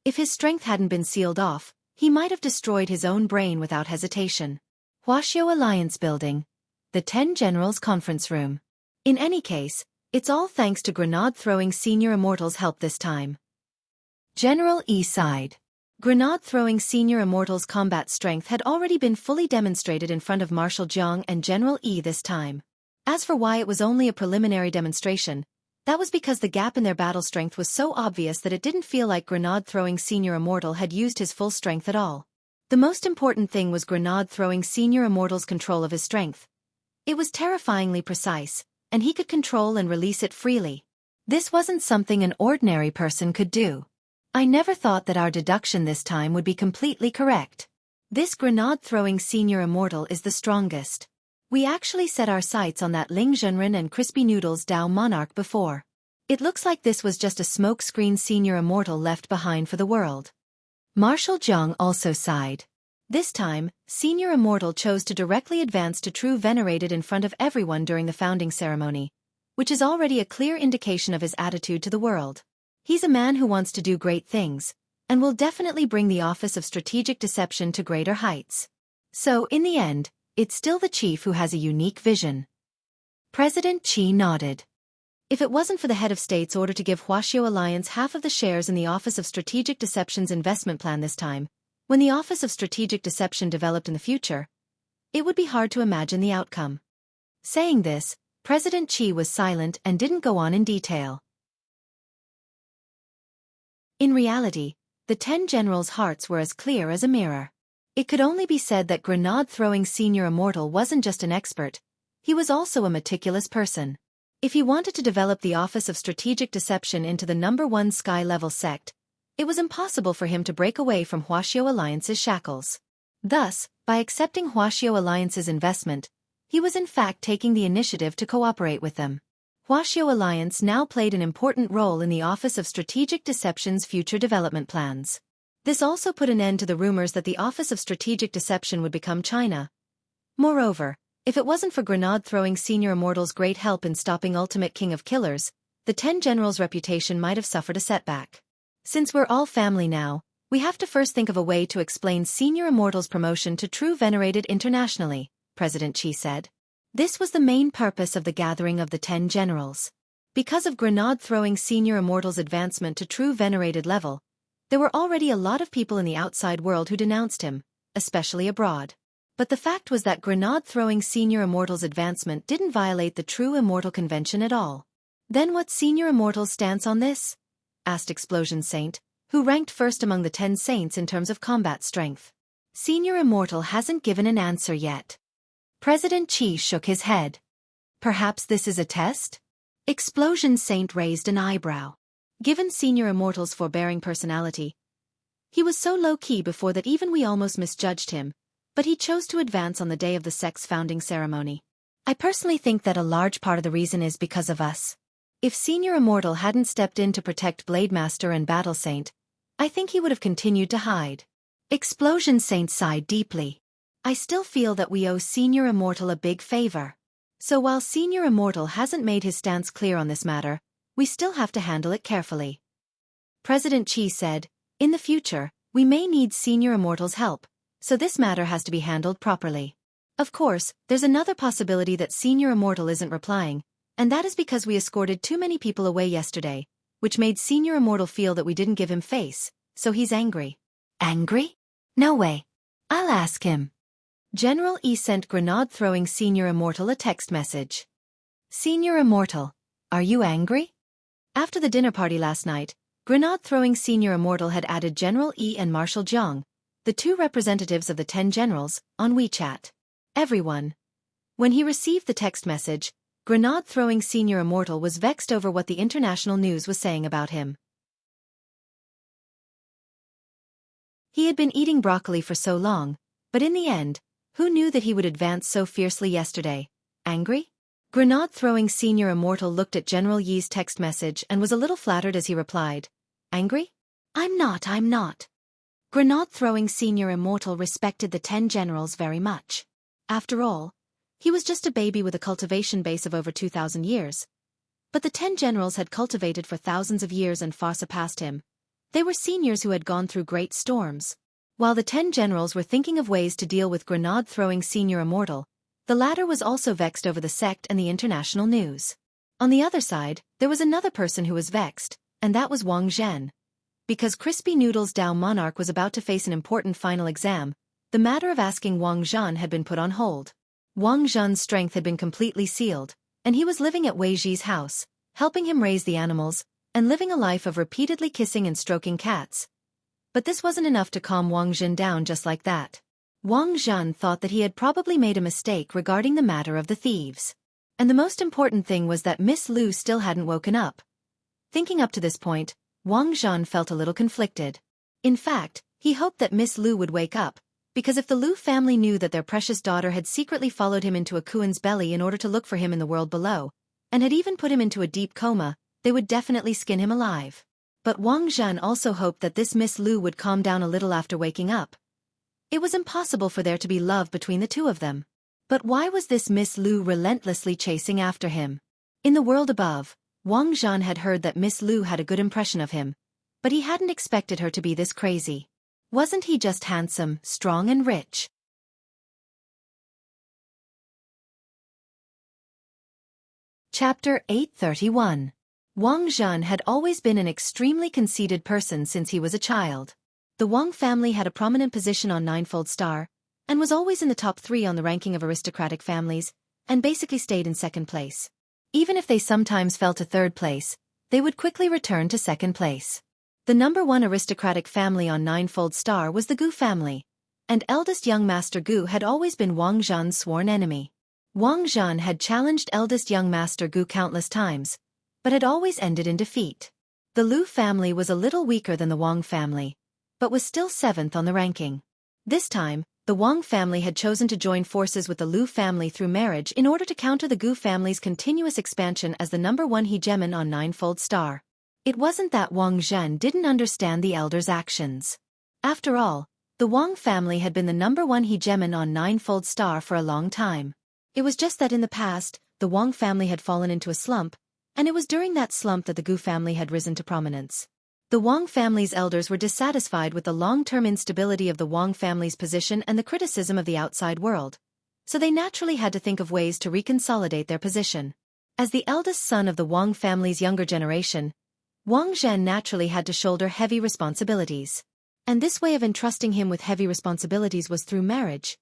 If his strength hadn't been sealed off, he might have destroyed his own brain without hesitation. Wuxia Alliance Building. The 10 Generals Conference Room. In any case, it's all thanks to grenade-throwing Senior Immortal's help this time. General E sighed. Grenade-throwing Senior Immortal's combat strength had already been fully demonstrated in front of Marshal Jiang and General E this time. As for why it was only a preliminary demonstration, that was because the gap in their battle strength was so obvious that it didn't feel like grenade-throwing Senior Immortal had used his full strength at all. The most important thing was grenade-throwing Senior Immortal's control of his strength. It was terrifyingly precise, and he could control and release it freely. This wasn't something an ordinary person could do. I never thought that our deduction this time would be completely correct. This grenade-throwing Senior Immortal is the strongest. We actually set our sights on that Ling Zhenren and Crispy Noodles Dao Monarch before. It looks like this was just a smoke-screen Senior Immortal left behind for the world. Marshal Jiang also sighed. This time, Senior Immortal chose to directly advance to True Venerated in front of everyone during the founding ceremony, which is already a clear indication of his attitude to the world. He's a man who wants to do great things, and will definitely bring the Office of Strategic Deception to greater heights. So, in the end, it's still the chief who has a unique vision. President Qi nodded. If it wasn't for the head of state's order to give Wuxia Alliance half of the shares in the Office of Strategic Deception's investment plan this time, when the Office of Strategic Deception developed in the future, it would be hard to imagine the outcome. Saying this, President Qi was silent and didn't go on in detail. In reality, the 10 generals' hearts were as clear as a mirror. It could only be said that grenade-throwing Senior Immortal wasn't just an expert, he was also a meticulous person. If he wanted to develop the Office of Strategic Deception into the #1 sky-level sect, it was impossible for him to break away from Wuxia Alliance's shackles. Thus, by accepting Wuxia Alliance's investment, he was in fact taking the initiative to cooperate with them. Wuxia Alliance now played an important role in the Office of Strategic Deception's future development plans. This also put an end to the rumors that the Office of Strategic Deception would become China. Moreover, if it wasn't for grenade-throwing Senior Immortal's great help in stopping Ultimate King of Killers, the 10 Generals' reputation might have suffered a setback. Since we're all family now, we have to first think of a way to explain Senior Immortal's promotion to True Venerated internationally, President Qi said. This was the main purpose of the gathering of the 10 generals. Because of grenade-throwing Senior Immortal's advancement to True Venerated level, there were already a lot of people in the outside world who denounced him, especially abroad. But the fact was that grenade-throwing Senior Immortal's advancement didn't violate the True Immortal Convention at all. Then what's Senior Immortal's stance on this? Asked Explosion Saint, who ranked first among the 10 saints in terms of combat strength. Senior Immortal hasn't given an answer yet. President Chi shook his head. Perhaps this is a test? Explosion Saint raised an eyebrow. Given Senior Immortal's forbearing personality, he was so low-key before that even we almost misjudged him, but he chose to advance on the day of the sect's founding ceremony. I personally think that a large part of the reason is because of us. If Senior Immortal hadn't stepped in to protect Blademaster and Battle Saint, I think he would have continued to hide. Explosion Saint sighed deeply. I still feel that we owe Senior Immortal a big favor. So while Senior Immortal hasn't made his stance clear on this matter, we still have to handle it carefully. President Chi said, in the future, we may need Senior Immortal's help, so this matter has to be handled properly. Of course, there's another possibility that Senior Immortal isn't replying, and that is because we escorted too many people away yesterday, which made Senior Immortal feel that we didn't give him face, so he's angry. Angry? No way. I'll ask him. General E sent grenade-throwing Senior Immortal a text message. Senior Immortal, are you angry? After the dinner party last night, grenade-throwing Senior Immortal had added General E and Marshal Jiang, the 2 representatives of the 10 generals, on WeChat. Everyone. When he received the text message, grenade-throwing Senior Immortal was vexed over what the international news was saying about him. He had been eating broccoli for so long, but in the end, who knew that he would advance so fiercely yesterday? Angry? Grenade-throwing Senior Immortal looked at General Yi's text message and was a little flattered as he replied. Angry? I'm not. Grenade-throwing Senior Immortal respected the 10 generals very much. After all, he was just a baby with a cultivation base of over 2,000 years. But the 10 generals had cultivated for thousands of years and far surpassed him. They were seniors who had gone through great storms. While the 10 generals were thinking of ways to deal with grenade-throwing Senior Immortal, the latter was also vexed over the sect and the international news. On the other side, there was another person who was vexed, and that was Wang Zhen. Because Crispy Noodles Dao Monarch was about to face an important final exam, the matter of asking Wang Zhen had been put on hold. Wang Zhen's strength had been completely sealed, and he was living at Wei Ji's house, helping him raise the animals, and living a life of repeatedly kissing and stroking cats. But this wasn't enough to calm Wang Zhen down just like that. Wang Zhen thought that he had probably made a mistake regarding the matter of the thieves. And the most important thing was that Miss Lu still hadn't woken up. Thinking up to this point, Wang Zhen felt a little conflicted. In fact, he hoped that Miss Lu would wake up, because if the Lu family knew that their precious daughter had secretly followed him into a Kuan's belly in order to look for him in the world below, and had even put him into a deep coma, they would definitely skin him alive. But Wang Zhen also hoped that this Miss Lu would calm down a little after waking up. It was impossible for there to be love between the two of them. But why was this Miss Lu relentlessly chasing after him? In the world above, Wang Zhen had heard that Miss Lu had a good impression of him, but he hadn't expected her to be this crazy. Wasn't he just handsome, strong and rich? Chapter 831. Wang Zhen had always been an extremely conceited person since he was a child. The Wang family had a prominent position on Ninefold Star, and was always in the top 3 on the ranking of aristocratic families, and basically stayed in second place. Even if they sometimes fell to third place, they would quickly return to second place. The number 1 aristocratic family on Ninefold Star was the Gu family, and eldest young Master Gu had always been Wang Zhen's sworn enemy. Wang Zhen had challenged eldest young Master Gu countless times, but had always ended in defeat. The Lu family was a little weaker than the Wang family, but was still 7th on the ranking. This time, the Wang family had chosen to join forces with the Lu family through marriage in order to counter the Gu family's continuous expansion as the number 1 hegemon on Ninefold Star. It wasn't that Wang Zhen didn't understand the elders' actions. After all, the Wang family had been the number 1 hegemon on Ninefold Star for a long time. It was just that in the past, the Wang family had fallen into a slump, and it was during that slump that the Gu family had risen to prominence. The Wang family's elders were dissatisfied with the long-term instability of the Wang family's position and the criticism of the outside world, so they naturally had to think of ways to reconsolidate their position. As the eldest son of the Wang family's younger generation, Wang Zhen naturally had to shoulder heavy responsibilities. And this way of entrusting him with heavy responsibilities was through marriage.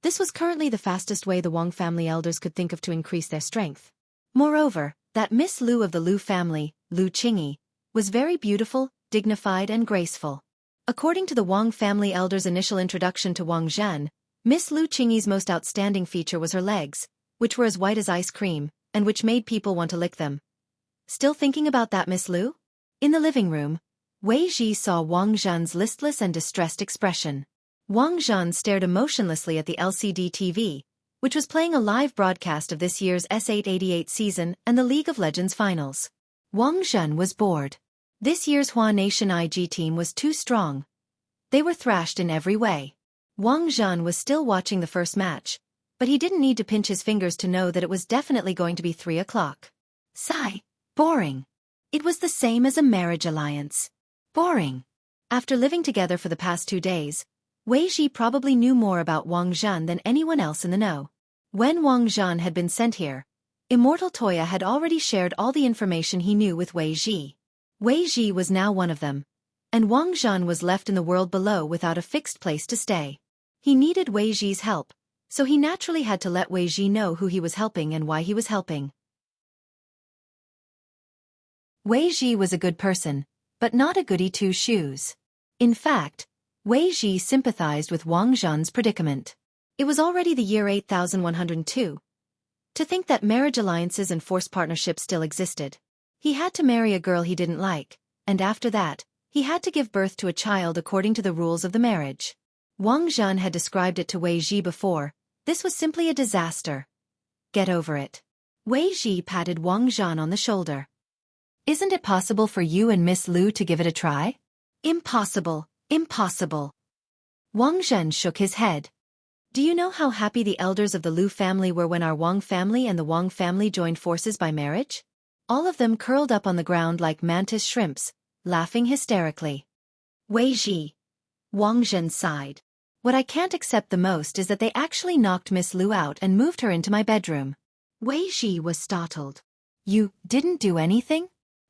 This was currently the fastest way the Wang family elders could think of to increase their strength. Moreover, That Miss Lu of the Lu family, Lu Qingyi, was very beautiful, dignified and graceful. According to the Wang family elder's initial introduction to Wang Zhen, Miss Lu Qingyi's most outstanding feature was her legs, which were as white as ice cream, and which made people want to lick them. Still thinking about that Miss Lu? In the living room, Wei Ji saw Wang Zhen's listless and distressed expression. Wang Zhen stared emotionlessly at the LCD TV, which was playing a live broadcast of this year's S888 season and the League of Legends finals. Wang Zhen was bored. This year's Hua Nation IG team was too strong. They were thrashed in every way. Wang Zhen was still watching the first match, but he didn't need to pinch his fingers to know that it was definitely going to be 3 o'clock. Sigh. Boring. It was the same as a marriage alliance. Boring. After living together for the past 2 days, Wei Ji probably knew more about Wang Zhen than anyone else in the know. When Wang Zhen had been sent here, Immortal Toya had already shared all the information he knew with Wei Ji. Wei Ji was now one of them, and Wang Zhen was left in the world below without a fixed place to stay. He needed Wei Ji's help, so he naturally had to let Wei Ji know who he was helping and why he was helping. Wei Ji was a good person, but not a goody two-shoes. In fact, Wei Ji sympathized with Wang Zhen's predicament. It was already the year 8102. To think that marriage alliances and forced partnerships still existed. He had to marry a girl he didn't like, and after that, he had to give birth to a child according to the rules of the marriage. Wang Zhen had described it to Wei Ji before. This was simply a disaster. Get over it. Wei Ji patted Wang Zhen on the shoulder. Isn't it possible for you and Miss Lu to give it a try? Impossible, impossible. Wang Zhen shook his head. Do you know how happy the elders of the Lu family were when our Wang family and the Wang family joined forces by marriage? All of them curled up on the ground like mantis shrimps, laughing hysterically. Wei Ji. Wang Zhen sighed. What I can't accept the most is that they actually knocked Miss Lu out and moved her into my bedroom. Wei Ji was startled. You didn't do anything?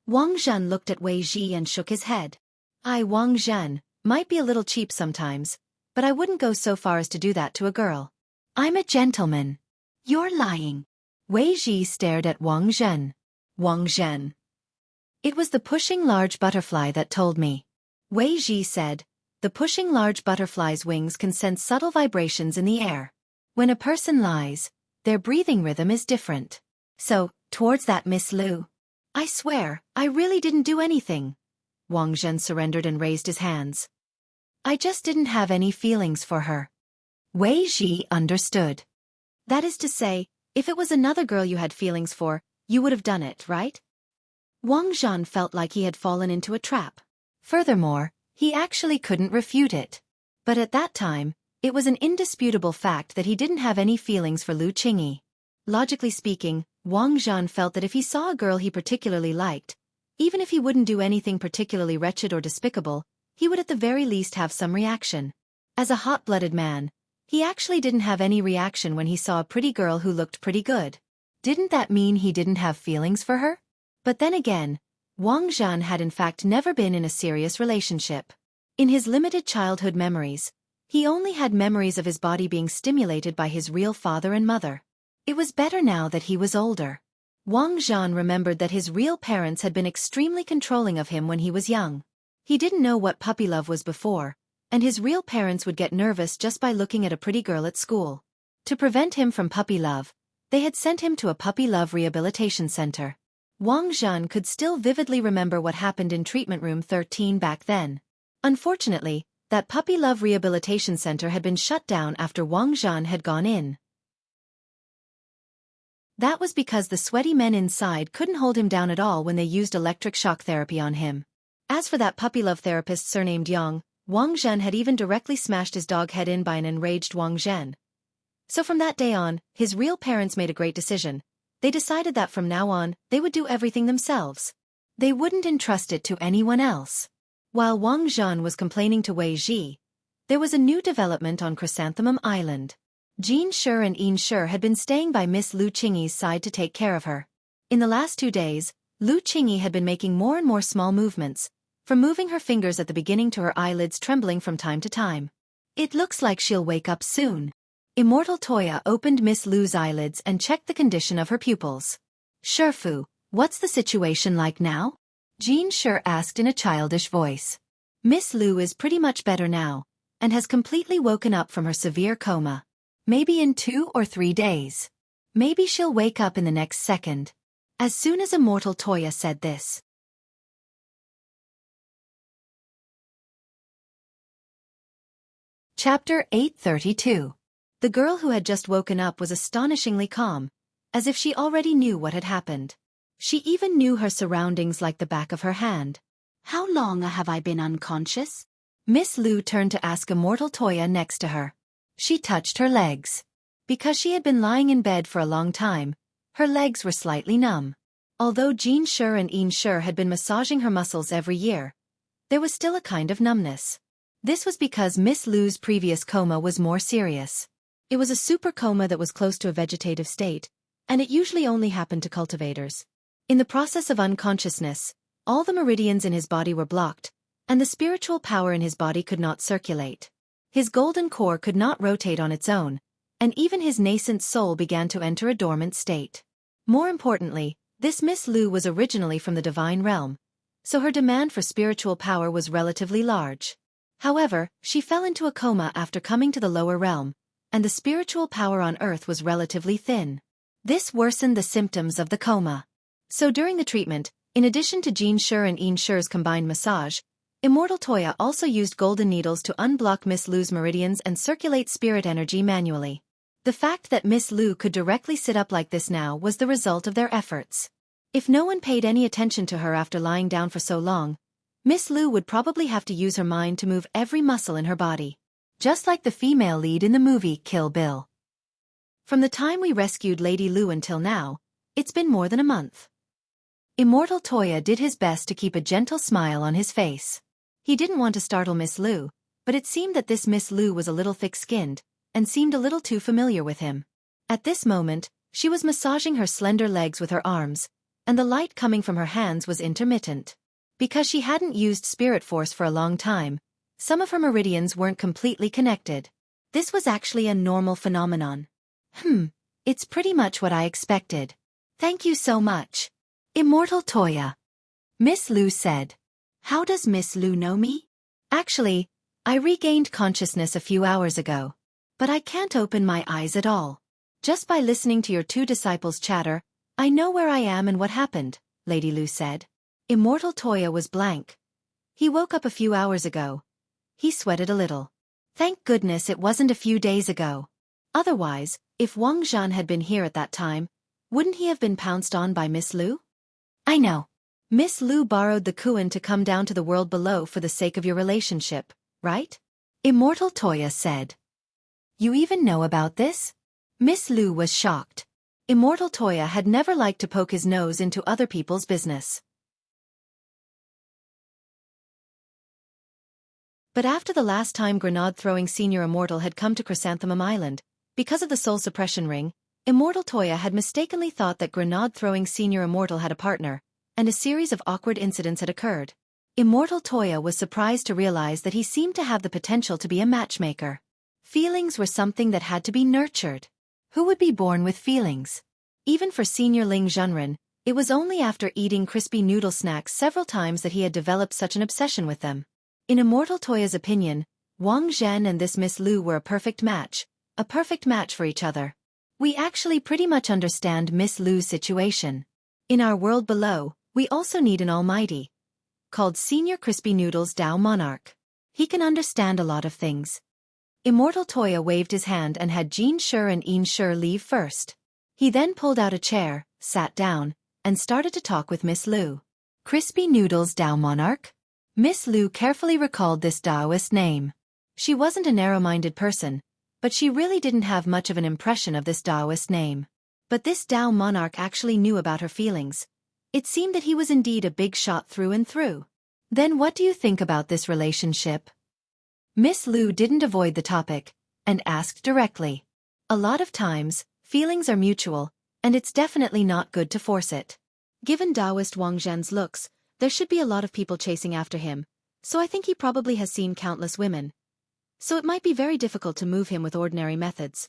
Wang Zhen looked at Wei Ji and shook his head. Wang Zhen, might be a little cheap sometimes, but I wouldn't go so far as to do that to a girl. I'm a gentleman. You're lying. Wei Ji stared at Wang Zhen. Wang Zhen. It was the pushing large butterfly that told me. Wei Ji said, the pushing large butterfly's wings can sense subtle vibrations in the air. When a person lies, their breathing rhythm is different. So, towards that Miss Lu. I swear, I really didn't do anything. Wang Zhen surrendered and raised his hands. I just didn't have any feelings for her. Wei Ji understood. That is to say, if it was another girl you had feelings for, you would have done it, right? Wang Zhen felt like he had fallen into a trap. Furthermore, he actually couldn't refute it. But at that time, it was an indisputable fact that he didn't have any feelings for Lu Qingyi. Logically speaking, Wang Zhen felt that if he saw a girl he particularly liked, even if he wouldn't do anything particularly wretched or despicable, he would at the very least have some reaction. As a hot-blooded man, he actually didn't have any reaction when he saw a pretty girl who looked pretty good. Didn't that mean he didn't have feelings for her? But then again, Wang Zhen had in fact never been in a serious relationship. In his limited childhood memories, he only had memories of his body being stimulated by his real father and mother. It was better now that he was older. Wang Zhen remembered that his real parents had been extremely controlling of him when he was young. He didn't know what puppy love was before, and his real parents would get nervous just by looking at a pretty girl at school. To prevent him from puppy love, they had sent him to a puppy love rehabilitation center. Wang Zhen could still vividly remember what happened in treatment room 13 back then. Unfortunately, that puppy love rehabilitation center had been shut down after Wang Zhen had gone in. That was because the sweaty men inside couldn't hold him down at all when they used electric shock therapy on him. As for that puppy love therapist surnamed Yang, Wang Zhen had even directly smashed his dog head in by an enraged Wang Zhen. So from that day on, his real parents made a great decision. They decided that from now on, they would do everything themselves. They wouldn't entrust it to anyone else. While Wang Zhen was complaining to Wei Ji, there was a new development on Chrysanthemum Island. Jin Shi and Yin Shi had been staying by Miss Lu Qingyi's side to take care of her. In the last 2 days, Lu Qingyi had been making more and more small movements, from moving her fingers at the beginning to her eyelids trembling from time to time. It looks like she'll wake up soon. Immortal Toya opened Miss Lu's eyelids and checked the condition of her pupils. Shifu, What's the situation like now? Jean Sure asked in a childish voice. Miss Lu is pretty much better now, and has completely woken up from her severe coma. Maybe in 2 or 3 days. Maybe she'll wake up in the next second. As soon as Immortal Toya said this. Chapter 832. The girl who had just woken up was astonishingly calm, as if she already knew what had happened. She even knew her surroundings like the back of her hand. How long have I been unconscious? Miss Lu turned to ask Immortal Toya next to her. She touched her legs. Because she had been lying in bed for a long time, her legs were slightly numb. Although Jean Sure and Yin Sure had been massaging her muscles every year, there was still a kind of numbness. This was because Miss Lu's previous coma was more serious. It was a super coma that was close to a vegetative state, and it usually only happened to cultivators. In the process of unconsciousness, all the meridians in his body were blocked, and the spiritual power in his body could not circulate. His golden core could not rotate on its own, and even his nascent soul began to enter a dormant state. More importantly, this Miss Lu was originally from the divine realm, so her demand for spiritual power was relatively large. However, she fell into a coma after coming to the lower realm, and the spiritual power on Earth was relatively thin. This worsened the symptoms of the coma. So during the treatment, in addition to Jean Sure and Yin Sure's combined massage, Immortal Toya also used golden needles to unblock Miss Lu's meridians and circulate spirit energy manually. The fact that Miss Lu could directly sit up like this now was the result of their efforts. If no one paid any attention to her after lying down for so long, Miss Lu would probably have to use her mind to move every muscle in her body. Just like the female lead in the movie Kill Bill. From the time we rescued Lady Lu until now, it's been more than a month. Immortal Toya did his best to keep a gentle smile on his face. He didn't want to startle Miss Lu, but it seemed that this Miss Lu was a little thick-skinned, and seemed a little too familiar with him. At this moment, she was massaging her slender legs with her arms, and the light coming from her hands was intermittent. Because she hadn't used spirit force for a long time, some of her meridians weren't completely connected. This was actually a normal phenomenon. It's pretty much what I expected. Thank you so much. Immortal Toya. Miss Lu said. How does Miss Lu know me? Actually, I regained consciousness a few hours ago. But I can't open my eyes at all. Just by listening to your 2 disciples chatter, I know where I am and what happened, Lady Lu said. Immortal Toya was blank. He woke up a few hours ago. He sweated a little. Thank goodness it wasn't a few days ago. Otherwise, if Wang Zhan had been here at that time, wouldn't he have been pounced on by Miss Lu? I know. Miss Lu borrowed the Kuan to come down to the world below for the sake of your relationship, right? Immortal Toya said. You even know about this? Miss Lu was shocked. Immortal Toya had never liked to poke his nose into other people's business. But after the last time grenade-throwing Senior Immortal had come to Chrysanthemum Island, because of the soul suppression ring, Immortal Toya had mistakenly thought that grenade-throwing Senior Immortal had a partner, and a series of awkward incidents had occurred. Immortal Toya was surprised to realize that he seemed to have the potential to be a matchmaker. Feelings were something that had to be nurtured. Who would be born with feelings? Even for Senior Ling Zhenren, it was only after eating crispy noodle snacks several times that he had developed such an obsession with them. In Immortal Toya's opinion, Wang Zhen and this Miss Lu were a perfect match for each other. We actually pretty much understand Miss Lu's situation. In our world below, we also need an almighty, called Senior Crispy Noodles Dao Monarch. He can understand a lot of things. Immortal Toya waved his hand and had Jean Sure and Yin Sure leave first. He then pulled out a chair, sat down, and started to talk with Miss Lu. Crispy Noodles Dao Monarch? Miss Lu carefully recalled this Taoist name. She wasn't a narrow-minded person, but she really didn't have much of an impression of this Taoist name. But this Dao monarch actually knew about her feelings. It seemed that he was indeed a big shot through and through. Then what do you think about this relationship? Miss Lu didn't avoid the topic, and asked directly. A lot of times, feelings are mutual, and it's definitely not good to force it. Given Taoist Wang Zhen's looks, there should be a lot of people chasing after him, so I think he probably has seen countless women. So it might be very difficult to move him with ordinary methods.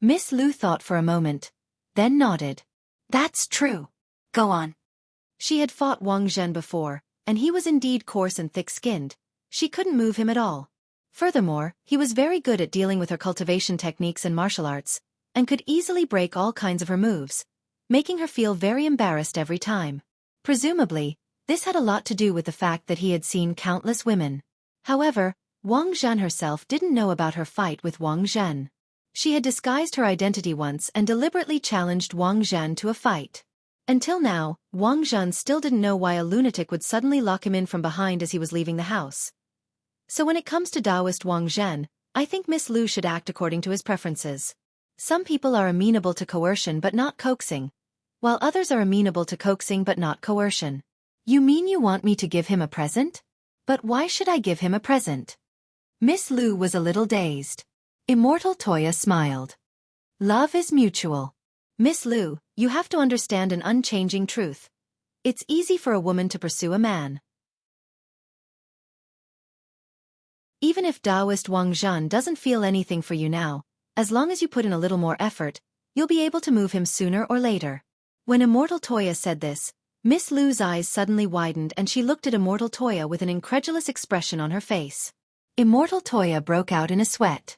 Miss Lu thought for a moment, then nodded. That's true. Go on. She had fought Wang Zhen before, and he was indeed coarse and thick-skinned. She couldn't move him at all. Furthermore, he was very good at dealing with her cultivation techniques and martial arts, and could easily break all kinds of her moves, making her feel very embarrassed every time. Presumably, this had a lot to do with the fact that he had seen countless women. However, Wang Zhen herself didn't know about her fight with Wang Zhen. She had disguised her identity once and deliberately challenged Wang Zhen to a fight. Until now, Wang Zhen still didn't know why a lunatic would suddenly lock him in from behind as he was leaving the house. So when it comes to Taoist Wang Zhen, I think Miss Lu should act according to his preferences. Some people are amenable to coercion but not coaxing, while others are amenable to coaxing but not coercion. You mean you want me to give him a present? But why should I give him a present? Miss Lu was a little dazed. Immortal Toya smiled. Love is mutual. Miss Lu, you have to understand an unchanging truth. It's easy for a woman to pursue a man. Even if Taoist Wang Zhen doesn't feel anything for you now, as long as you put in a little more effort, you'll be able to move him sooner or later. When Immortal Toya said this, Miss Lu's eyes suddenly widened and she looked at Immortal Toya with an incredulous expression on her face. Immortal Toya broke out in a sweat.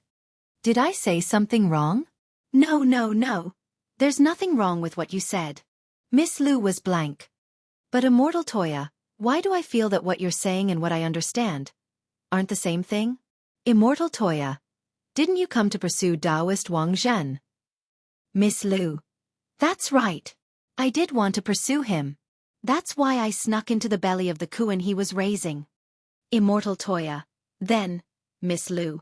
Did I say something wrong? No. There's nothing wrong with what you said. Miss Lu was blank. But Immortal Toya, why do I feel that what you're saying and what I understand aren't the same thing? Immortal Toya, didn't you come to pursue Taoist Wang Zhen? Miss Lu, that's right. I did want to pursue him. That's why I snuck into the belly of the Kuan he was raising. Immortal Toya, then, Miss Lu.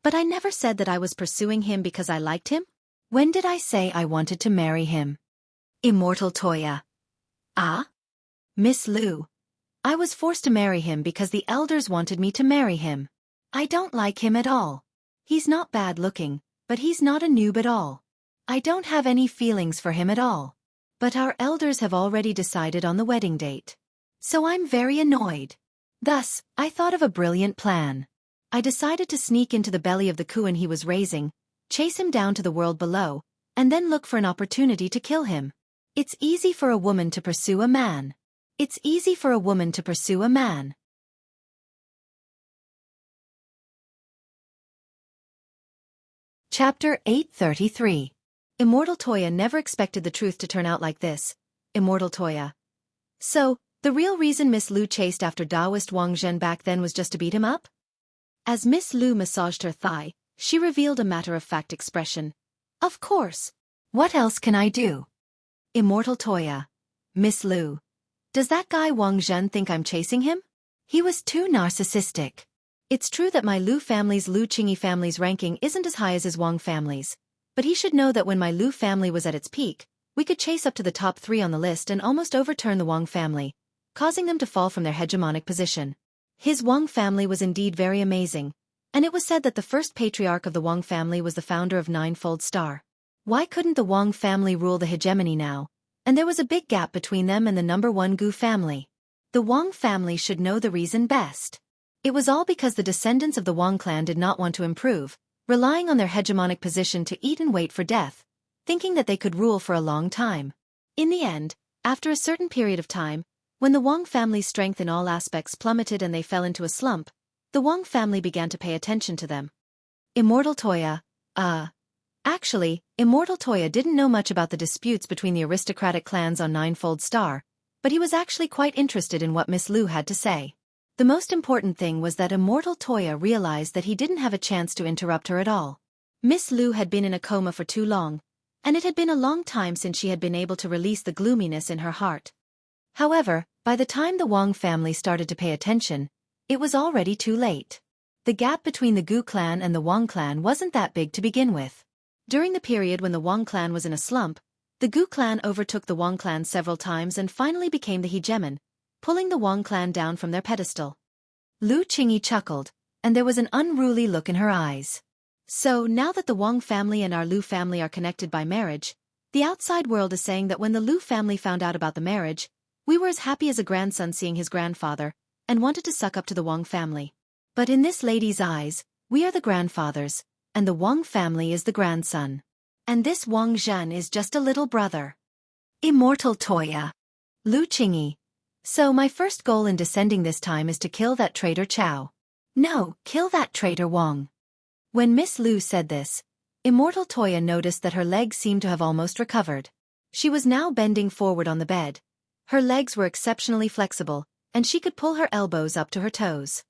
But I never said that I was pursuing him because I liked him. When did I say I wanted to marry him? Immortal Toya. Ah? Miss Lu. I was forced to marry him because the elders wanted me to marry him. I don't like him at all. He's not bad looking, but he's not a noob at all. I don't have any feelings for him at all. But our elders have already decided on the wedding date. So I'm very annoyed. Thus, I thought of a brilliant plan. I decided to sneak into the belly of the Kuan he was raising, chase him down to the world below, and then look for an opportunity to kill him. It's easy for a woman to pursue a man. It's easy for a woman to pursue a man. Chapter 833. Immortal Toya never expected the truth to turn out like this. Immortal Toya. So, the real reason Miss Lu chased after Taoist Wang Zhen back then was just to beat him up? As Miss Lu massaged her thigh, she revealed a matter-of-fact expression. Of course. What else can I do? Immortal Toya. Miss Lu. Does that guy Wang Zhen think I'm chasing him? He was too narcissistic. It's true that my Lu family's Lu Qingyi family's ranking isn't as high as his Wang family's, but he should know that when my Lu family was at its peak, we could chase up to the top 3 on the list and almost overturn the Wang family, causing them to fall from their hegemonic position. His Wang family was indeed very amazing, and it was said that the first patriarch of the Wang family was the founder of Ninefold Star. Why couldn't the Wang family rule the hegemony now? And there was a big gap between them and the #1 Gu family. The Wang family should know the reason best. It was all because the descendants of the Wang clan did not want to improve, relying on their hegemonic position to eat and wait for death, thinking that they could rule for a long time. In the end, after a certain period of time, when the Wang family's strength in all aspects plummeted and they fell into a slump, the Wang family began to pay attention to them. Immortal Toya, Actually, Immortal Toya didn't know much about the disputes between the aristocratic clans on Ninefold Star, but he was actually quite interested in what Miss Lu had to say. The most important thing was that Immortal Toya realized that he didn't have a chance to interrupt her at all. Miss Lu had been in a coma for too long, and it had been a long time since she had been able to release the gloominess in her heart. However, by the time the Wang family started to pay attention, it was already too late. The gap between the Gu clan and the Wang clan wasn't that big to begin with. During the period when the Wang clan was in a slump, the Gu clan overtook the Wang clan several times and finally became the hegemon, pulling the Wang clan down from their pedestal. Lu Qingyi chuckled, and there was an unruly look in her eyes. So, now that the Wang family and our Lu family are connected by marriage, the outside world is saying that when the Lu family found out about the marriage, we were as happy as a grandson seeing his grandfather, and wanted to suck up to the Wang family. But in this lady's eyes, we are the grandfathers, and the Wang family is the grandson. And this Wang Zhen is just a little brother. Immortal Toya. Lu Qingyi, So my first goal in descending this time is to kill that traitor Chow. No, kill that traitor Wang. When Miss Lu said this, Immortal Toya noticed that her legs seemed to have almost recovered. She was now bending forward on the bed. Her legs were exceptionally flexible, and she could pull her elbows up to her toes.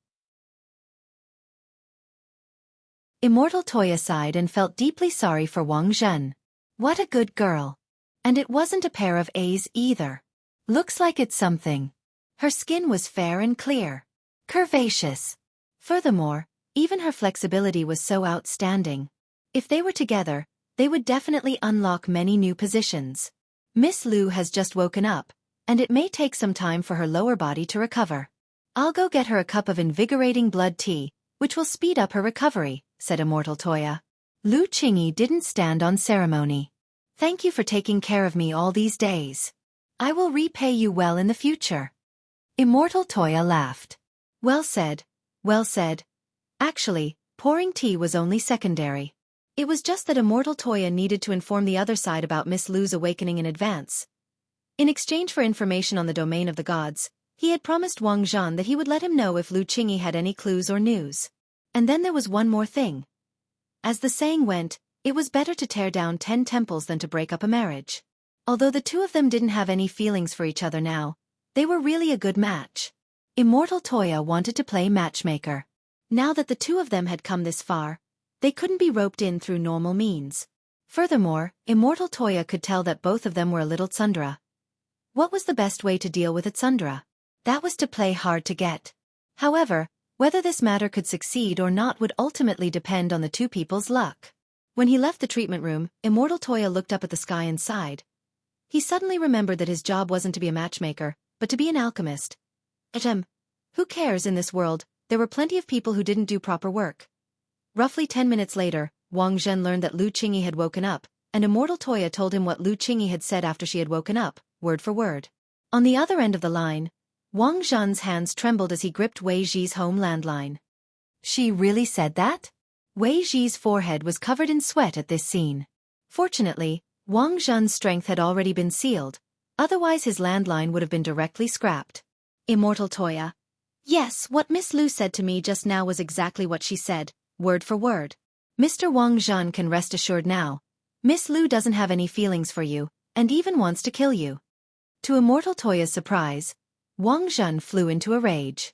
Immortal Toya sighed and felt deeply sorry for Wang Zhen. What a good girl. And it wasn't a pair of A's either. Looks like it's something. Her skin was fair and clear. Curvaceous. Furthermore, even her flexibility was so outstanding. If they were together, they would definitely unlock many new positions. Miss Lu has just woken up, and it may take some time for her lower body to recover. I'll go get her a cup of invigorating blood tea, which will speed up her recovery, said Immortal Toya. Lu Qingyi didn't stand on ceremony. Thank you for taking care of me all these days. I will repay you well in the future. Immortal Toya laughed. Well said, well said. Actually, pouring tea was only secondary. It was just that Immortal Toya needed to inform the other side about Miss Lu's awakening in advance. In exchange for information on the domain of the gods, he had promised Wang Zhan that he would let him know if Lu Qingyi had any clues or news. And then there was one more thing. As the saying went, it was better to tear down 10 temples than to break up a marriage. Although the two of them didn't have any feelings for each other now, they were really a good match. Immortal Toya wanted to play matchmaker. Now that the two of them had come this far, they couldn't be roped in through normal means. Furthermore, Immortal Toya could tell that both of them were a little tsundere. What was the best way to deal with a tsundere? That was to play hard to get. However, whether this matter could succeed or not would ultimately depend on the two people's luck. When he left the treatment room, Immortal Toya looked up at the sky and sighed. He suddenly remembered that his job wasn't to be a matchmaker, but to be an alchemist. Who cares in this world? There were plenty of people who didn't do proper work. Roughly 10 minutes later, Wang Zhen learned that Lu Qingyi had woken up, and Immortal Toya told him what Lu Qingyi had said after she had woken up, word for word. On the other end of the line, Wang Zhen's hands trembled as he gripped Wei Ji's home landline. She really said that? Wei Ji's forehead was covered in sweat at this scene. Fortunately, Wang Zhen's strength had already been sealed, otherwise his landline would have been directly scrapped. Immortal Toya. Yes, what Miss Lu said to me just now was exactly what she said, word for word. Mr. Wang Zhen can rest assured now. Miss Lu doesn't have any feelings for you, and even wants to kill you. To Immortal Toya's surprise, Wang Zhen flew into a rage.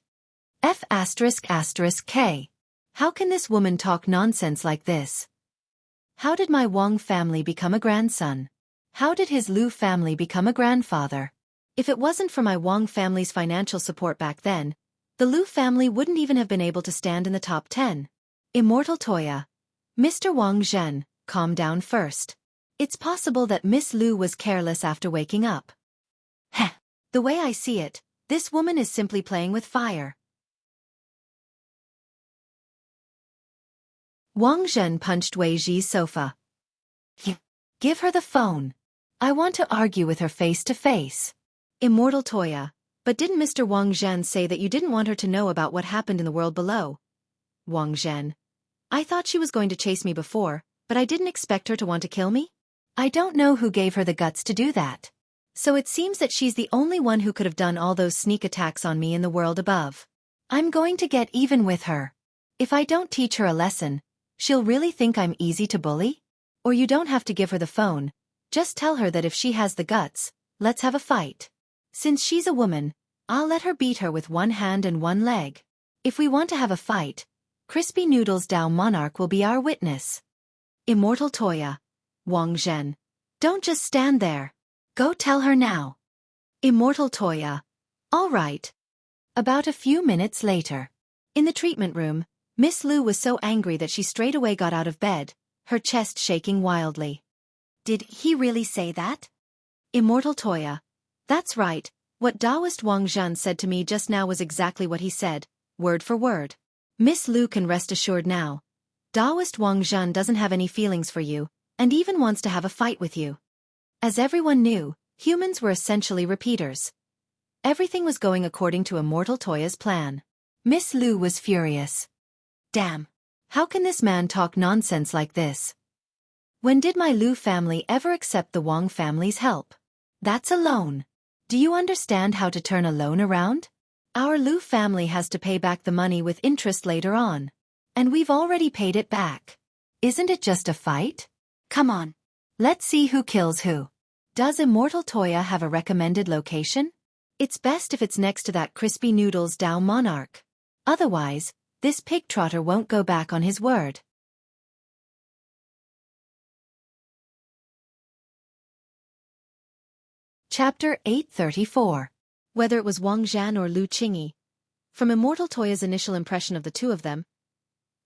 F***K. How can this woman talk nonsense like this? How did my Wang family become a grandson? How did his Lu family become a grandfather? If it wasn't for my Wang family's financial support back then, the Lu family wouldn't even have been able to stand in the top 10. Immortal Toya. Mr. Wang Zhen, calm down first. It's possible that Miss Lu was careless after waking up. Heh. The way I see it, this woman is simply playing with fire. Wang Zhen punched Wei Ji's sofa. Give her the phone. I want to argue with her face to face. Immortal Toya. But didn't Mr. Wang Zhen say that you didn't want her to know about what happened in the world below? Wang Zhen. I thought she was going to chase me before, but I didn't expect her to want to kill me? I don't know who gave her the guts to do that. So it seems that she's the only one who could have done all those sneak attacks on me in the world above. I'm going to get even with her. If I don't teach her a lesson, she'll really think I'm easy to bully? Or you don't have to give her the phone, just tell her that if she has the guts, let's have a fight. Since she's a woman, I'll let her beat her with one hand and one leg. If we want to have a fight, Crispy Noodles Dao Monarch will be our witness. Immortal Toya. Wang Zhen. Don't just stand there. Go tell her now. Immortal Toya. All right. About a few minutes later. In the treatment room, Miss Lu was so angry that she straight away got out of bed, her chest shaking wildly. Did he really say that? Immortal Toya. That's right. What Taoist Wang Zhen said to me just now was exactly what he said, word for word. Miss Lu can rest assured now. Taoist Wang Zhen doesn't have any feelings for you, and even wants to have a fight with you. As everyone knew, humans were essentially repeaters. Everything was going according to Immortal Toya's plan. Miss Lu was furious. Damn. How can this man talk nonsense like this? When did my Lu family ever accept the Wang family's help? That's a loan. Do you understand how to turn a loan around? Our Lu family has to pay back the money with interest later on. And we've already paid it back. Isn't it just a fight? Come on. Let's see who kills who. Does Immortal Toya have a recommended location? It's best if it's next to that crispy noodles Dao monarch. Otherwise, this pig trotter won't go back on his word. Chapter 834. Whether it was Wang Zhan or Lu Qingyi. From Immortal Toya's initial impression of the two of them,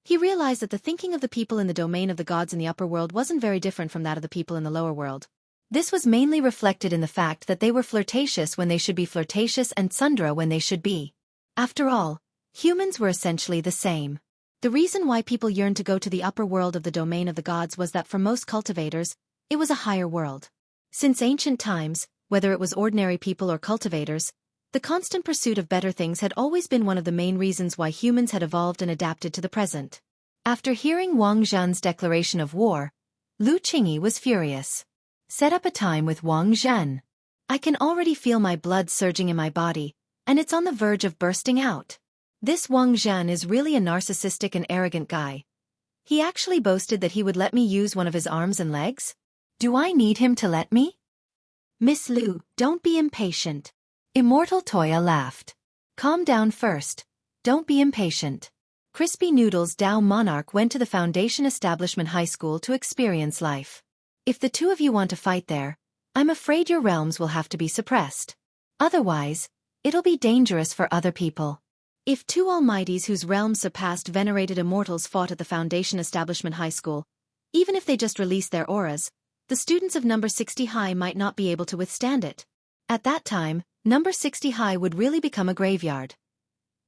he realized that the thinking of the people in the domain of the gods in the upper world wasn't very different from that of the people in the lower world. This was mainly reflected in the fact that they were flirtatious when they should be flirtatious and tsundere when they should be. After all, humans were essentially the same. The reason why people yearned to go to the upper world of the domain of the gods was that for most cultivators, it was a higher world. Since ancient times, whether it was ordinary people or cultivators, the constant pursuit of better things had always been one of the main reasons why humans had evolved and adapted to the present. After hearing Wang Zhan's declaration of war, Lu Qingyi was furious. Set up a time with Wang Zhan. I can already feel my blood surging in my body, and it's on the verge of bursting out. This Wang Zhan is really a narcissistic and arrogant guy. He actually boasted that he would let me use one of his arms and legs? Do I need him to let me? Miss Lu, don't be impatient. Immortal Toya laughed. Calm down first. Don't be impatient. Crispy Noodles Dao Monarch went to the Foundation Establishment High School to experience life. If the two of you want to fight there, I'm afraid your realms will have to be suppressed. Otherwise, it'll be dangerous for other people. If two almighties whose realms surpassed venerated immortals fought at the Foundation Establishment High School, even if they just released their auras, the students of number 60 high might not be able to withstand it. At that time, number 60 high would really become a graveyard.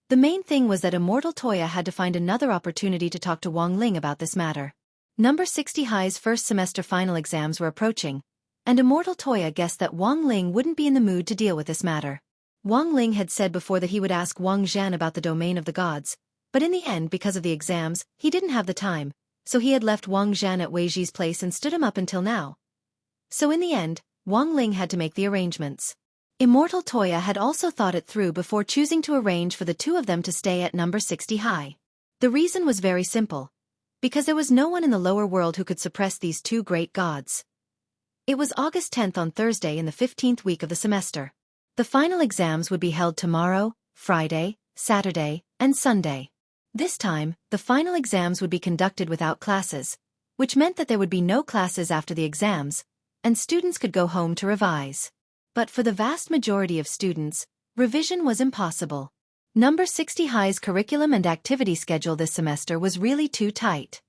The main thing was that Immortal Toya had to find another opportunity to talk to Wang Ling about this matter. Number 60 high's first semester final exams were approaching, and Immortal Toya guessed that Wang Ling wouldn't be in the mood to deal with this matter. Wang Ling had said before that he would ask Wang Zhan about the domain of the gods, but in the end, because of the exams, he didn't have the time, so he had left Wang Zhan at Wei Ji's place and stood him up until now. So in the end, Wang Ling had to make the arrangements. Immortal Toya had also thought it through before choosing to arrange for the two of them to stay at number 60 high. The reason was very simple. Because there was no one in the lower world who could suppress these two great gods. It was August 10th on Thursday in the 15th week of the semester. The final exams would be held tomorrow, Friday, Saturday, and Sunday. This time, the final exams would be conducted without classes, which meant that there would be no classes after the exams, and students could go home to revise. But for the vast majority of students, revision was impossible. Number 60 high's curriculum and activity schedule this semester was really too tight.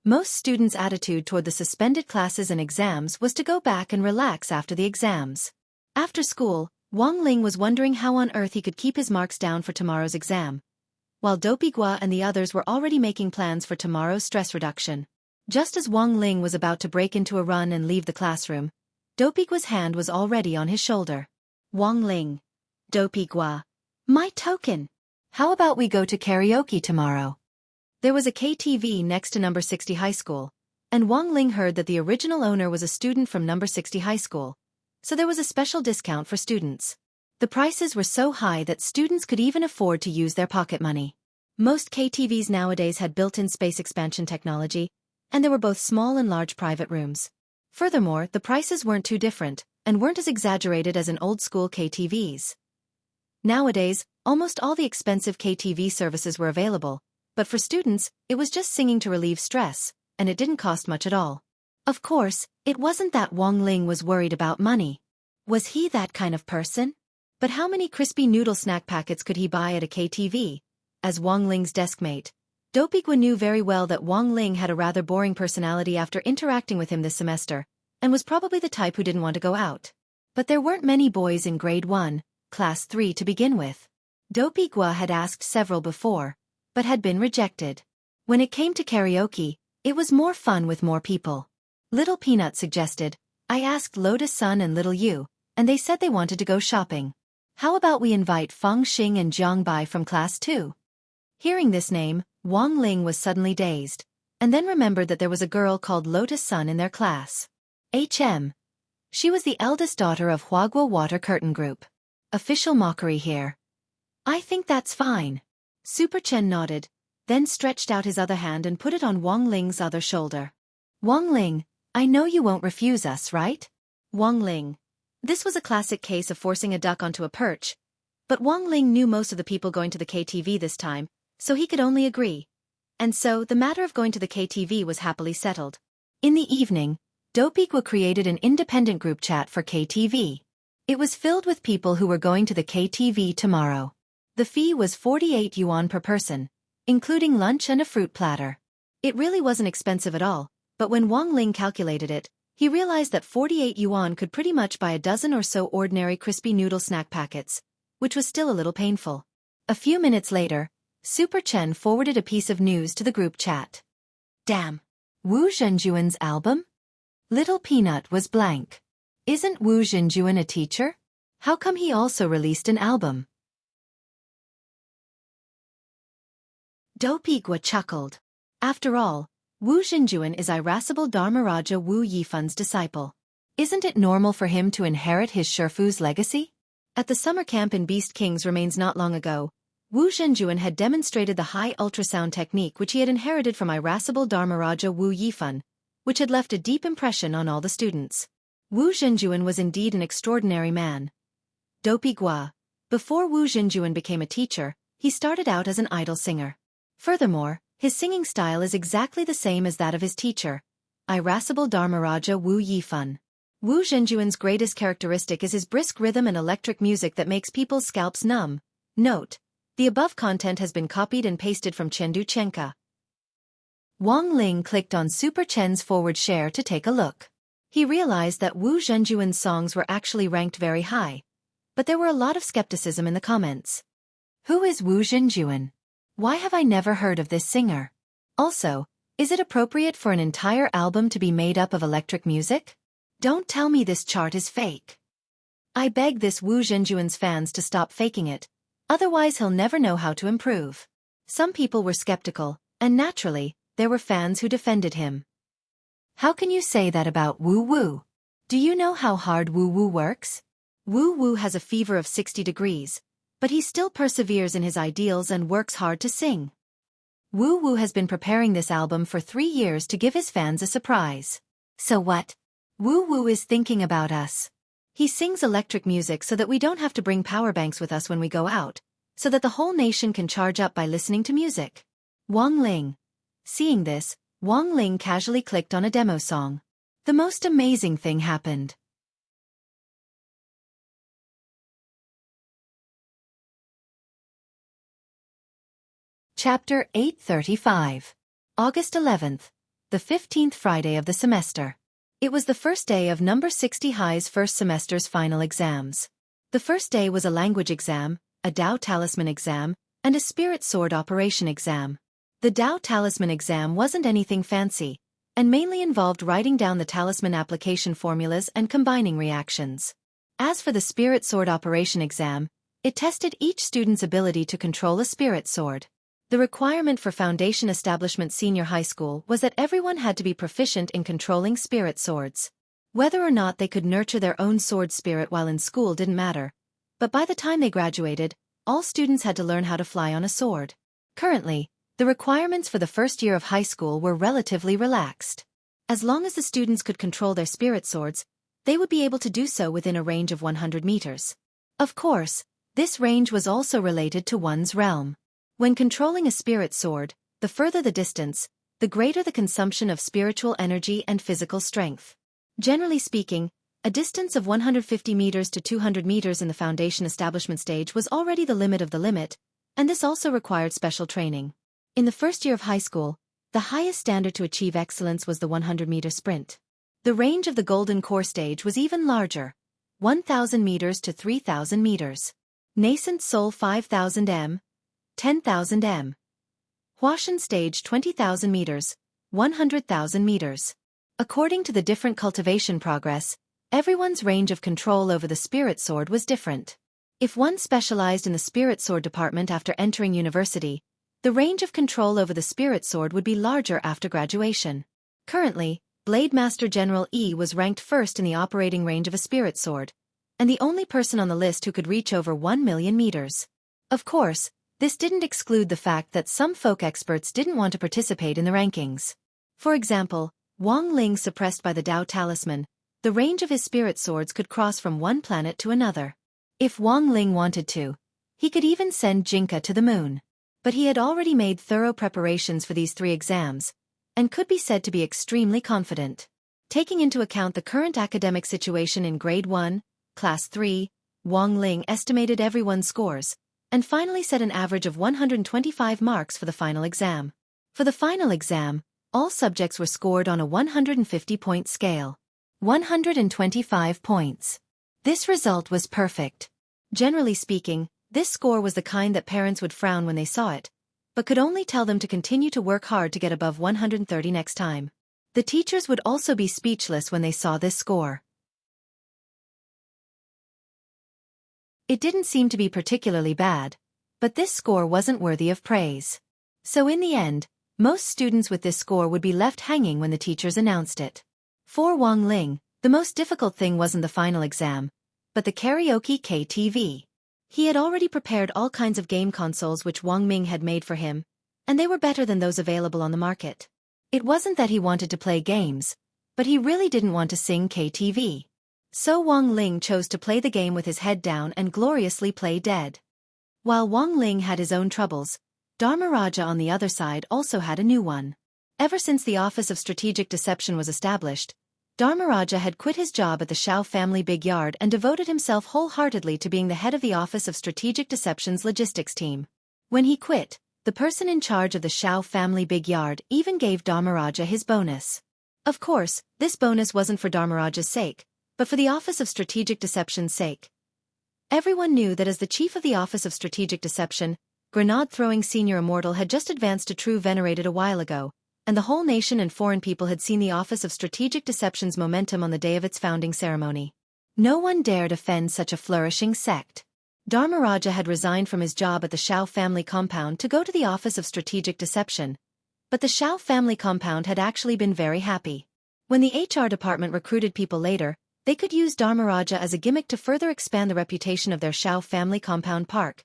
Most students' attitude toward the suspended classes and exams was to go back and relax after the exams. After school, Wang Ling was wondering how on earth he could keep his marks down for tomorrow's exam, while Dopigua and the others were already making plans for tomorrow's stress reduction. Just as Wang Ling was about to break into a run and leave the classroom, Dopigua's hand was already on his shoulder. Wang Ling. Dopigua. My token. How about we go to karaoke tomorrow? There was a KTV next to number 60 high school, and Wang Ling heard that the original owner was a student from number 60 high school, so there was a special discount for students. The prices were so high that students could even afford to use their pocket money. Most KTVs nowadays had built-in space expansion technology, and there were both small and large private rooms. Furthermore, the prices weren't too different, and weren't as exaggerated as in old-school KTVs. Nowadays, almost all the expensive KTV services were available, but for students, it was just singing to relieve stress, and it didn't cost much at all. Of course, it wasn't that Wang Ling was worried about money. Was he that kind of person? But how many crispy noodle snack packets could he buy at a KTV? As Wang Ling's deskmate, Dopigua knew very well that Wang Ling had a rather boring personality after interacting with him this semester, and was probably the type who didn't want to go out. But there weren't many boys in grade 1, class 3 to begin with. Dopigua had asked several before, but had been rejected. When it came to karaoke, it was more fun with more people. Little Peanut suggested, I asked Lotus Sun and Little Yu, and they said they wanted to go shopping. How about we invite Feng Xing and Jiang Bai from class 2? Hearing this name, Wang Ling was suddenly dazed, and then remembered that there was a girl called Lotus Sun in their class. She was the eldest daughter of Huaguo Water Curtain Group. Official mockery here. I think that's fine. Super Chen nodded, then stretched out his other hand and put it on Wang Ling's other shoulder. Wang Ling, I know you won't refuse us, right? Wang Ling. This was a classic case of forcing a duck onto a perch, but Wang Ling knew most of the people going to the KTV this time, so he could only agree. And so, the matter of going to the KTV was happily settled. In the evening, Dopigwa created an independent group chat for KTV. It was filled with people who were going to the KTV tomorrow. The fee was 48 yuan per person, including lunch and a fruit platter. It really wasn't expensive at all, but when Wang Ling calculated it, he realized that 48 yuan could pretty much buy a dozen or so ordinary crispy noodle snack packets, which was still a little painful. A few minutes later, Super Chen forwarded a piece of news to the group chat. Damn! Wu Zhenjuan's album? Little Peanut was blank. Isn't Wu Zhenjuan a teacher? How come he also released an album? Dopigwa chuckled. After all, Wu Zhenjuan is irascible Dharmaraja Wu Yifan's disciple. Isn't it normal for him to inherit his Shifu's legacy? At the summer camp in Beast King's remains not long ago, Wu Zhenjuan had demonstrated the high ultrasound technique which he had inherited from irascible Dharmaraja Wu Yifan, which had left a deep impression on all the students. Wu Zhenjuan was indeed an extraordinary man. Dopigwa. Before Wu Zhenjuan became a teacher, he started out as an idol singer. Furthermore, his singing style is exactly the same as that of his teacher, irascible Dharmaraja Wu Yifan. Wu Zhenjuan's greatest characteristic is his brisk rhythm and electric music that makes people's scalps numb. Note: the above content has been copied and pasted from Chengdu Chenka. Wang Ling clicked on Super Chen's forward share to take a look. He realized that Wu Zhenjuan's songs were actually ranked very high, but there were a lot of skepticism in the comments. Who is Wu Zhenjuan? Why have I never heard of this singer? Also, is it appropriate for an entire album to be made up of electric music? Don't tell me this chart is fake. I beg this Wu Zhenjuan's fans to stop faking it, otherwise he'll never know how to improve. Some people were skeptical, and naturally, there were fans who defended him. How can you say that about Wu Wu? Do you know how hard Wu Wu works? Wu Wu has a fever of 60 degrees, but he still perseveres in his ideals and works hard to sing. Wu Wu has been preparing this album for 3 years to give his fans a surprise. So what? Wu Wu is thinking about us. He sings electric music so that we don't have to bring power banks with us when we go out, so that the whole nation can charge up by listening to music. Wang Ling. Seeing this, Wang Ling casually clicked on a demo song. The most amazing thing happened. Chapter 835. August 11th, the 15th Friday of the semester. It was the first day of number 60 High's first semester's final exams. The first day was a language exam, a Tao Talisman exam, and a Spirit Sword Operation exam. The Tao Talisman exam wasn't anything fancy, and mainly involved writing down the talisman application formulas and combining reactions. As for the Spirit Sword Operation exam, it tested each student's ability to control a spirit sword. The requirement for Foundation Establishment Senior High School was that everyone had to be proficient in controlling spirit swords. Whether or not they could nurture their own sword spirit while in school didn't matter, but by the time they graduated, all students had to learn how to fly on a sword. Currently, the requirements for the first year of high school were relatively relaxed. As long as the students could control their spirit swords, they would be able to do so within a range of 100 meters. Of course, this range was also related to one's realm. When controlling a spirit sword, the further the distance, the greater the consumption of spiritual energy and physical strength. Generally speaking, a distance of 150 meters to 200 meters in the Foundation Establishment stage was already the limit of the limit, and this also required special training. In the first year of high school, the highest standard to achieve excellence was the 100-meter sprint. The range of the Golden Core stage was even larger, 1,000 meters to 3,000 meters. Nascent Soul 5,000 m, 10,000 m. Huashan stage 20,000 meters, 100,000 meters. According to the different cultivation progress, everyone's range of control over the spirit sword was different. If one specialized in the spirit sword department after entering university, the range of control over the spirit sword would be larger after graduation. Currently, Blade Master General E was ranked first in the operating range of a spirit sword, and the only person on the list who could reach over 1 million meters. Of course, this didn't exclude the fact that some folk experts didn't want to participate in the rankings. For example, Wang Ling suppressed by the Dao Talisman, the range of his spirit swords could cross from one planet to another. If Wang Ling wanted to, he could even send Jinka to the moon. But he had already made thorough preparations for these 3 exams, and could be said to be extremely confident. Taking into account the current academic situation in Grade 1, Class 3, Wang Ling estimated everyone's scores, and finally set an average of 125 marks for the final exam. For the final exam, all subjects were scored on a 150-point scale. 125 points. This result was perfect. Generally speaking, this score was the kind that parents would frown when they saw it, but could only tell them to continue to work hard to get above 130 next time. The teachers would also be speechless when they saw this score. It didn't seem to be particularly bad, but this score wasn't worthy of praise. So in the end, most students with this score would be left hanging when the teachers announced it. For Wang Ling, the most difficult thing wasn't the final exam, but the karaoke KTV. He had already prepared all kinds of game consoles which Wang Ming had made for him, and they were better than those available on the market. It wasn't that he wanted to play games, but he really didn't want to sing KTV. So Wang Ling chose to play the game with his head down and gloriously play dead. While Wang Ling had his own troubles, Dharmaraja on the other side also had a new one. Ever since the Office of Strategic Deception was established, Dharmaraja had quit his job at the Xiao family big yard and devoted himself wholeheartedly to being the head of the Office of Strategic Deception's logistics team. When he quit, the person in charge of the Xiao family big yard even gave Dharmaraja his bonus. Of course, this bonus wasn't for Dharmaraja's sake, but for the Office of Strategic Deception's sake. Everyone knew that as the chief of the Office of Strategic Deception, Grenade-throwing Senior Immortal had just advanced to True Venerated a while ago, and the whole nation and foreign people had seen the Office of Strategic Deception's momentum on the day of its founding ceremony. No one dared offend such a flourishing sect. Dharmaraja had resigned from his job at the Xiao family compound to go to the Office of Strategic Deception, but the Xiao family compound had actually been very happy. When the HR department recruited people later, they could use Dharmaraja as a gimmick to further expand the reputation of their Xiao family compound park.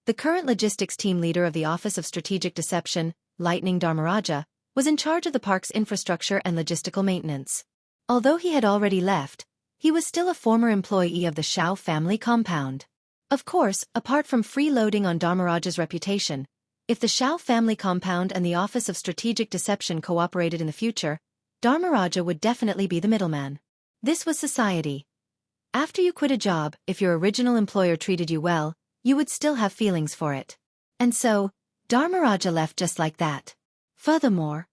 The current logistics team leader of the Office of Strategic Deception, Lightning Dharmaraja, was in charge of the park's infrastructure and logistical maintenance. Although he had already left, he was still a former employee of the Xiao family compound. Of course, apart from freeloading on Dharmaraja's reputation, if the Xiao family compound and the Office of Strategic Deception cooperated in the future, Dharmaraja would definitely be the middleman. This was society. After you quit a job, if your original employer treated you well, you would still have feelings for it. And so, Dharmaraja left just like that. Furthermore,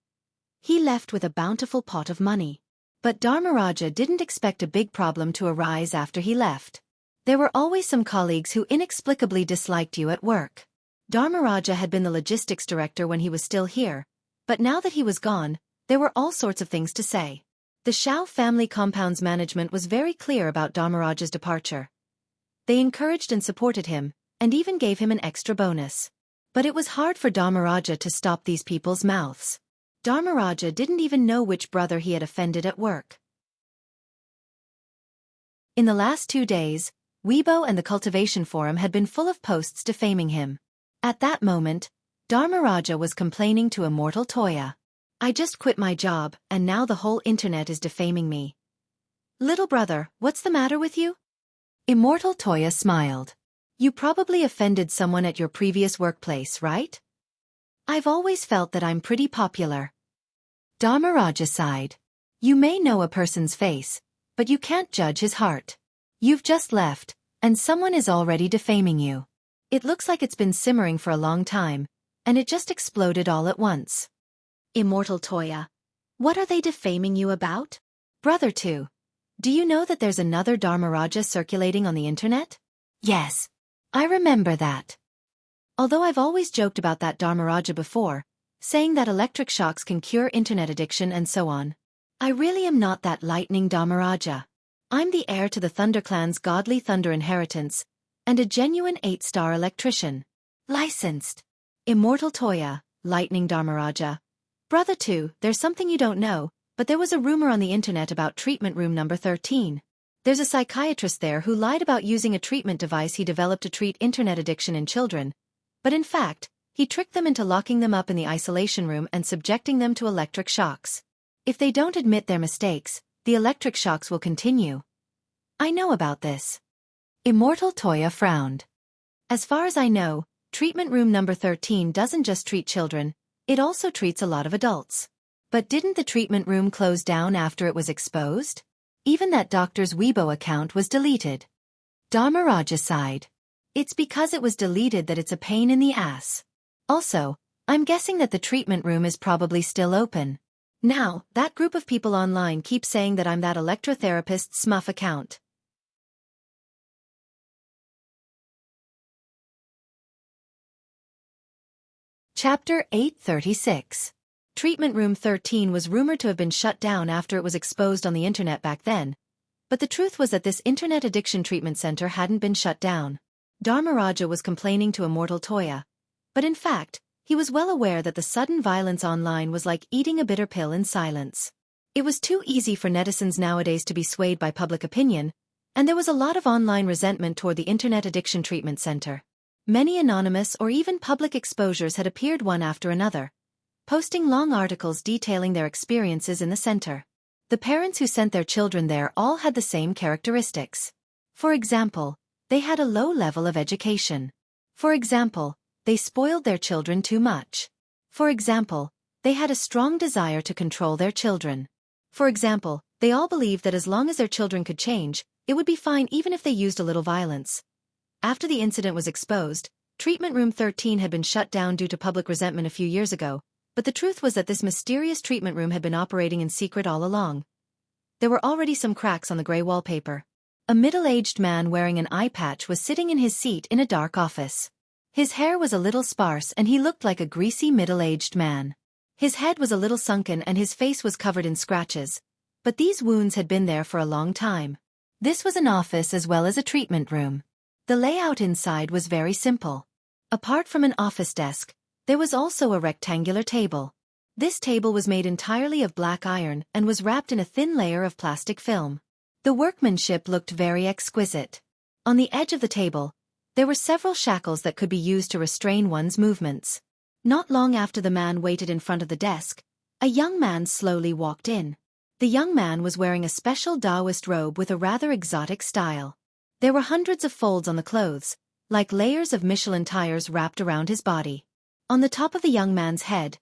he left with a bountiful pot of money. But Dharmaraja didn't expect a big problem to arise after he left. There were always some colleagues who inexplicably disliked you at work. Dharmaraja had been the logistics director when he was still here, but now that he was gone, there were all sorts of things to say. The Xiao family compound's management was very clear about Dharmaraja's departure. They encouraged and supported him, and even gave him an extra bonus. But it was hard for Dharmaraja to stop these people's mouths. Dharmaraja didn't even know which brother he had offended at work. In the last 2 days, Weibo and the Cultivation Forum had been full of posts defaming him. At that moment, Dharmaraja was complaining to Immortal Toya. I just quit my job, and now the whole internet is defaming me. Little brother, what's the matter with you? Immortal Toya smiled. You probably offended someone at your previous workplace, right? I've always felt that I'm pretty popular. Dharmaraja sighed. You may know a person's face, but you can't judge his heart. You've just left, and someone is already defaming you. It looks like it's been simmering for a long time, and it just exploded all at once. Immortal Toya. What are they defaming you about? Brother 2. Do you know that there's another Dharmaraja circulating on the internet? Yes. I remember that. Although I've always joked about that Dharmaraja before, saying that electric shocks can cure internet addiction and so on. I really am not that lightning Dharmaraja. I'm the heir to the ThunderClan's godly thunder inheritance, and a genuine 8-star electrician. Licensed. Immortal Toya, Lightning Dharmaraja. Brother 2, there's something you don't know, but there was a rumor on the internet about treatment room number 13. There's a psychiatrist there who lied about using a treatment device he developed to treat internet addiction in children, but in fact, he tricked them into locking them up in the isolation room and subjecting them to electric shocks. If they don't admit their mistakes, the electric shocks will continue. I know about this. Immortal Toya frowned. As far as I know, treatment room number 13 doesn't just treat children, it also treats a lot of adults. But didn't the treatment room close down after it was exposed? Even that doctor's Weibo account was deleted. Dharmaraja sighed. It's because it was deleted that it's a pain in the ass. Also, I'm guessing that the treatment room is probably still open. Now, that group of people online keep saying that I'm that electrotherapist smuff account. Chapter 836. Treatment Room 13 was rumored to have been shut down after it was exposed on the internet back then, but the truth was that this internet addiction treatment center hadn't been shut down. Dharmaraja was complaining to Immortal Toya, but in fact, he was well aware that the sudden violence online was like eating a bitter pill in silence. It was too easy for netizens nowadays to be swayed by public opinion, and there was a lot of online resentment toward the internet addiction treatment center. Many anonymous or even public exposures had appeared one after another, posting long articles detailing their experiences in the center. The parents who sent their children there all had the same characteristics. For example, they had a low level of education. For example, they spoiled their children too much. For example, they had a strong desire to control their children. For example, they all believed that as long as their children could change, it would be fine even if they used a little violence. After the incident was exposed, Treatment Room 13 had been shut down due to public resentment a few years ago, but the truth was that this mysterious treatment room had been operating in secret all along. There were already some cracks on the gray wallpaper. A middle-aged man wearing an eye patch was sitting in his seat in a dark office. His hair was a little sparse and he looked like a greasy middle-aged man. His head was a little sunken and his face was covered in scratches, but these wounds had been there for a long time. This was an office as well as a treatment room. The layout inside was very simple. Apart from an office desk, there was also a rectangular table. This table was made entirely of black iron and was wrapped in a thin layer of plastic film. The workmanship looked very exquisite. On the edge of the table, there were several shackles that could be used to restrain one's movements. Not long after the man waited in front of the desk, a young man slowly walked in. The young man was wearing a special Taoist robe with a rather exotic style. There were hundreds of folds on the clothes, like layers of Michelin tires wrapped around his body. On the top of the young man's head,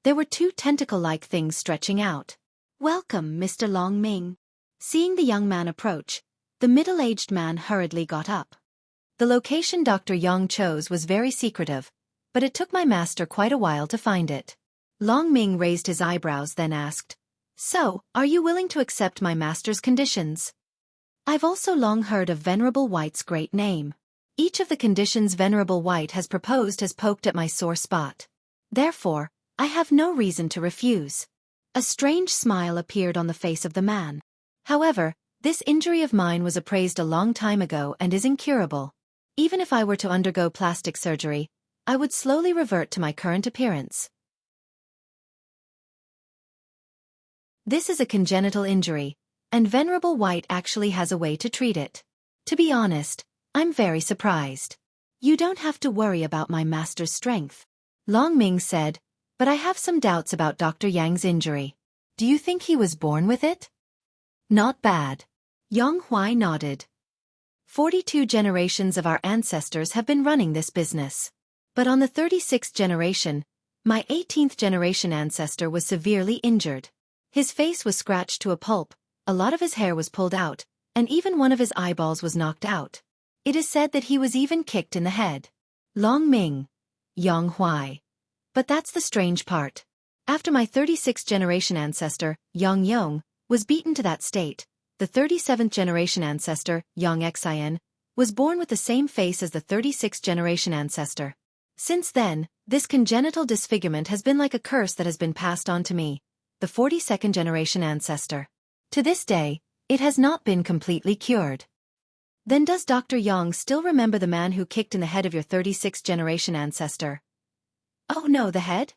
there were two tentacle-like things stretching out. "Welcome, Mr. Long Ming." Seeing the young man approach, the middle-aged man hurriedly got up. The location Dr. Yang chose was very secretive, but it took my master quite a while to find it. Long Ming raised his eyebrows then asked, "So, are you willing to accept my master's conditions?" I've also long heard of Venerable White's great name. Each of the conditions Venerable White has proposed has poked at my sore spot. Therefore, I have no reason to refuse. A strange smile appeared on the face of the man. However, this injury of mine was appraised a long time ago and is incurable. Even if I were to undergo plastic surgery, I would slowly revert to my current appearance. This is a congenital injury, and Venerable White actually has a way to treat it. To be honest, I'm very surprised. You don't have to worry about my master's strength, Long Ming said, but I have some doubts about Dr. Yang's injury. Do you think he was born with it? Not bad. Yang Huai nodded. 42 generations of our ancestors have been running this business. But on the 36th generation, my 18th generation ancestor was severely injured. His face was scratched to a pulp, a lot of his hair was pulled out, and even one of his eyeballs was knocked out. It is said that he was even kicked in the head. Long Ming. Yang Huai. But that's the strange part. After my 36th generation ancestor, Yang Yong, was beaten to that state, the 37th generation ancestor, Yang Xian, was born with the same face as the 36th generation ancestor. Since then, this congenital disfigurement has been like a curse that has been passed on to me, the 42nd generation ancestor. To this day, it has not been completely cured. Then does Dr. Yang still remember the man who kicked in the head of your 36th generation ancestor? Oh no, the head?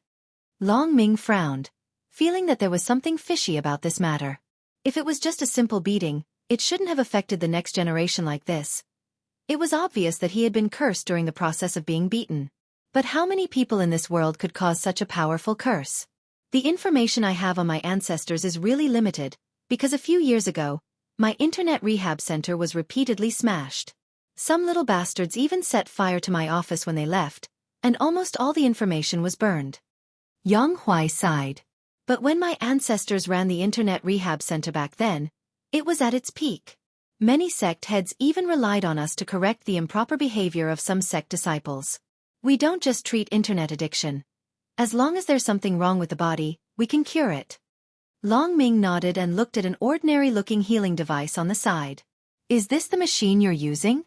Long Ming frowned. feeling that there was something fishy about this matter. If it was just a simple beating, it shouldn't have affected the next generation like this. It was obvious that he had been cursed during the process of being beaten. But how many people in this world could cause such a powerful curse? The information I have on my ancestors is really limited, because a few years ago, my internet rehab center was repeatedly smashed. Some little bastards even set fire to my office when they left, and almost all the information was burned. Yang Huai sighed. But when my ancestors ran the internet rehab center back then, it was at its peak. Many sect heads even relied on us to correct the improper behavior of some sect disciples. We don't just treat internet addiction. As long as there's something wrong with the body, we can cure it. Long Ming nodded and looked at an ordinary-looking healing device on the side. Is this the machine you're using?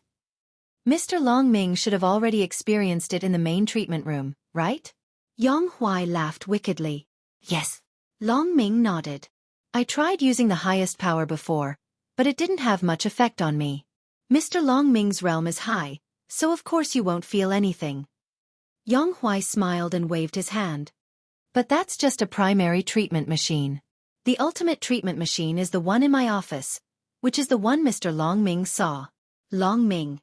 Mr. Long Ming should have already experienced it in the main treatment room, right? Yang Huai laughed wickedly. Yes. Long Ming nodded. I tried using the highest power before, but it didn't have much effect on me. Mr. Long Ming's realm is high, so of course you won't feel anything. Yang Huai smiled and waved his hand. But that's just a primary treatment machine. The ultimate treatment machine is the one in my office, which is the one Mr. Long Ming saw. Long Ming.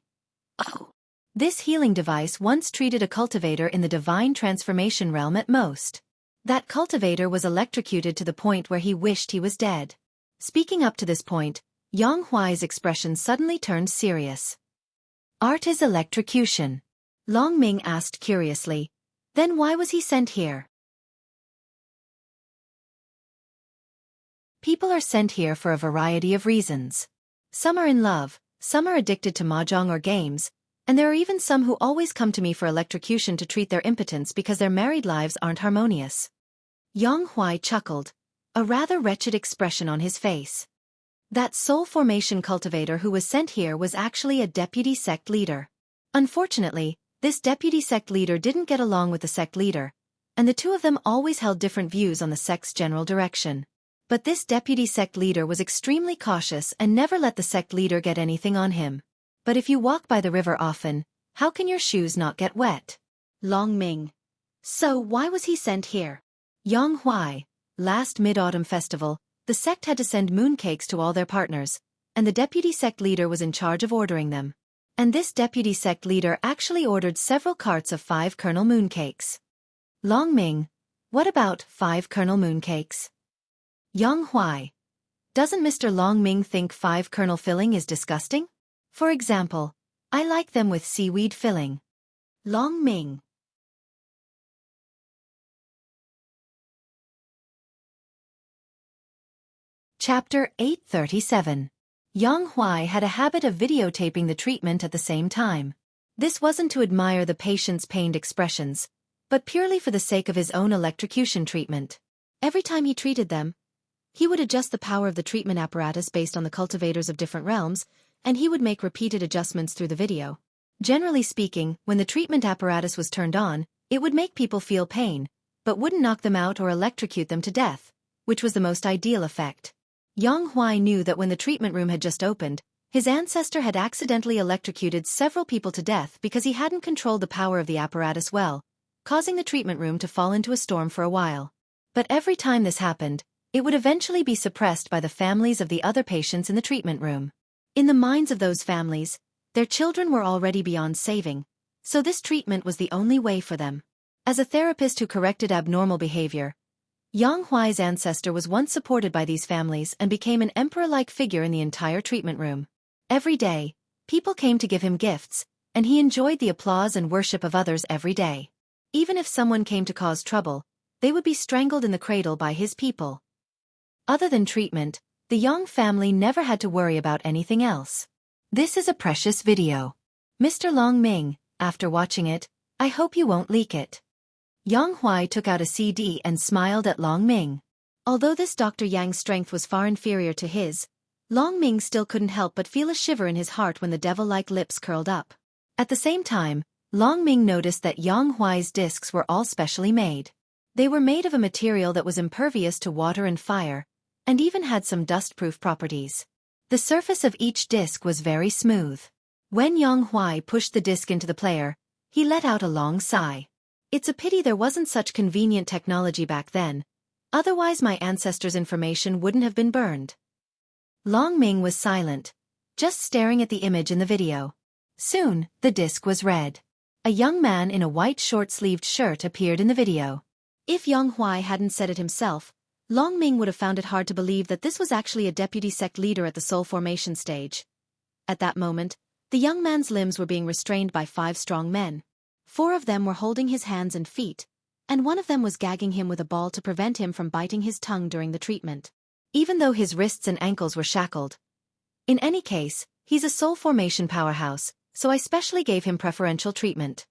Oh. This healing device once treated a cultivator in the divine transformation realm at most. That cultivator was electrocuted to the point where he wished he was dead. Speaking up to this point, Yang Huai's expression suddenly turned serious. Art is electrocution. Long Ming asked curiously. Then why was he sent here? People are sent here for a variety of reasons. Some are in love, some are addicted to mahjong or games, and there are even some who always come to me for electrocution to treat their impotence because their married lives aren't harmonious. Yang Huai chuckled, a rather wretched expression on his face. That soul formation cultivator who was sent here was actually a deputy sect leader. Unfortunately, this deputy sect leader didn't get along with the sect leader, and the two of them always held different views on the sect's general direction. But this deputy sect leader was extremely cautious and never let the sect leader get anything on him. But if you walk by the river often, how can your shoes not get wet? Long Ming. So why was he sent here? Yang Huai. Last Mid-Autumn Festival, the sect had to send mooncakes to all their partners, and the deputy sect leader was in charge of ordering them. And this deputy sect leader actually ordered several carts of 5-kernel mooncakes. Long Ming. What about 5-kernel mooncakes? Yang Huai. Doesn't Mr. Long Ming think 5-kernel filling is disgusting? For example, I like them with seaweed filling. Long Ming. Chapter 837. Yang Huai had a habit of videotaping the treatment at the same time. This wasn't to admire the patient's pained expressions, but purely for the sake of his own electrocution treatment. Every time he treated them, he would adjust the power of the treatment apparatus based on the cultivators of different realms, and he would make repeated adjustments through the video. Generally speaking, when the treatment apparatus was turned on, it would make people feel pain, but wouldn't knock them out or electrocute them to death, which was the most ideal effect. Yang Huai knew that when the treatment room had just opened, his ancestor had accidentally electrocuted several people to death because he hadn't controlled the power of the apparatus well, causing the treatment room to fall into a storm for a while. But every time this happened, it would eventually be suppressed by the families of the other patients in the treatment room. In the minds of those families, their children were already beyond saving, so this treatment was the only way for them. As a therapist who corrected abnormal behavior, Yang Huai's ancestor was once supported by these families and became an emperor-like figure in the entire treatment room. Every day, people came to give him gifts, and he enjoyed the applause and worship of others every day. Even if someone came to cause trouble, they would be strangled in the cradle by his people. Other than treatment, the Yang family never had to worry about anything else. This is a precious video. Mr. Long Ming, after watching it, I hope you won't leak it. Yang Huai took out a CD and smiled at Long Ming. Although this Dr. Yang's strength was far inferior to his, Long Ming still couldn't help but feel a shiver in his heart when the devil-like lips curled up. At the same time, Long Ming noticed that Yang Huai's discs were all specially made. They were made of a material that was impervious to water and fire, and even had some dust-proof properties. The surface of each disc was very smooth. When Yang Huai pushed the disc into the player, he let out a long sigh. It's a pity there wasn't such convenient technology back then, Otherwise my ancestors' information wouldn't have been burned. Long Ming was silent, just staring at the image in the video. Soon, the disc was red. A young man in a white short-sleeved shirt appeared in the video. If Yang Huai hadn't said it himself, Long Ming would have found it hard to believe that this was actually a deputy sect leader at the soul formation stage. At that moment, the young man's limbs were being restrained by 5 strong men. 4 of them were holding his hands and feet, and one of them was gagging him with a ball to prevent him from biting his tongue during the treatment. Even though his wrists and ankles were shackled. In any case, he's a soul formation powerhouse, so I specially gave him preferential treatment.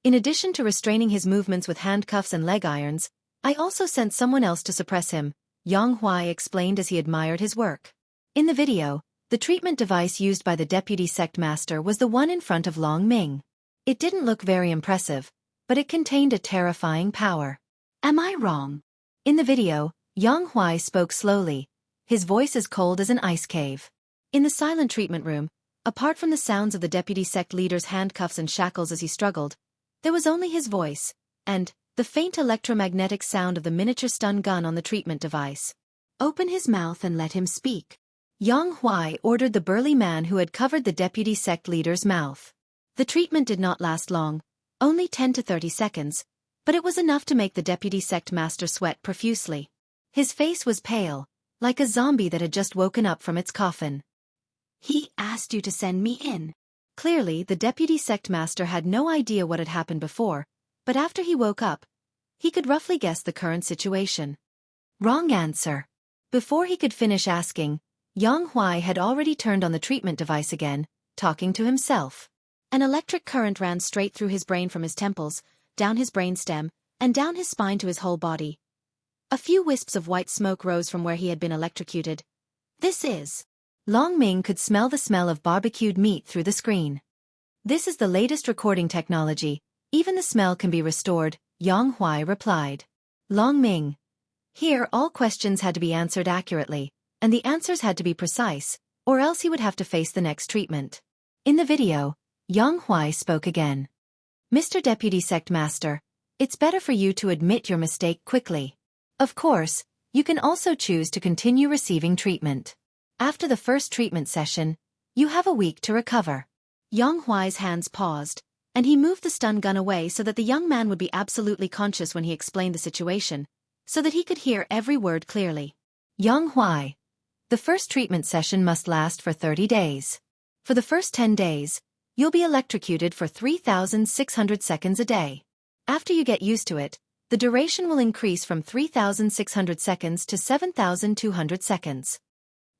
In addition to restraining his movements with handcuffs and leg irons, I also sent someone else to suppress him, Yang Huai explained as he admired his work. In the video, the treatment device used by the deputy sect master was the one in front of Long Ming. It didn't look very impressive, but it contained a terrifying power. Am I wrong? In the video, Yang Huai spoke slowly, his voice as cold as an ice cave. In the silent treatment room, apart from the sounds of the deputy sect leader's handcuffs and shackles as he struggled, there was only his voice, and the faint electromagnetic sound of the miniature stun gun on the treatment device. Open his mouth and let him speak. Yang Huai ordered the burly man who had covered the deputy sect leader's mouth. The treatment did not last long, only 10 to 30 seconds, but it was enough to make the deputy sect master sweat profusely. His face was pale, like a zombie that had just woken up from its coffin. He asked you to send me in. Clearly, the deputy sect master had no idea what had happened before, but after he woke up, he could roughly guess the current situation. Wrong answer. Before he could finish asking, Yang Huai had already turned on the treatment device again, talking to himself. An electric current ran straight through his brain from his temples, down his brainstem, and down his spine to his whole body. A few wisps of white smoke rose from where he had been electrocuted. This is... Long Ming could smell the smell of barbecued meat through the screen. This is the latest recording technology, even the smell can be restored, Yang Huai replied. Long Ming. Here all questions had to be answered accurately, and the answers had to be precise, or else he would have to face the next treatment. In the video, Yang Huai spoke again. Mr. Deputy Sect Master, it's better for you to admit your mistake quickly. Of course, you can also choose to continue receiving treatment. After the first treatment session, you have a week to recover. Yang Huai's hands paused, and he moved the stun gun away so that the young man would be absolutely conscious when he explained the situation, so that he could hear every word clearly. Yang Huai. The first treatment session must last for 30 days. For the first 10 days, you'll be electrocuted for 3,600 seconds a day. After you get used to it, the duration will increase from 3,600 seconds to 7,200 seconds.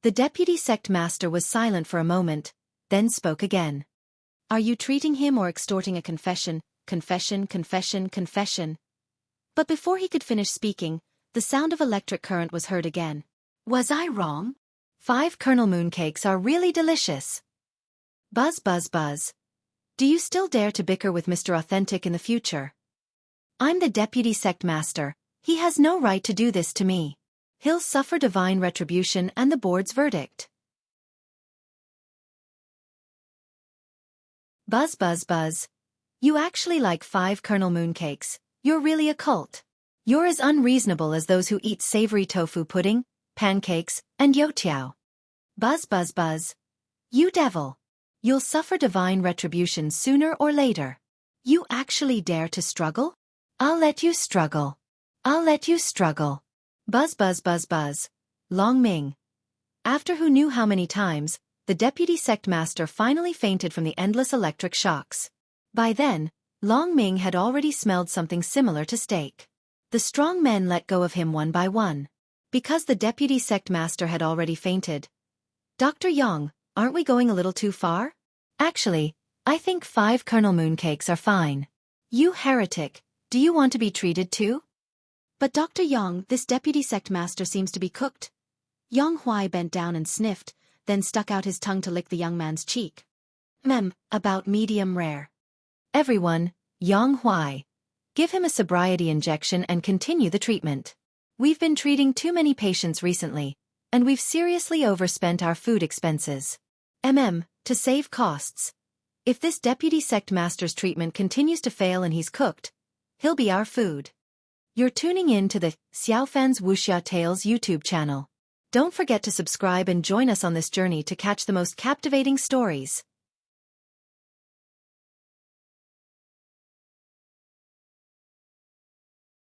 The deputy sect master was silent for a moment, then spoke again. Are you treating him or extorting a confession? Confession, confession, confession. But before he could finish speaking, the sound of electric current was heard again. Was I wrong? 5 kernel mooncakes are really delicious. Buzz buzz buzz. Do you still dare to bicker with Mr. Authentic in the future? I'm the deputy sect master, he has no right to do this to me. He'll suffer divine retribution and the board's verdict. Buzz buzz buzz. You actually like 5 kernel mooncakes, you're really a cult. You're as unreasonable as those who eat savory tofu pudding, pancakes, and youtiao. Buzz buzz buzz. You devil. You'll suffer divine retribution sooner or later. You actually dare to struggle? I'll let you struggle. I'll let you struggle. Buzz buzz buzz buzz. Long Ming. After who knew how many times, the deputy sect master finally fainted from the endless electric shocks. By then, Long Ming had already smelled something similar to steak. The strong men let go of him one by one. Because the deputy sect master had already fainted. Dr. Yang, aren't we going a little too far? Actually, I think 5 kernel mooncakes are fine. You heretic, do you want to be treated too? But Dr. Yang, this deputy sect master seems to be cooked. Yang Huai bent down and sniffed, then stuck out his tongue to lick the young man's cheek. About medium rare. Everyone, Yang Huai. Give him a sobriety injection and continue the treatment. We've been treating too many patients recently, and we've seriously overspent our food expenses. To save costs. If this deputy sect master's treatment continues to fail and he's cooked, he'll be our food. You're tuning in to the Xiaofan's Wuxia Tales YouTube channel. Don't forget to subscribe and join us on this journey to catch the most captivating stories.